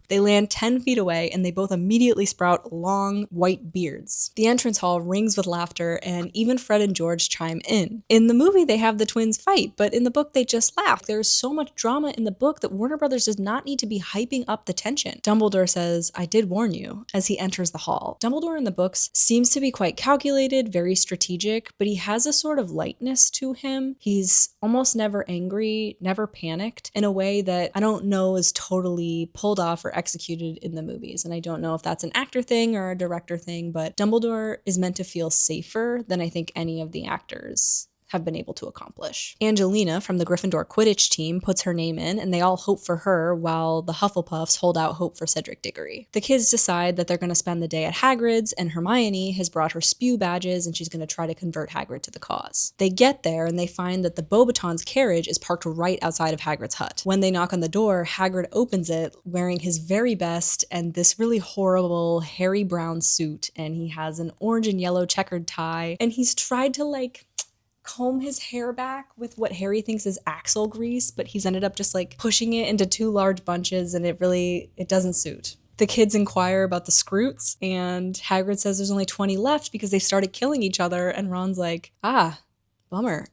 They land 10 feet away and they both immediately sprout long, white beards. The entrance hall rings with laughter and even Fred and George chime in. In the movie, they have the twins fight, but in the book, they just laugh. There's so much drama in the book that Warner Brothers does not need to be hyping up the tension. Dumbledore says, I did warn you, as he enters the hall. Dumbledore in the books seems to be quite calculated, very strategic, but he has a sort of lightness to him. He's almost never angry, never panicked, in a way that I don't know is totally pulled off or executed in the movies. And I don't know if that's an actor thing or a director thing, but Dumbledore is meant to feel safer than I think any of the actors have been able to accomplish. Angelina from the Gryffindor Quidditch team puts her name in, and they all hope for her while the Hufflepuffs hold out hope for Cedric Diggory. The kids decide that they're going to spend the day at Hagrid's, and Hermione has brought her spew badges and she's going to try to convert Hagrid to the cause. They get there and they find that the Beauxbatons carriage is parked right outside of Hagrid's hut. When they knock on the door, Hagrid opens it wearing his very best and this really horrible Harry Brown suit, and he has an orange and yellow checkered tie, and he's tried to comb his hair back with what Harry thinks is axle grease, but he's ended up just pushing it into 2 large bunches, and it doesn't suit. The kids inquire about the Scroots, and Hagrid says there's only 20 left because they started killing each other, and Ron's like, bummer.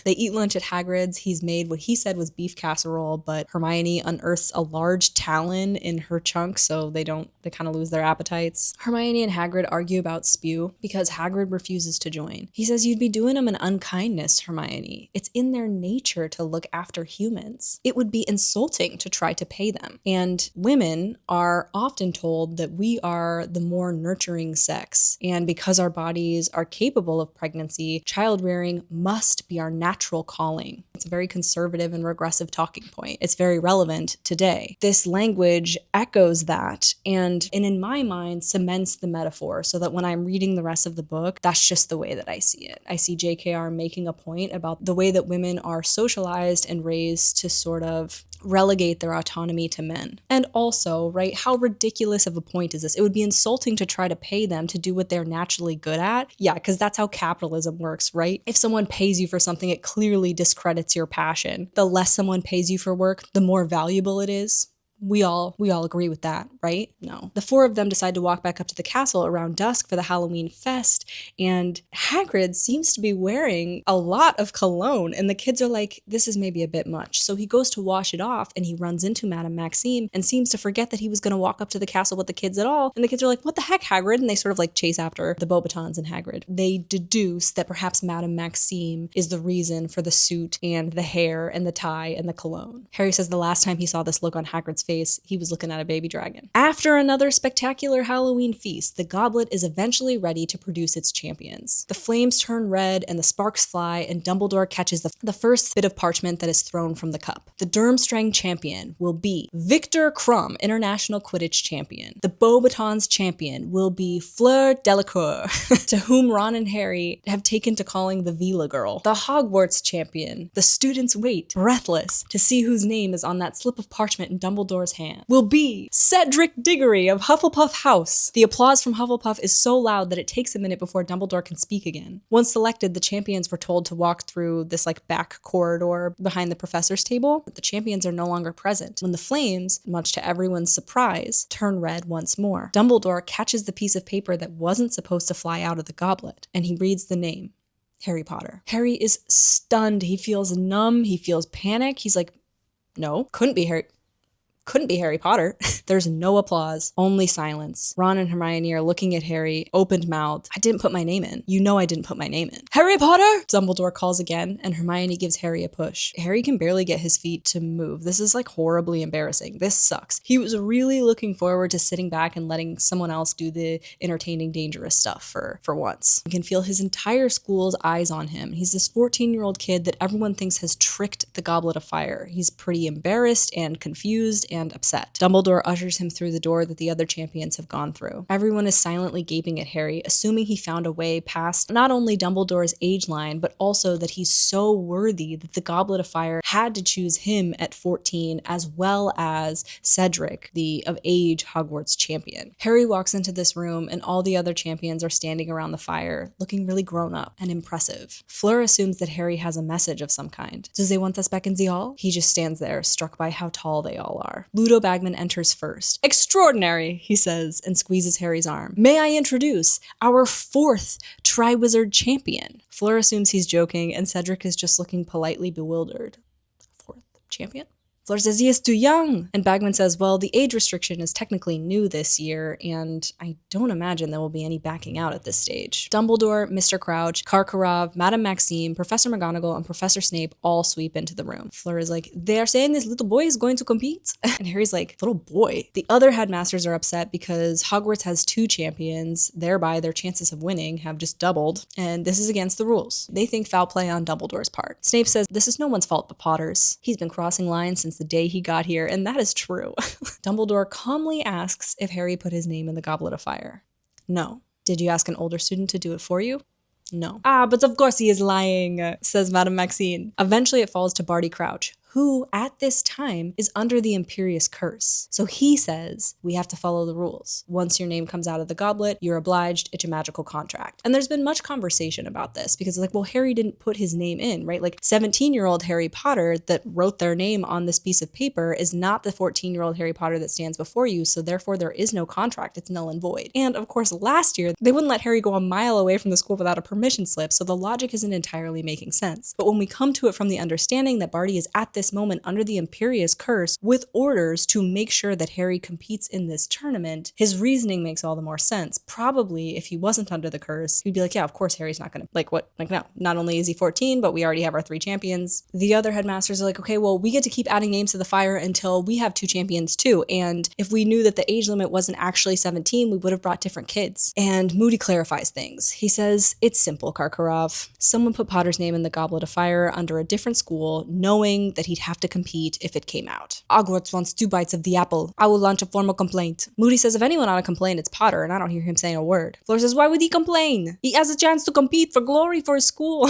They eat lunch at Hagrid's. He's made what he said was beef casserole, but Hermione unearths a large talon in her chunk, so they kind of lose their appetites. Hermione and Hagrid argue about spew because Hagrid refuses to join. He says, you'd be doing them an unkindness, Hermione. It's in their nature to look after humans. It would be insulting to try to pay them. And women are often told that we are the more nurturing sex. And because our bodies are capable of pregnancy, child-rearing must be our natural calling. It's a very conservative and regressive talking point. It's very relevant today. This language echoes that and in my mind cements the metaphor so that when I'm reading the rest of the book, that's just the way that I see it. I see JKR making a point about the way that women are socialized and raised to sort of relegate their autonomy to men. And also, right, how ridiculous of a point is this? It would be insulting to try to pay them to do what they're naturally good at. Yeah, because that's how capitalism works, right? If someone pays you for something, it clearly discredits your passion. The less someone pays you for work, the more valuable it is. We all agree with that, right? No. The four of them decide to walk back up to the castle around dusk for the Halloween fest, and Hagrid seems to be wearing a lot of cologne, and the kids are like, this is maybe a bit much. So he goes to wash it off, and he runs into Madame Maxime and seems to forget that he was going to walk up to the castle with the kids at all. And the kids are like, what the heck, Hagrid? And they sort of like chase after the Beauxbatons and Hagrid. They deduce that perhaps Madame Maxime is the reason for the suit and the hair and the tie and the cologne. Harry says the last time he saw this look on Hagrid's face, he was looking at a baby dragon. After another spectacular Halloween feast, the goblet is eventually ready to produce its champions. The flames turn red and the sparks fly, and Dumbledore catches the first bit of parchment that is thrown from the cup. The Durmstrang champion will be Victor Crumb, International Quidditch champion. The Beauxbatons champion will be Fleur Delacour, to whom Ron and Harry have taken to calling the Vila girl. The Hogwarts champion, the students wait, breathless, to see whose name is on that slip of parchment in Dumbledore's hand, will be Cedric Diggory of Hufflepuff House. The applause from Hufflepuff is so loud that it takes a minute before Dumbledore can speak again. Once selected, the champions were told to walk through this back corridor behind the professor's table, but the champions are no longer present when the flames, much to everyone's surprise, turn red once more. Dumbledore catches the piece of paper that wasn't supposed to fly out of the goblet, and he reads the name, Harry Potter. Harry is stunned. He feels numb. He feels panic. He's like, no, couldn't be Harry Potter. There's no applause, only silence. Ron and Hermione are looking at Harry, open-mouthed. I didn't put my name in. You know I didn't put my name in. Harry Potter! Dumbledore calls again, and Hermione gives Harry a push. Harry can barely get his feet to move. This is horribly embarrassing. This sucks. He was really looking forward to sitting back and letting someone else do the entertaining, dangerous stuff for once. He can feel his entire school's eyes on him. He's this 14-year-old kid that everyone thinks has tricked the Goblet of Fire. He's pretty embarrassed and confused and upset. Dumbledore ushers him through the door that the other champions have gone through. Everyone is silently gaping at Harry, assuming he found a way past not only Dumbledore's age line, but also that he's so worthy that the Goblet of Fire had to choose him at 14, as well as Cedric, the of age Hogwarts champion. Harry walks into this room, and all the other champions are standing around the fire, looking really grown up and impressive. Fleur assumes that Harry has a message of some kind. Does they want us back in the hall? He just stands there, struck by how tall they all are. Ludo Bagman enters first. Extraordinary, he says, and squeezes Harry's arm. May I introduce our fourth Triwizard champion? Fleur assumes he's joking, and Cedric is just looking politely bewildered. Fourth champion? Fleur says he is too young. And Bagman says, well, the age restriction is technically new this year, and I don't imagine there will be any backing out at this stage. Dumbledore, Mr. Crouch, Karkaroff, Madame Maxime, Professor McGonagall, and Professor Snape all sweep into the room. Fleur is like, they're saying this little boy is going to compete? And Harry's like, little boy? The other headmasters are upset because Hogwarts has two champions, thereby their chances of winning have just doubled, and this is against the rules. They think foul play on Dumbledore's part. Snape says, this is no one's fault but Potter's. He's been crossing lines since the day he got here, and that is true. Dumbledore calmly asks if Harry put his name in the Goblet of Fire. No. Did you ask an older student to do it for you? No. Ah, but of course he is lying, says Madame Maxine. Eventually it falls to Barty Crouch, who, at this time, is under the Imperious Curse. So he says, we have to follow the rules. Once your name comes out of the goblet, you're obliged, it's a magical contract. And there's been much conversation about this, because well, Harry didn't put his name in, right? 17-year-old Harry Potter that wrote their name on this piece of paper is not the 14-year-old Harry Potter that stands before you, so therefore there is no contract, it's null and void. And of course, last year, they wouldn't let Harry go a mile away from the school without a permission slip, so the logic isn't entirely making sense. But when we come to it from the understanding that Barty is at this moment under the Imperious Curse with orders to make sure that Harry competes in this tournament, his reasoning makes all the more sense. Probably if he wasn't under the curse, he'd be like, yeah, of course Harry's not gonna, no, not only is he 14, but we already have our 3 champions. The other headmasters are like, okay, well, we get to keep adding names to the fire until we have 2 champions too, and if we knew that the age limit wasn't actually 17, we would have brought different kids. And Moody clarifies things. He says, it's simple, Karkaroff. Someone put Potter's name in the Goblet of Fire under a different school, knowing that he'd have to compete if it came out. Hogwarts wants 2 bites of the apple. I will launch a formal complaint. Moody says if anyone ought to complain, it's Potter, and I don't hear him saying a word. Fleur says, why would he complain? He has a chance to compete for glory for his school.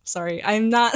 Sorry, I'm not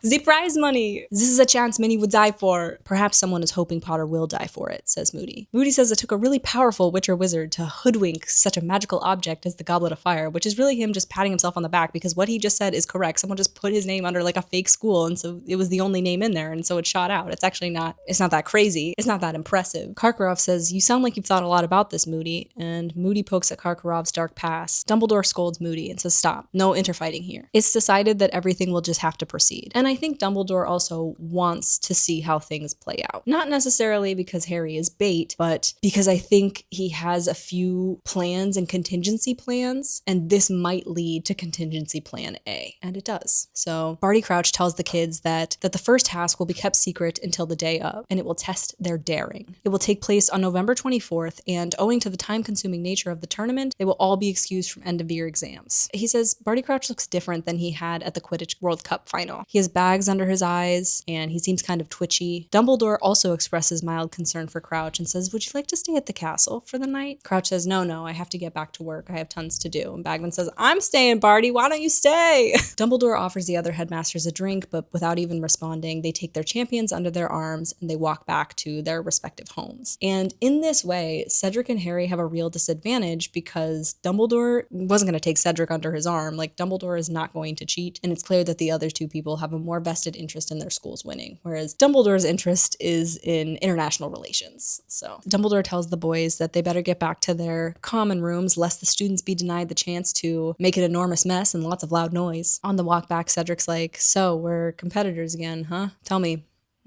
The prize money! This is a chance many would die for. Perhaps someone is hoping Potter will die for it, says Moody. Moody says it took a really powerful Witcher wizard to hoodwink such a magical object as the Goblet of Fire, which is really him just patting himself on the back because what he just said is correct. Someone just put his name under like a fake school, and so it was the only name in there, and so it shot out. It's actually not, it's not that crazy. It's not that impressive. Karkaroff says, you sound like you've thought a lot about this, Moody, and Moody pokes at Karkaroff's dark past. Dumbledore scolds Moody and says, stop. No interfighting here. It's decided that everything will just have to proceed. And I think Dumbledore also wants to see how things play out. Not necessarily because Harry is bait, but because I think he has a few plans and contingency plans, and this might lead to contingency plan A. And it does. So Barty Crouch tells the kids that the first task will be kept secret until the day of, and it will test their daring. It will take place on November 24th, and owing to the time-consuming nature of the tournament, they will all be excused from end-of-year exams. He says Barty Crouch looks different than he had at the Quidditch World Cup final. He has bags under his eyes, and he seems kind of twitchy. Dumbledore also expresses mild concern for Crouch and says, would you like to stay at the castle for the night? Crouch says, no, I have to get back to work. I have tons to do. And Bagman says, I'm staying, Barty. Why don't you stay? Dumbledore offers the other headmasters a drink, but without even responding, they take their champions under their arms and they walk back to their respective homes. And in this way, Cedric and Harry have a real disadvantage because Dumbledore wasn't going to take Cedric under his arm. Like, Dumbledore is not going to cheat, and it's clear that the other two people have a more vested interest in their schools winning, whereas Dumbledore's interest is in international relations. So Dumbledore tells the boys that they better get back to their common rooms lest the students be denied the chance to make an enormous mess and lots of loud noise. On the walk back, Cedric's like, so we're competitors again, huh? Tell me,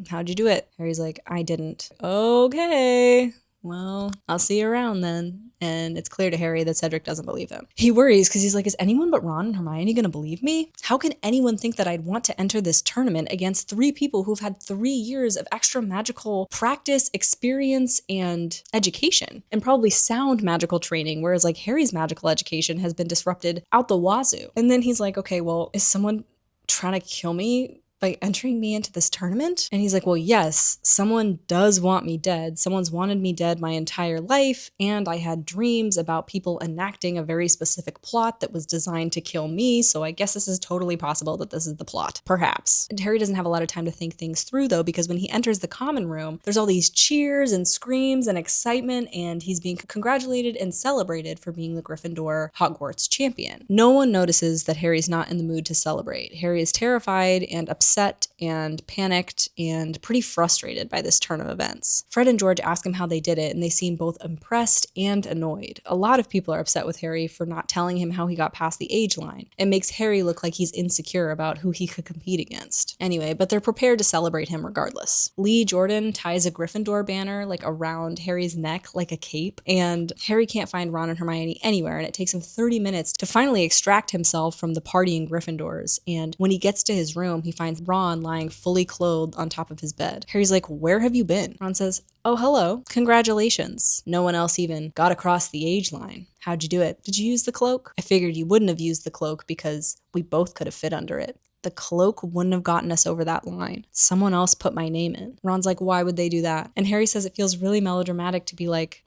how'd you do it? Harry's like, I didn't. Okay. Well, I'll see you around then. And it's clear to Harry that Cedric doesn't believe him. He worries because he's like, is anyone but Ron and Hermione going to believe me? How can anyone think that I'd want to enter this tournament against 3 people who've had 3 years of extra magical practice, experience, and education? And probably sound magical training, whereas like Harry's magical education has been disrupted out the wazoo. And then he's like, okay, well, is someone trying to kill me by entering me into this tournament? And he's like, well, yes, someone does want me dead. Someone's wanted me dead my entire life, and I had dreams about people enacting a very specific plot that was designed to kill me, so I guess this is totally possible that this is the plot. Perhaps. And Harry doesn't have a lot of time to think things through, though, because when he enters the common room, there's all these cheers and screams and excitement, and he's being congratulated and celebrated for being the Gryffindor Hogwarts champion. No one notices that Harry's not in the mood to celebrate. Harry is terrified and upset and panicked and pretty frustrated by this turn of events. Fred and George ask him how they did it, and they seem both impressed and annoyed. A lot of people are upset with Harry for not telling him how he got past the age line. It makes Harry look like he's insecure about who he could compete against. Anyway, but they're prepared to celebrate him regardless. Lee Jordan ties a Gryffindor banner like around Harry's neck like a cape, and Harry can't find Ron and Hermione anywhere, and it takes him 30 minutes to finally extract himself from the partying Gryffindors. And when he gets to his room, he finds Ron lying fully clothed on top of his bed. Harry's like, where have you been? Ron says, oh, hello. Congratulations. No one else even got across the age line. How'd you do it? Did you use the cloak? I figured you wouldn't have used the cloak because we both could have fit under it. The cloak wouldn't have gotten us over that line. Someone else put my name in. Ron's like, why would they do that? And Harry says it feels really melodramatic to be like,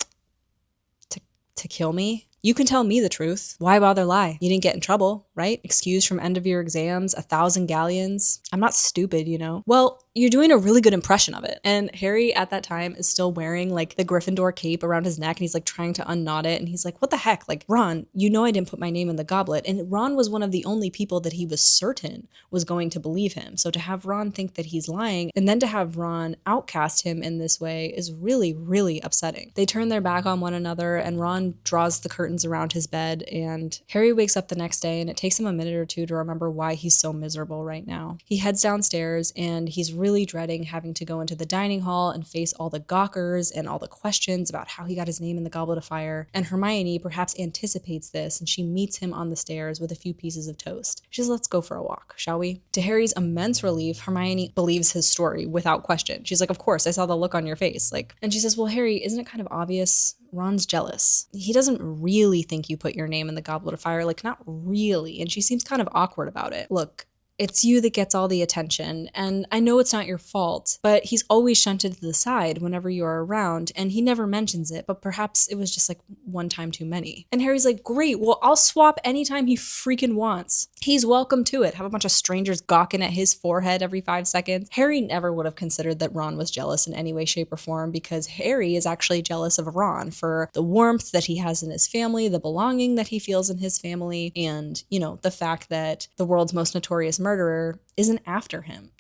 to kill me? You can tell me the truth. Why bother lie? You didn't get in trouble, right? Excused from end of year exams, 1,000 galleons. I'm not stupid, you know? Well, you're doing a really good impression of it. And Harry at that time is still wearing like the Gryffindor cape around his neck, and he's like trying to unknot it. And he's like, what the heck? Like, Ron, you know I didn't put my name in the goblet. And Ron was one of the only people that he was certain was going to believe him. So to have Ron think that he's lying and then to have Ron outcast him in this way is really, really upsetting. They turn their back on one another, and Ron draws the curtains around his bed, and Harry wakes up the next day, and it takes him a minute or two to remember why he's so miserable right now. He heads downstairs, and he's really dreading having to go into the dining hall and face all the gawkers and all the questions about how he got his name in the Goblet of Fire. And Hermione perhaps anticipates this, and she meets him on the stairs with a few pieces of toast. She says, let's go for a walk, shall we? To Harry's immense relief, Hermione believes his story without question. She's like, of course, I saw the look on your face. And she says, well, Harry, isn't it kind of obvious? Ron's jealous. He doesn't really think you put your name in the Goblet of Fire, not really. And she seems kind of awkward about it. Look, It's you that gets all the attention, and I know it's not your fault, but he's always shunted to the side whenever you're around, and he never mentions it, but perhaps it was just like one time too many. And Harry's like, great, well, I'll swap anytime he freaking wants. He's welcome to it. Have a bunch of strangers gawking at his forehead every 5 seconds. Harry never would have considered that Ron was jealous in any way, shape, or form, because Harry is actually jealous of Ron for the warmth that he has in his family, the belonging that he feels in his family, and, you know, the fact that the world's most notorious murderer isn't after him.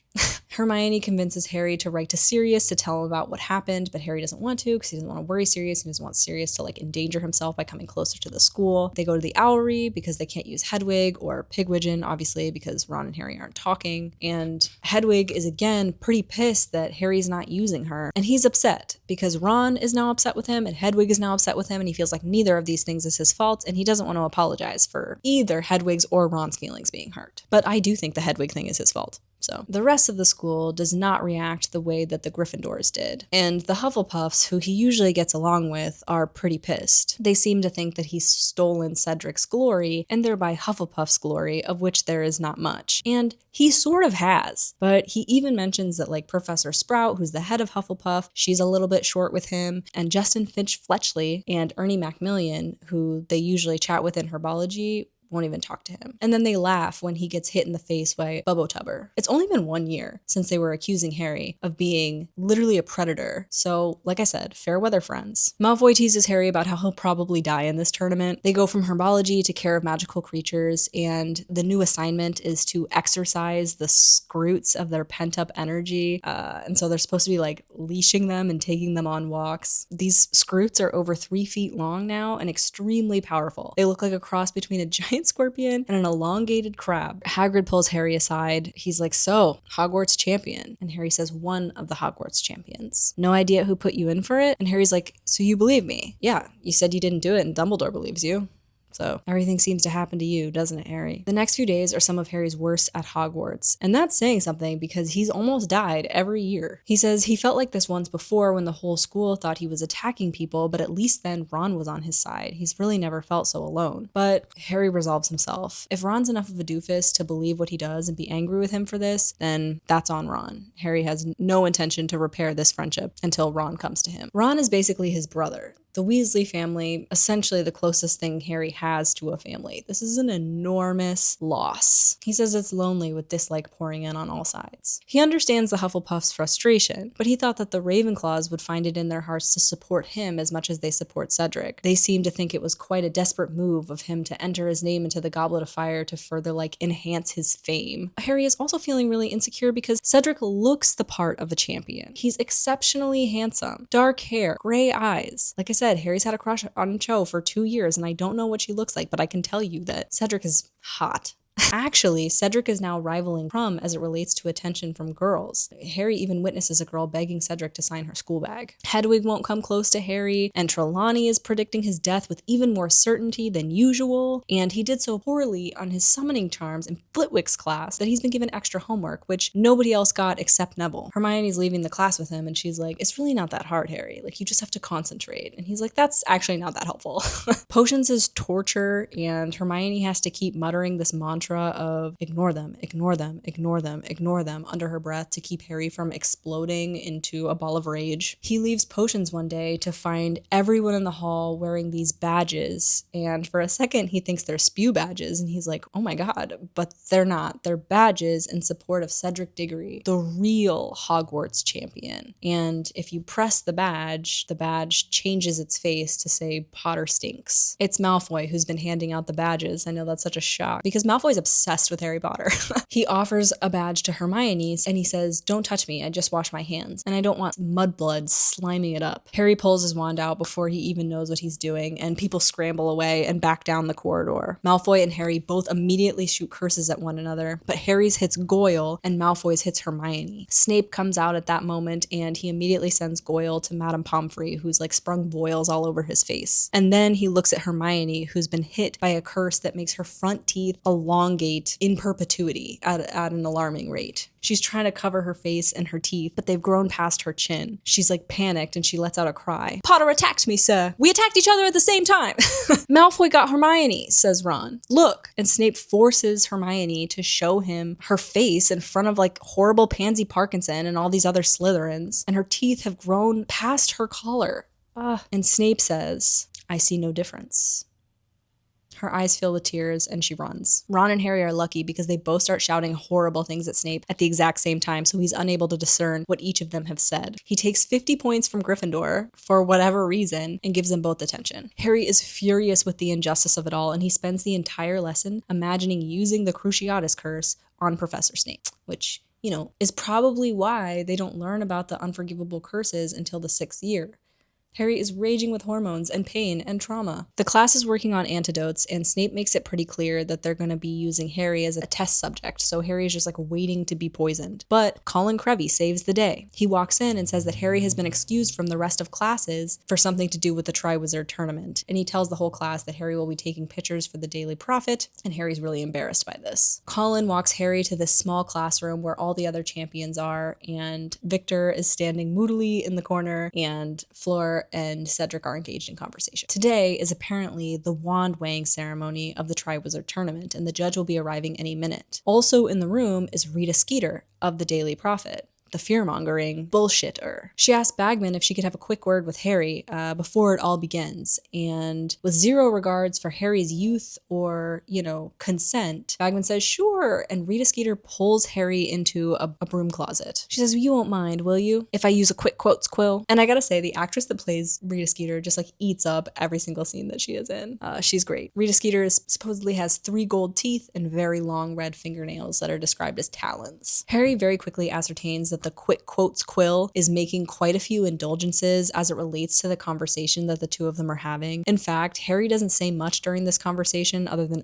Hermione convinces Harry to write to Sirius to tell him about what happened, but Harry doesn't want to because he doesn't want to worry Sirius. He doesn't want Sirius to like endanger himself by coming closer to the school. They go to the Owlery because they can't use Hedwig or Pigwidgeon, obviously, because Ron and Harry aren't talking. And Hedwig is again pretty pissed that Harry's not using her. And he's upset because Ron is now upset with him and Hedwig is now upset with him, and he feels like neither of these things is his fault, and he doesn't want to apologize for either Hedwig's or Ron's feelings being hurt. But I do think the Hedwig thing is his fault. So the rest of the school does not react the way that the Gryffindors did. And the Hufflepuffs, who he usually gets along with, are pretty pissed. They seem to think that he's stolen Cedric's glory, and thereby Hufflepuff's glory, of which there is not much. And he sort of has. But he even mentions that like Professor Sprout, who's the head of Hufflepuff, she's a little bit short with him, and Justin Finch-Fletchley and Ernie Macmillan, who they usually chat with in herbology, won't even talk to him. And then they laugh when he gets hit in the face by Bubbo-Tubber. It's only been 1 year since they were accusing Harry of being literally a predator. So, like I said, fair weather friends. Malfoy teases Harry about how he'll probably die in this tournament. They go from herbology to care of magical creatures, and the new assignment is to exercise the Scroots of their pent-up energy. And so they're supposed to be like leashing them and taking them on walks. These Scroots are over 3 feet long now and extremely powerful. They look like a cross between a giant scorpion and an elongated crab. Hagrid pulls Harry aside. He's like, so, Hogwarts champion. And Harry says, one of the Hogwarts champions. No idea who put you in for it? And Harry's like, so you believe me? Yeah, you said you didn't do it and Dumbledore believes you. So everything seems to happen to you, doesn't it, Harry? The next few days are some of Harry's worst at Hogwarts. And that's saying something because he's almost died every year. He says he felt like this once before when the whole school thought he was attacking people, but at least then Ron was on his side. He's really never felt so alone. But Harry resolves himself. If Ron's enough of a doofus to believe what he does and be angry with him for this, then that's on Ron. Harry has no intention to repair this friendship until Ron comes to him. Ron is basically his brother. The Weasley family, essentially the closest thing Harry has to a family. This is an enormous loss. He says it's lonely with dislike pouring in on all sides. He understands the Hufflepuff's frustration, but he thought that the Ravenclaws would find it in their hearts to support him as much as they support Cedric. They seem to think it was quite a desperate move of him to enter his name into the Goblet of Fire to further enhance his fame. Harry is also feeling really insecure because Cedric looks the part of a champion. He's exceptionally handsome, dark hair, gray eyes. Like I said, Harry's had a crush on Cho for 2 years, and I don't know what she looks like, but I can tell you that Cedric is hot. Actually, Cedric is now rivaling Krum as it relates to attention from girls. Harry even witnesses a girl begging Cedric to sign her school bag. Hedwig won't come close to Harry, and Trelawney is predicting his death with even more certainty than usual, and he did so poorly on his summoning charms in Flitwick's class that he's been given extra homework, which nobody else got except Neville. Hermione's leaving the class with him, and she's like, it's really not that hard, Harry. You just have to concentrate. And he's like, that's actually not that helpful. Potions is torture, and Hermione has to keep muttering this mantra of ignore them, ignore them, ignore them, ignore them under her breath to keep Harry from exploding into a ball of rage. He leaves potions one day to find everyone in the hall wearing these badges, and for a second he thinks they're spew badges, and he's like, oh my god, but they're not. They're badges in support of Cedric Diggory, the real Hogwarts champion. And if you press the badge changes its face to say Potter stinks. It's Malfoy who's been handing out the badges. I know that's such a shock because Malfoy's obsessed with Harry Potter. He offers a badge to Hermione and he says, don't touch me, I just wash my hands and I don't want mudblood sliming it up. Harry pulls his wand out before he even knows what he's doing, and people scramble away and back down the corridor. Malfoy and Harry both immediately shoot curses at one another, but Harry's hits Goyle and Malfoy's hits Hermione. Snape comes out at that moment and he immediately sends Goyle to Madame Pomfrey, who's sprung boils all over his face. And then he looks at Hermione, who's been hit by a curse that makes her front teeth elongated elongate in perpetuity at an alarming rate. She's trying to cover her face and her teeth, but they've grown past her chin. She's like panicked and she lets out a cry. "Potter attacked me, sir. We attacked each other at the same time." "Malfoy got Hermione," says Ron. "Look." And Snape forces Hermione to show him her face in front of like horrible Pansy Parkinson and all these other Slytherins. And her teeth have grown past her collar. And Snape says, "I see no difference." Her eyes fill with tears and she runs. Ron and Harry are lucky because they both start shouting horrible things at Snape at the exact same time, so he's unable to discern what each of them have said. He takes 50 points from Gryffindor for whatever reason and gives them both attention. Harry is furious with the injustice of it all, and he spends the entire lesson imagining using the Cruciatus Curse on Professor Snape, which, you know, is probably why they don't learn about the unforgivable curses until the 6th year. Harry is raging with hormones and pain and trauma. The class is working on antidotes, and Snape makes it pretty clear that they're going to be using Harry as a test subject, so Harry is just like waiting to be poisoned. But Colin Creevey saves the day. He walks in and says that Harry has been excused from the rest of classes for something to do with the Triwizard tournament, and he tells the whole class that Harry will be taking pictures for the Daily Prophet, and Harry's really embarrassed by this. Colin walks Harry to this small classroom where all the other champions are, and Victor is standing moodily in the corner, and Fleur and Cedric are engaged in conversation. Today is apparently the wand weighing ceremony of the Triwizard tournament, and the judge will be arriving any minute. Also in the room is Rita Skeeter of the Daily Prophet, the fear-mongering bullshitter. She asks Bagman if she could have a quick word with Harry before it all begins, and with zero regards for Harry's youth or, you know, consent, Bagman says sure, and Rita Skeeter pulls Harry into a broom closet. She says, "You won't mind, will you, if I use a quick quotes quill?" And I gotta say, the actress that plays Rita Skeeter just like eats up every single scene that she is in. She's great. Rita Skeeter supposedly has 3 gold teeth and very long red fingernails that are described as talons. Harry very quickly ascertains that the quick quotes quill is making quite a few indulgences as it relates to the conversation that the two of them are having. In fact, Harry doesn't say much during this conversation other than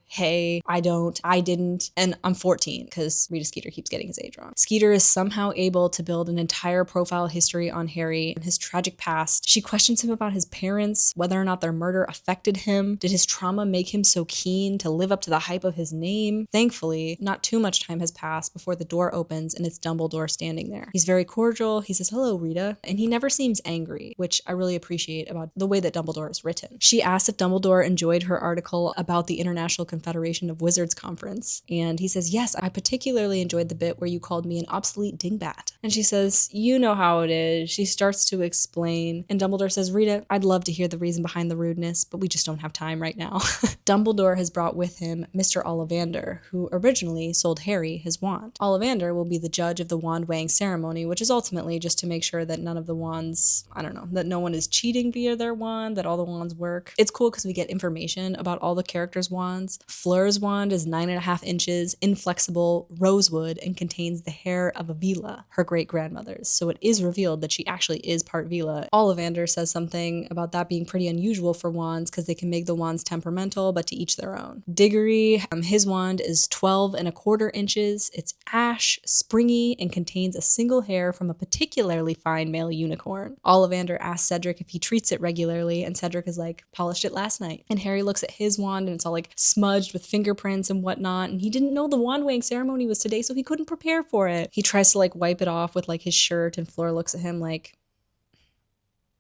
hey, I don't, I didn't, and I'm 14, because Rita Skeeter keeps getting his age wrong. Skeeter is somehow able to build an entire profile history on Harry and his tragic past. She questions him about his parents, whether or not their murder affected him. Did his trauma make him so keen to live up to the hype of his name? Thankfully, not too much time has passed before the door opens and it's Dumbledore standing there. He's very cordial. He says, "Hello, Rita," and he never seems angry, which I really appreciate about the way that Dumbledore is written. She asks if Dumbledore enjoyed her article about the International Confederation of Wizards conference, and he says, "Yes, I particularly enjoyed the bit where you called me an obsolete dingbat." And she says, "You know how it is." She starts to explain, and Dumbledore says, "Rita, I'd love to hear the reason behind the rudeness, but we just don't have time right now." Dumbledore has brought with him Mr. Ollivander, who originally sold Harry his wand. Ollivander will be the judge of the wand weighing ceremony, which is ultimately just to make sure that none of the wands, that no one is cheating via their wand, that all the wands work. It's cool because we get information about all the characters' wands. Fleur's wand is 9.5 inches, inflexible, rosewood, and contains the hair of a Vila, her great-grandmother's, so it is revealed that she actually is part Vila. Ollivander says something about that being pretty unusual for wands because they can make the wands temperamental, but to each their own. Diggory, his wand is 12.25 inches. It's ash, springy, and contains a single hair from a particularly fine male unicorn. Ollivander asks Cedric if he treats it regularly, and Cedric is like, "Polished it last night." And Harry looks at his wand and it's all like smudged with fingerprints and whatnot, and he didn't know the wand weighing ceremony was today, so he couldn't prepare for it. He tries to like wipe it off with like his shirt, and Fleur looks at him like...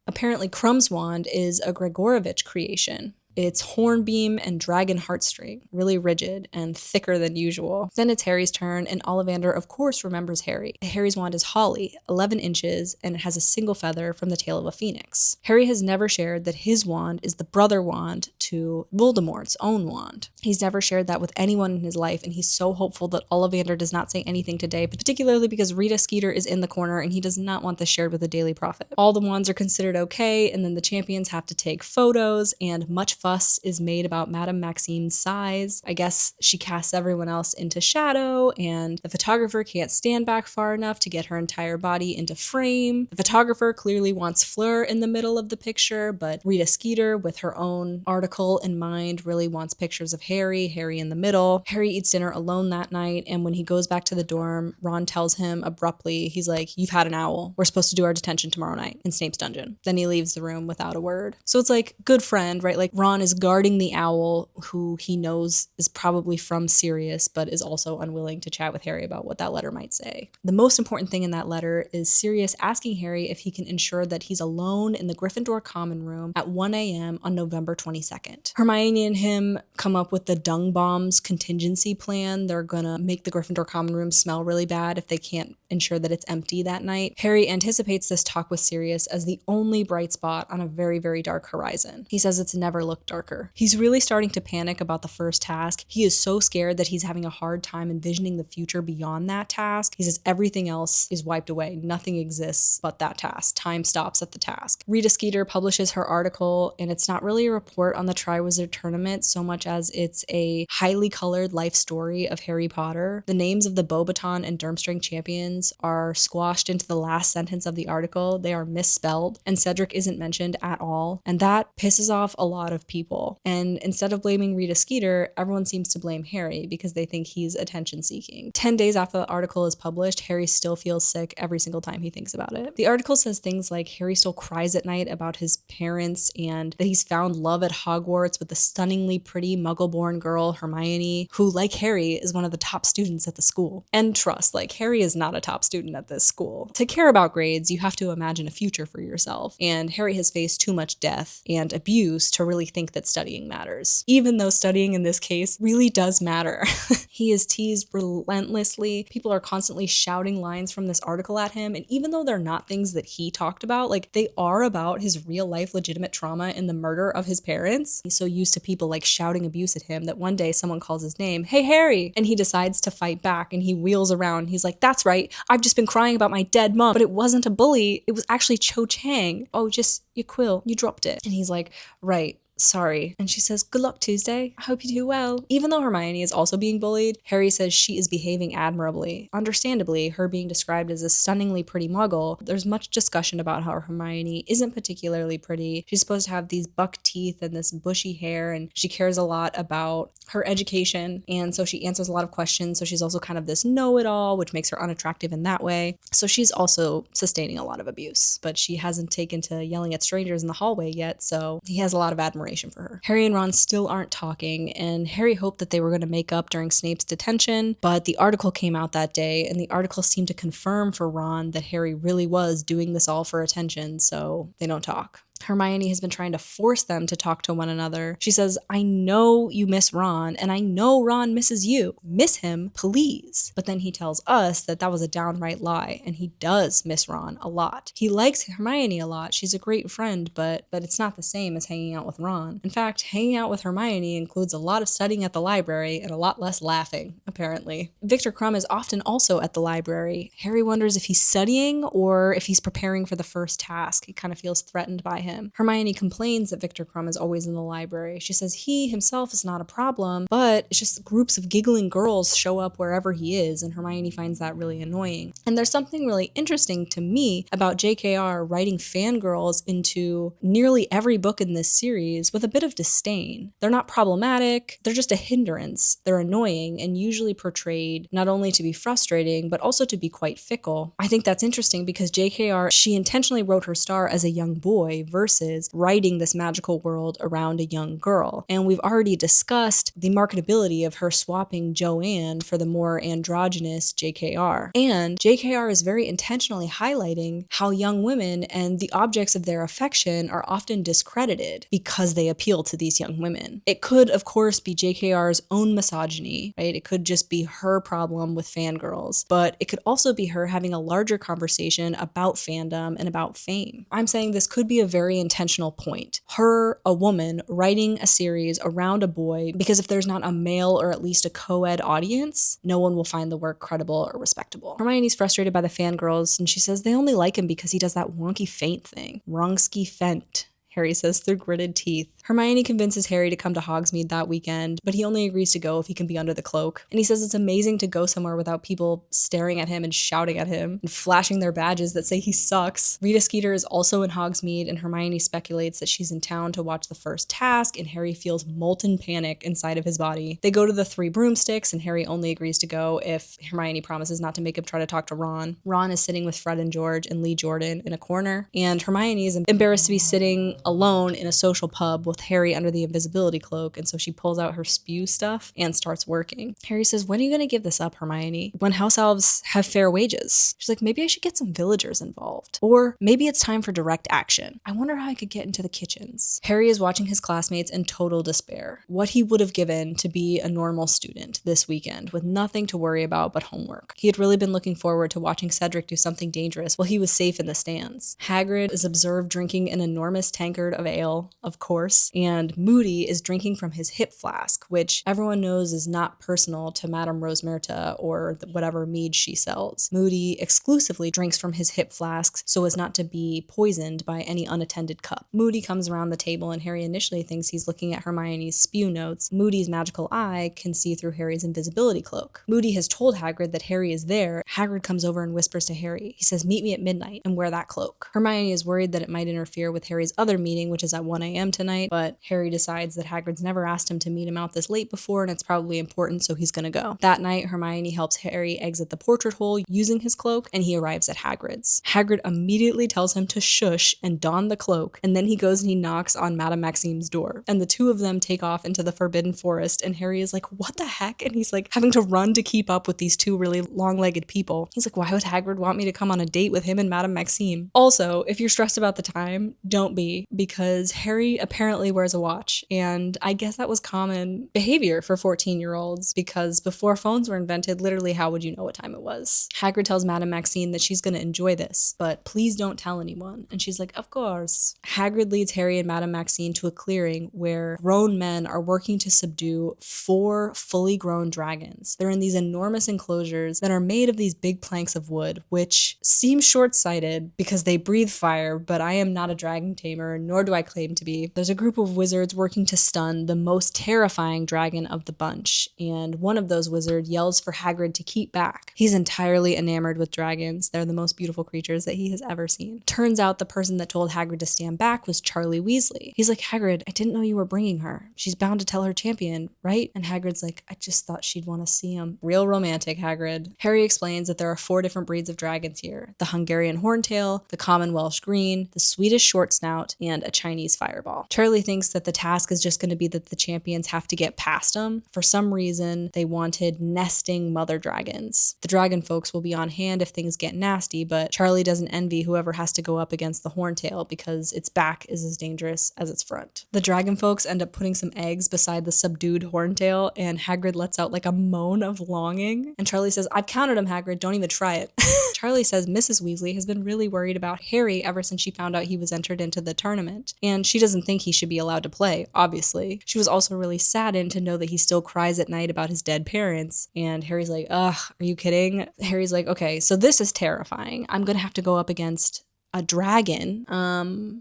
Apparently Crumb's wand is a Gregorovitch creation. It's hornbeam and dragon heartstring, really rigid and thicker than usual. Then it's Harry's turn, and Ollivander, of course, remembers Harry. Harry's wand is holly, 11 inches, and it has a single feather from the tail of a phoenix. Harry has never shared that his wand is the brother wand to Voldemort's own wand. He's never shared that with anyone in his life, and he's so hopeful that Ollivander does not say anything today, particularly because Rita Skeeter is in the corner, and he does not want this shared with the Daily Prophet. All the wands are considered okay, and then the champions have to take photos, and much fuss is made about Madame Maxime's size. I guess she casts everyone else into shadow, and the photographer can't stand back far enough to get her entire body into frame. The photographer clearly wants Fleur in the middle of the picture, but Rita Skeeter, with her own article in mind, really wants pictures of Harry in the middle. Harry eats dinner alone that night, and when he goes back to the dorm, Ron tells him abruptly, he's like, "You've had an owl. We're supposed to do our detention tomorrow night in Snape's dungeon." Then he leaves the room without a word. So it's like, good friend, right? Like, Ron Ron is guarding the owl, who he knows is probably from Sirius, but is also unwilling to chat with Harry about what that letter might say. The most important thing in that letter is Sirius asking Harry if he can ensure that he's alone in the Gryffindor common room at 1 a.m. on November 22nd. Hermione and him come up with the dung bombs contingency plan. They're gonna make the Gryffindor common room smell really bad if they can't ensure that it's empty that night. Harry anticipates this talk with Sirius as the only bright spot on a very, very dark horizon. He says it's never looked darker. He's really starting to panic about the first task. He is so scared that he's having a hard time envisioning the future beyond that task. He says everything else is wiped away. Nothing exists but that task. Time stops at the task. Rita Skeeter publishes her article, and it's not really a report on the Triwizard tournament so much as it's a highly colored life story of Harry Potter. The names of the Beauxbatons and Durmstrang champions are squashed into the last sentence of the article. They are misspelled, and Cedric isn't mentioned at all, and that pisses off a lot of people. And instead of blaming Rita Skeeter, everyone seems to blame Harry because they think he's attention seeking. 10 days after the article is published, Harry still feels sick every single time he thinks about it. The article says things like Harry still cries at night about his parents and that he's found love at Hogwarts with the stunningly pretty muggle-born girl Hermione, who, like Harry, is one of the top students at the school. And trust, like, Harry is not a top student at this school. To care about grades, you have to imagine a future for yourself, and Harry has faced too much death and abuse to really think that studying matters. Even though studying in this case really does matter. He is teased relentlessly. People are constantly shouting lines from this article at him, and even though they're not things that he talked about, like, they are about his real life legitimate trauma in the murder of his parents. He's so used to people like shouting abuse at him that one day someone calls his name, "Hey Harry," and he decides to fight back, and he wheels around. He's like, "That's right, I've just been crying about my dead mom, but it wasn't a bully, it was actually Cho Chang. Oh, just your quill, you dropped it." And he's like, "Right. Sorry." And she says, "Good luck, Tuesday. I hope you do well." Even though Hermione is also being bullied, Harry says she is behaving admirably. Understandably, her being described as a stunningly pretty muggle, there's much discussion about how Hermione isn't particularly pretty. She's supposed to have these buck teeth and this bushy hair, and she cares a lot about her education, and so she answers a lot of questions, so she's also kind of this know-it-all, which makes her unattractive in that way. So she's also sustaining a lot of abuse, but she hasn't taken to yelling at strangers in the hallway yet, so he has a lot of admiration for her. Harry and Ron still aren't talking, and Harry hoped that they were going to make up during Snape's detention, but the article came out that day, and the article seemed to confirm for Ron that Harry really was doing this all for attention, so they don't talk. Hermione has been trying to force them to talk to one another. She says, "I know you miss Ron, and I know Ron misses you. Miss him, please." But then he tells us that that was a downright lie, and he does miss Ron a lot. He likes Hermione a lot. She's a great friend, but it's not the same as hanging out with Ron. In fact, hanging out with Hermione includes a lot of studying at the library and a lot less laughing, apparently. Victor Crumb is often also at the library. Harry wonders if he's studying or if he's preparing for the first task. He kind of feels threatened by him. Hermione complains that Victor Crumb is always in the library. She says he himself is not a problem, but it's just groups of giggling girls show up wherever he is, and Hermione finds that really annoying. And there's something really interesting to me about JKR writing fangirls into nearly every book in this series with a bit of disdain. They're not problematic, they're just a hindrance. They're annoying and usually portrayed not only to be frustrating, but also to be quite fickle. I think that's interesting because JKR, she intentionally wrote her star as a young boy versus writing this magical world around a young girl. And we've already discussed the marketability of her swapping Joanne for the more androgynous JKR. And JKR is very intentionally highlighting how young women and the objects of their affection are often discredited because they appeal to these young women. It could, of course, be JKR's own misogyny, right? It could just be her problem with fangirls, but it could also be her having a larger conversation about fandom and about fame. I'm saying this could be a very intentional point. Her, a woman, writing a series around a boy, because if there's not a male or at least a co-ed audience, no one will find the work credible or respectable. Hermione's frustrated by the fangirls, and she says they only like him because he does that wonky feint thing. Wrongski feint, Harry says through gritted teeth. Hermione convinces Harry to come to Hogsmeade that weekend, but he only agrees to go if he can be under the cloak. And he says it's amazing to go somewhere without people staring at him and shouting at him and flashing their badges that say he sucks. Rita Skeeter is also in Hogsmeade, and Hermione speculates that she's in town to watch the first task, and Harry feels molten panic inside of his body. They go to the Three Broomsticks, and Harry only agrees to go if Hermione promises not to make him try to talk to Ron. Ron is sitting with Fred and George and Lee Jordan in a corner, and Hermione is embarrassed to be sitting alone in a social pub with with Harry under the invisibility cloak, and so she pulls out her spew stuff and starts working. Harry says, when are you going to give this up, Hermione? When house elves have fair wages? She's like, maybe I should get some villagers involved. Or maybe it's time for direct action. I wonder how I could get into the kitchens. Harry is watching his classmates in total despair. What he would have given to be a normal student this weekend with nothing to worry about but homework. He had really been looking forward to watching Cedric do something dangerous while he was safe in the stands. Hagrid is observed drinking an enormous tankard of ale, of course, and Moody is drinking from his hip flask, which everyone knows is not personal to Madame Rosmerta or whatever mead she sells. Moody exclusively drinks from his hip flasks so as not to be poisoned by any unattended cup. Moody comes around the table and Harry initially thinks he's looking at Hermione's spew notes. Moody's magical eye can see through Harry's invisibility cloak. Moody has told Hagrid that Harry is there. Hagrid comes over and whispers to Harry. He says, meet me at midnight and wear that cloak. Hermione is worried that it might interfere with Harry's other meeting, which is at 1 a.m. tonight, but Harry decides that Hagrid's never asked him to meet him out this late before and it's probably important, so he's gonna go. That night, Hermione helps Harry exit the portrait hole using his cloak, and he arrives at Hagrid's. Hagrid immediately tells him to shush and don the cloak, and then he goes and he knocks on Madame Maxime's door. And the two of them take off into the Forbidden Forest, and Harry is like, what the heck? And he's like having to run to keep up with these two really long-legged people. He's like, why would Hagrid want me to come on a date with him and Madame Maxime? Also, if you're stressed about the time, don't be, because Harry apparently wears a watch, and I guess that was common behavior for 14-year-olds, because before phones were invented, literally how would you know what time it was? Hagrid tells Madame Maxime that she's going to enjoy this, but please don't tell anyone. And she's like, of course. Hagrid leads Harry and Madame Maxime to a clearing where grown men are working to subdue 4 fully grown dragons. They're in these enormous enclosures that are made of these big planks of wood, which seem short-sighted because they breathe fire, but I am not a dragon tamer, nor do I claim to be. There's a group of wizards working to stun the most terrifying dragon of the bunch, and one of those wizards yells for Hagrid to keep back. He's entirely enamored with dragons. They're the most beautiful creatures that he has ever seen. Turns out the person that told Hagrid to stand back was Charlie Weasley. He's like, Hagrid, I didn't know you were bringing her. She's bound to tell her champion, right? And Hagrid's like, I just thought she'd want to see him. Real romantic, Hagrid. Harry explains that there are 4 different breeds of dragons here. The Hungarian Horntail, the common Welsh Green, the Swedish Short Snout, and a Chinese Fireball. Charlie thinks that the task is just going to be that the champions have to get past them. For some reason, they wanted nesting mother dragons. The dragon folks will be on hand if things get nasty, but Charlie doesn't envy whoever has to go up against the Horntail because its back is as dangerous as its front. The dragon folks end up putting some eggs beside the subdued Horntail, and Hagrid lets out like a moan of longing. And Charlie says, I've counted them, Hagrid, don't even try it. Charlie says Mrs. Weasley has been really worried about Harry ever since she found out he was entered into the tournament, and she doesn't think he should be allowed to play, obviously. She was also really saddened to know that he still cries at night about his dead parents, and Harry's like, ugh, are you kidding? Harry's like, okay, so this is terrifying. I'm gonna have to go up against a dragon,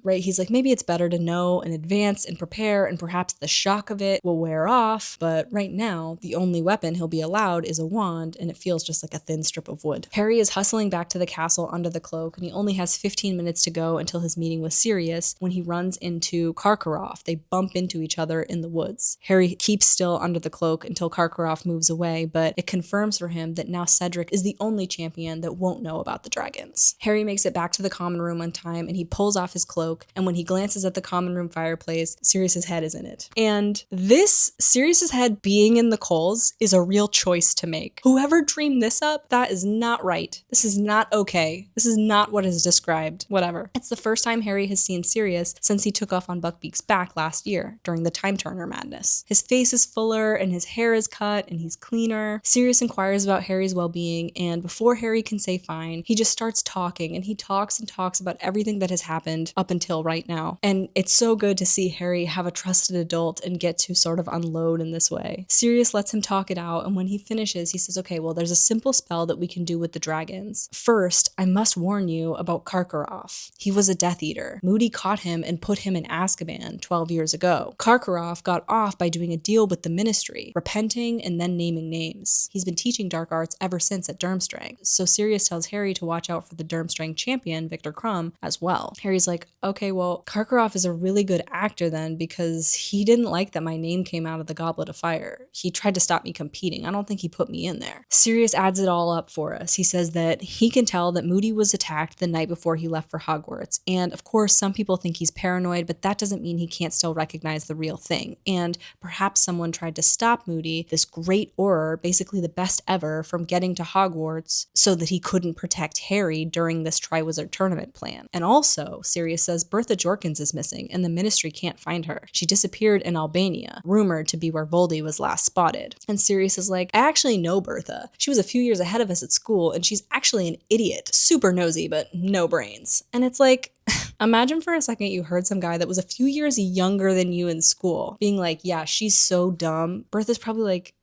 right? He's like, maybe it's better to know in advance and prepare, and perhaps the shock of it will wear off, but right now, the only weapon he'll be allowed is a wand, and it feels just like a thin strip of wood. Harry is hustling back to the castle under the cloak, and he only has 15 minutes to go until his meeting with Sirius when he runs into Karkaroff. They bump into each other in the woods. Harry keeps still under the cloak until Karkaroff moves away, but it confirms for him that now Cedric is the only champion that won't know about the dragons. Harry makes it back to the common room on time, and he pulls off his cloak, and when he glances at the common room fireplace, Sirius's head is in it. And this Sirius's head being in the coals is a real choice to make. Whoever dreamed this up, that is not right. This is not okay. This is not what is described. Whatever. It's the first time Harry has seen Sirius since he took off on Buckbeak's back last year during the Time Turner madness. His face is fuller, and his hair is cut, and he's cleaner. Sirius inquires about Harry's well-being, and before Harry can say fine, he just starts talking, and he talks and talks about everything that has happened up until right now. And it's so good to see Harry have a trusted adult and get to sort of unload in this way. Sirius lets him talk it out, and when he finishes, he says, okay, well, there's a simple spell that we can do with the dragons. First, I must warn you about Karkaroff. He was a Death Eater. Moody caught him and put him in Azkaban 12 years ago. Karkaroff got off by doing a deal with the Ministry, repenting and then naming names. He's been teaching dark arts ever since at Durmstrangs. So Sirius tells Harry to watch out for the Durmstrang champion, Victor Crumb as well. Harry's like, okay, well, Karkaroff is a really good actor then, because he didn't like that my name came out of the Goblet of Fire. He tried to stop me competing. I don't think he put me in there. Sirius adds it all up for us. He says that he can tell that Moody was attacked the night before he left for Hogwarts. And of course, some people think he's paranoid, but that doesn't mean he can't still recognize the real thing. And perhaps someone tried to stop Moody, this great Auror, basically the best ever, from getting to Hogwarts so that he couldn't protect Harry during this Triwizard tournament plan. And also, Sirius says Bertha Jorkins is missing and the Ministry can't find her. She disappeared in Albania, rumored to be where Voldy was last spotted. And Sirius is like, I actually know Bertha. She was a few years ahead of us at school and she's actually an idiot. Super nosy, but no brains. And it's like, imagine for a second you heard some guy that was a few years younger than you in school being like, yeah, she's so dumb. Bertha's probably like,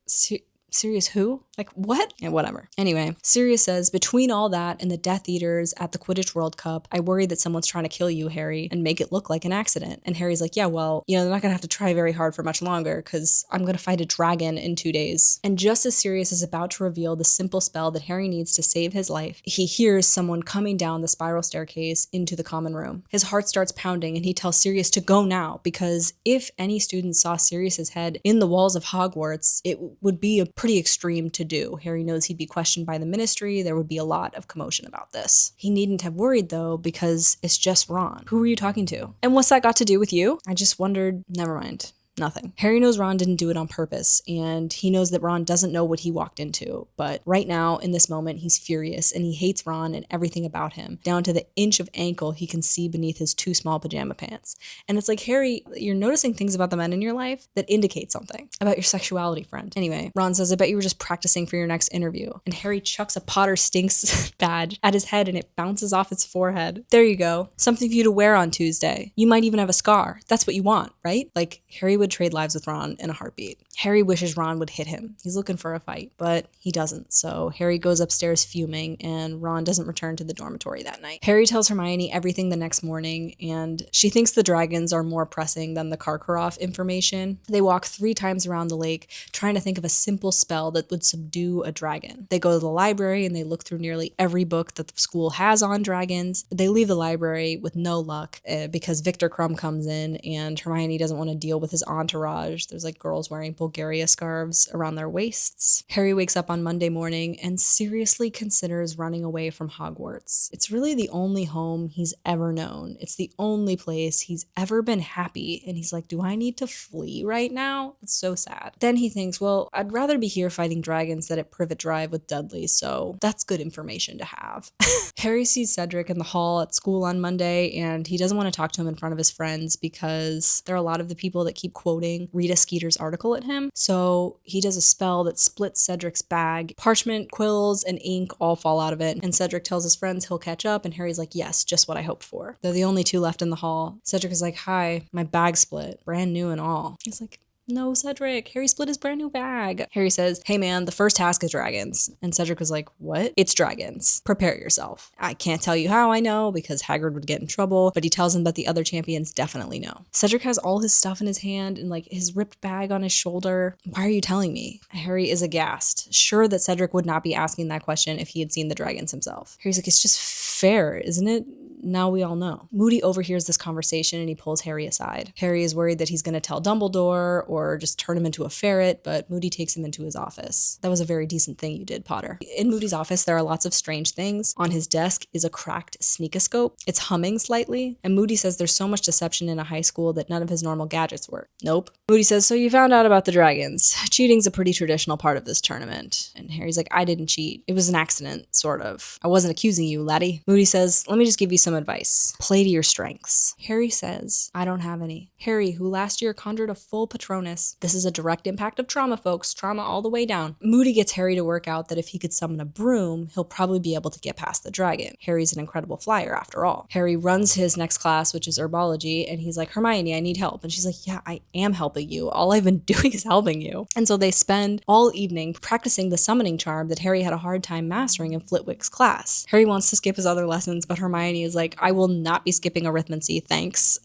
Sirius who? Like, what? Yeah, whatever. Anyway, Sirius says, between all that and the Death Eaters at the Quidditch World Cup, I worry that someone's trying to kill you, Harry, and make it look like an accident. And Harry's like, yeah, well, they're not gonna have to try very hard for much longer because I'm gonna fight a dragon in 2 days. And just as Sirius is about to reveal the simple spell that Harry needs to save his life, he hears someone coming down the spiral staircase into the common room. His heart starts pounding and he tells Sirius to go now, because if any student saw Sirius's head in the walls of Hogwarts, it would be a pretty extreme to do. Harry knows he'd be questioned by the Ministry. There would be a lot of commotion about this. He needn't have worried though, because it's just Ron. Who were you talking to? And what's that got to do with you? I just wondered. Never mind. Nothing. Harry knows Ron didn't do it on purpose, and he knows that Ron doesn't know what he walked into, but right now, in this moment, he's furious, and he hates Ron and everything about him, down to the inch of ankle he can see beneath his too small pajama pants. And it's like, Harry, you're noticing things about the men in your life that indicate something about your sexuality, friend. Anyway, Ron says, I bet you were just practicing for your next interview. And Harry chucks a Potter Stinks badge at his head, and it bounces off his forehead. There you go. Something for you to wear on Tuesday. You might even have a scar. That's what you want, right? Like, Harry would trade lives with Ron in a heartbeat. Harry wishes Ron would hit him. He's looking for a fight, but he doesn't. So Harry goes upstairs fuming, and Ron doesn't return to the dormitory that night. Harry tells Hermione everything the next morning, and she thinks the dragons are more pressing than the Karkaroff information. They walk 3 times around the lake, trying to think of a simple spell that would subdue a dragon. They go to the library and they look through nearly every book that the school has on dragons. They leave the library with no luck because Victor Crumb comes in, and Hermione doesn't want to deal with his entourage. There's like girls wearing Bulgaria scarves around their waists. Harry wakes up on Monday morning and seriously considers running away from Hogwarts. It's really the only home he's ever known. It's the only place he's ever been happy, and he's like, do I need to flee right now? It's so sad. Then he thinks, well, I'd rather be here fighting dragons than at Privet Drive with Dudley, so that's good information to have. Harry sees Cedric in the hall at school on Monday, and he doesn't want to talk to him in front of his friends because there are a lot of the people that keep quoting Rita Skeeter's article at him. So he does a spell that splits Cedric's bag. Parchment, quills, and ink all fall out of it, and Cedric tells his friends he'll catch up, and Harry's like, yes, just what I hoped for. They're the only 2 left in the hall. Cedric is like, hi, my bag split, brand new and all. He's like, no, Cedric, Harry split his brand new bag. Harry says, hey man, the first task is dragons. And Cedric was like, what? It's dragons. Prepare yourself. I can't tell you how I know because Hagrid would get in trouble, but he tells him that the other champions definitely know. Cedric has all his stuff in his hand and like his ripped bag on his shoulder. Why are you telling me? Harry is aghast, sure that Cedric would not be asking that question if he had seen the dragons himself. Harry's like, it's just fair, isn't it? Now we all know. Moody overhears this conversation and he pulls Harry aside. Harry is worried that he's going to tell Dumbledore or just turn him into a ferret, but Moody takes him into his office. That was a very decent thing you did, Potter. In Moody's office, there are lots of strange things. On his desk is a cracked sneakoscope. It's humming slightly, and Moody says there's so much deception in a high school that none of his normal gadgets work. Nope. Moody says, so you found out about the dragons. Cheating's a pretty traditional part of this tournament. And Harry's like, I didn't cheat. It was an accident, sort of. I wasn't accusing you, laddie. Moody says, let me just give you some advice. Play to your strengths. Harry says, I don't have any. Harry, who last year conjured a full Patronus. This is a direct impact of trauma, folks. Trauma all the way down. Moody gets Harry to work out that if he could summon a broom, he'll probably be able to get past the dragon. Harry's an incredible flyer, after all. Harry runs his next class, which is herbology, and he's like, Hermione, I need help. And she's like, yeah, I am helping you. All I've been doing is helping you. And so they spend all evening practicing the summoning charm that Harry had a hard time mastering in Flitwick's class. Harry wants to skip his other lessons, but Hermione is like, like, I will not be skipping arithmancy, thanks.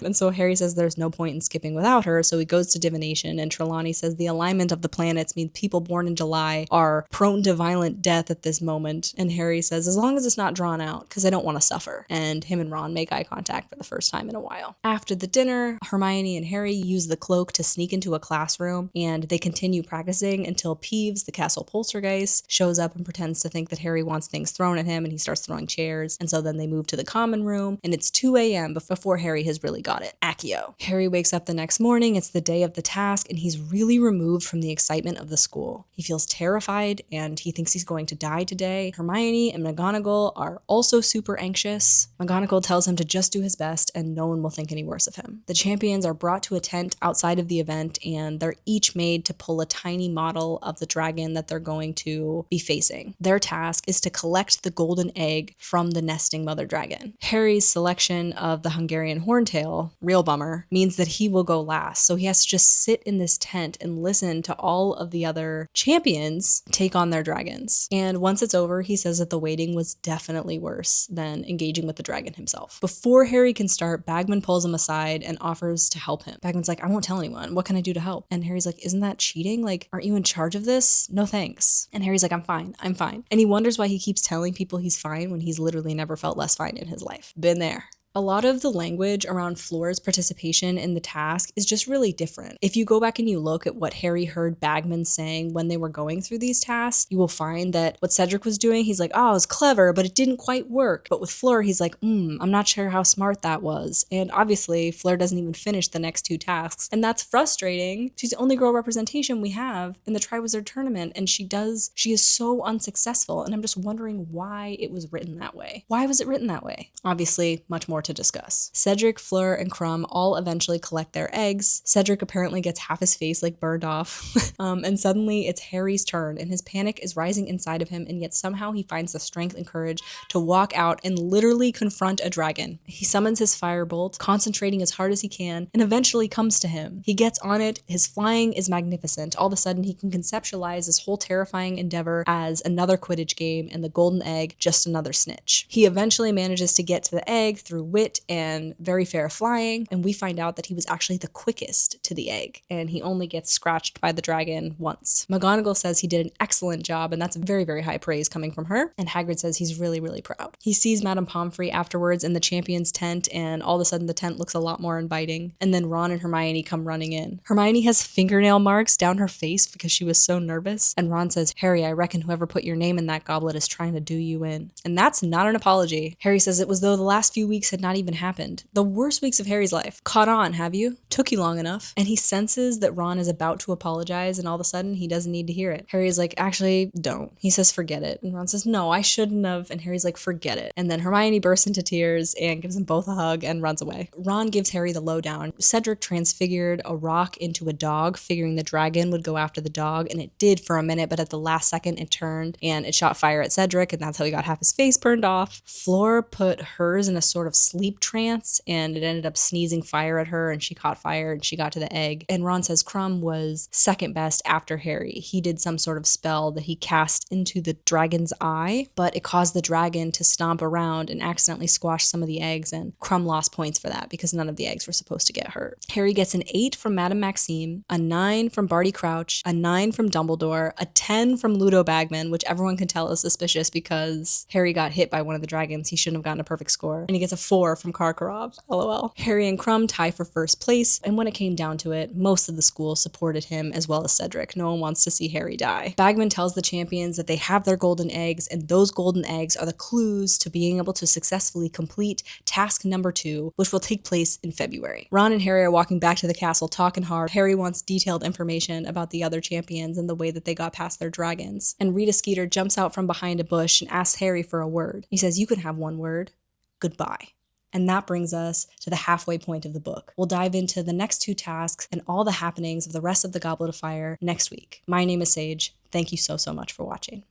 And so Harry says there's no point in skipping without her, so he goes to divination, and Trelawney says the alignment of the planets means people born in July are prone to violent death at this moment. And Harry says, as long as it's not drawn out, because I don't want to suffer. And him and Ron make eye contact for the first time in a while. After the dinner, Hermione and Harry use the cloak to sneak into a classroom, and they continue practicing until Peeves, the castle poltergeist, shows up and pretends to think that Harry wants things thrown at him, and he starts throwing chairs. And so then they move to the common room, and it's 2 a.m. before Harry has really got it. Accio. Harry wakes up the next morning, it's the day of the task, and he's really removed from the excitement of the school. He feels terrified, and he thinks he's going to die today. Hermione and McGonagall are also super anxious. McGonagall tells him to just do his best, and no one will think any worse of him. The champions are brought to a tent outside of the event, and they're each made to pull a tiny model of the dragon that they're going to be facing. Their task is to collect the golden egg from the nesting mother dragon. Harry's selection of the Hungarian horntail, real bummer, means that he will go last, so he has to just sit in this tent and listen to all of the other champions take on their dragons. And once it's over, he says that the waiting was definitely worse than engaging with the dragon himself. Before Harry can start, Bagman pulls him aside and offers to help him. Bagman's like, I won't tell anyone. What can I do to help? And Harry's like, isn't that cheating? Like, aren't you in charge of this? No thanks. And Harry's like, I'm fine. And he wonders why he keeps telling people he's fine when he's literally never felt less fine in his life. Been there. A lot of the language around Fleur's participation in the task is just really different. If you go back and you look at what Harry heard Bagman saying when they were going through these tasks, you will find that what Cedric was doing, he's like, oh, it was clever, but it didn't quite work. But with Fleur, he's like, I'm not sure how smart that was. And obviously, Fleur doesn't even finish the next 2 tasks. And that's frustrating. She's the only girl representation we have in the Triwizard tournament, and she is so unsuccessful. And I'm just wondering why it was written that way. Why was it written that way? Obviously, much more to discuss. Cedric, Fleur, and Crumb all eventually collect their eggs. Cedric apparently gets half his face like burned off. And suddenly it's Harry's turn, and his panic is rising inside of him, and yet somehow he finds the strength and courage to walk out and literally confront a dragon. He summons his firebolt, concentrating as hard as he can, and eventually comes to him. He gets on it, his flying is magnificent. All of a sudden he can conceptualize this whole terrifying endeavor as another Quidditch game, and the golden egg just another snitch. He eventually manages to get to the egg through wit and very fair flying, and we find out that he was actually the quickest to the egg, and he only gets scratched by the dragon once. McGonagall says he did an excellent job, and that's very, very high praise coming from her, and Hagrid says he's really, really proud. He sees Madame Pomfrey afterwards in the champion's tent, and all of a sudden the tent looks a lot more inviting, and then Ron and Hermione come running in. Hermione has fingernail marks down her face because she was so nervous, and Ron says, Harry, I reckon whoever put your name in that goblet is trying to do you in. And that's not an apology. Harry says it was though the last few weeks had not even happened. The worst weeks of Harry's life. Caught on, have you? Took you long enough. And he senses that Ron is about to apologize, and all of a sudden he doesn't need to hear it. Harry's like, actually, don't. He says, forget it. And Ron says, no, I shouldn't have. And Harry's like, forget it. And then Hermione bursts into tears and gives them both a hug and runs away. Ron gives Harry the lowdown. Cedric transfigured a rock into a dog, figuring the dragon would go after the dog, and it did for a minute, but at the last second it turned and it shot fire at Cedric, and that's how he got half his face burned off. Fleur put hers in a sort of sleep trance, and it ended up sneezing fire at her, and she caught fire and she got to the egg. And Ron says Crumb was second best after Harry. He did some sort of spell that he cast into the dragon's eye, but it caused the dragon to stomp around and accidentally squash some of the eggs, and Crumb lost points for that because none of the eggs were supposed to get hurt. Harry gets an 8 from Madame Maxime, a 9 from Barty Crouch, a 9 from Dumbledore, a 10 from Ludo Bagman, which everyone can tell is suspicious because Harry got hit by one of the dragons. He shouldn't have gotten a perfect score. And he gets a 4 from Karkaroff. LOL. Harry and Crumb tie for first place, and when it came down to it, most of the school supported him as well as Cedric. No one wants to see Harry die. Bagman tells the champions that they have their golden eggs, and those golden eggs are the clues to being able to successfully complete task number 2, which will take place in February. Ron and Harry are walking back to the castle talking hard. Harry wants detailed information about the other champions and the way that they got past their dragons. And Rita Skeeter jumps out from behind a bush and asks Harry for a word. He says, you can have one word. Goodbye. And that brings us to the halfway point of the book. We'll dive into the next 2 tasks and all the happenings of the rest of the Goblet of Fire next week. My name is Sage. Thank you so much for watching.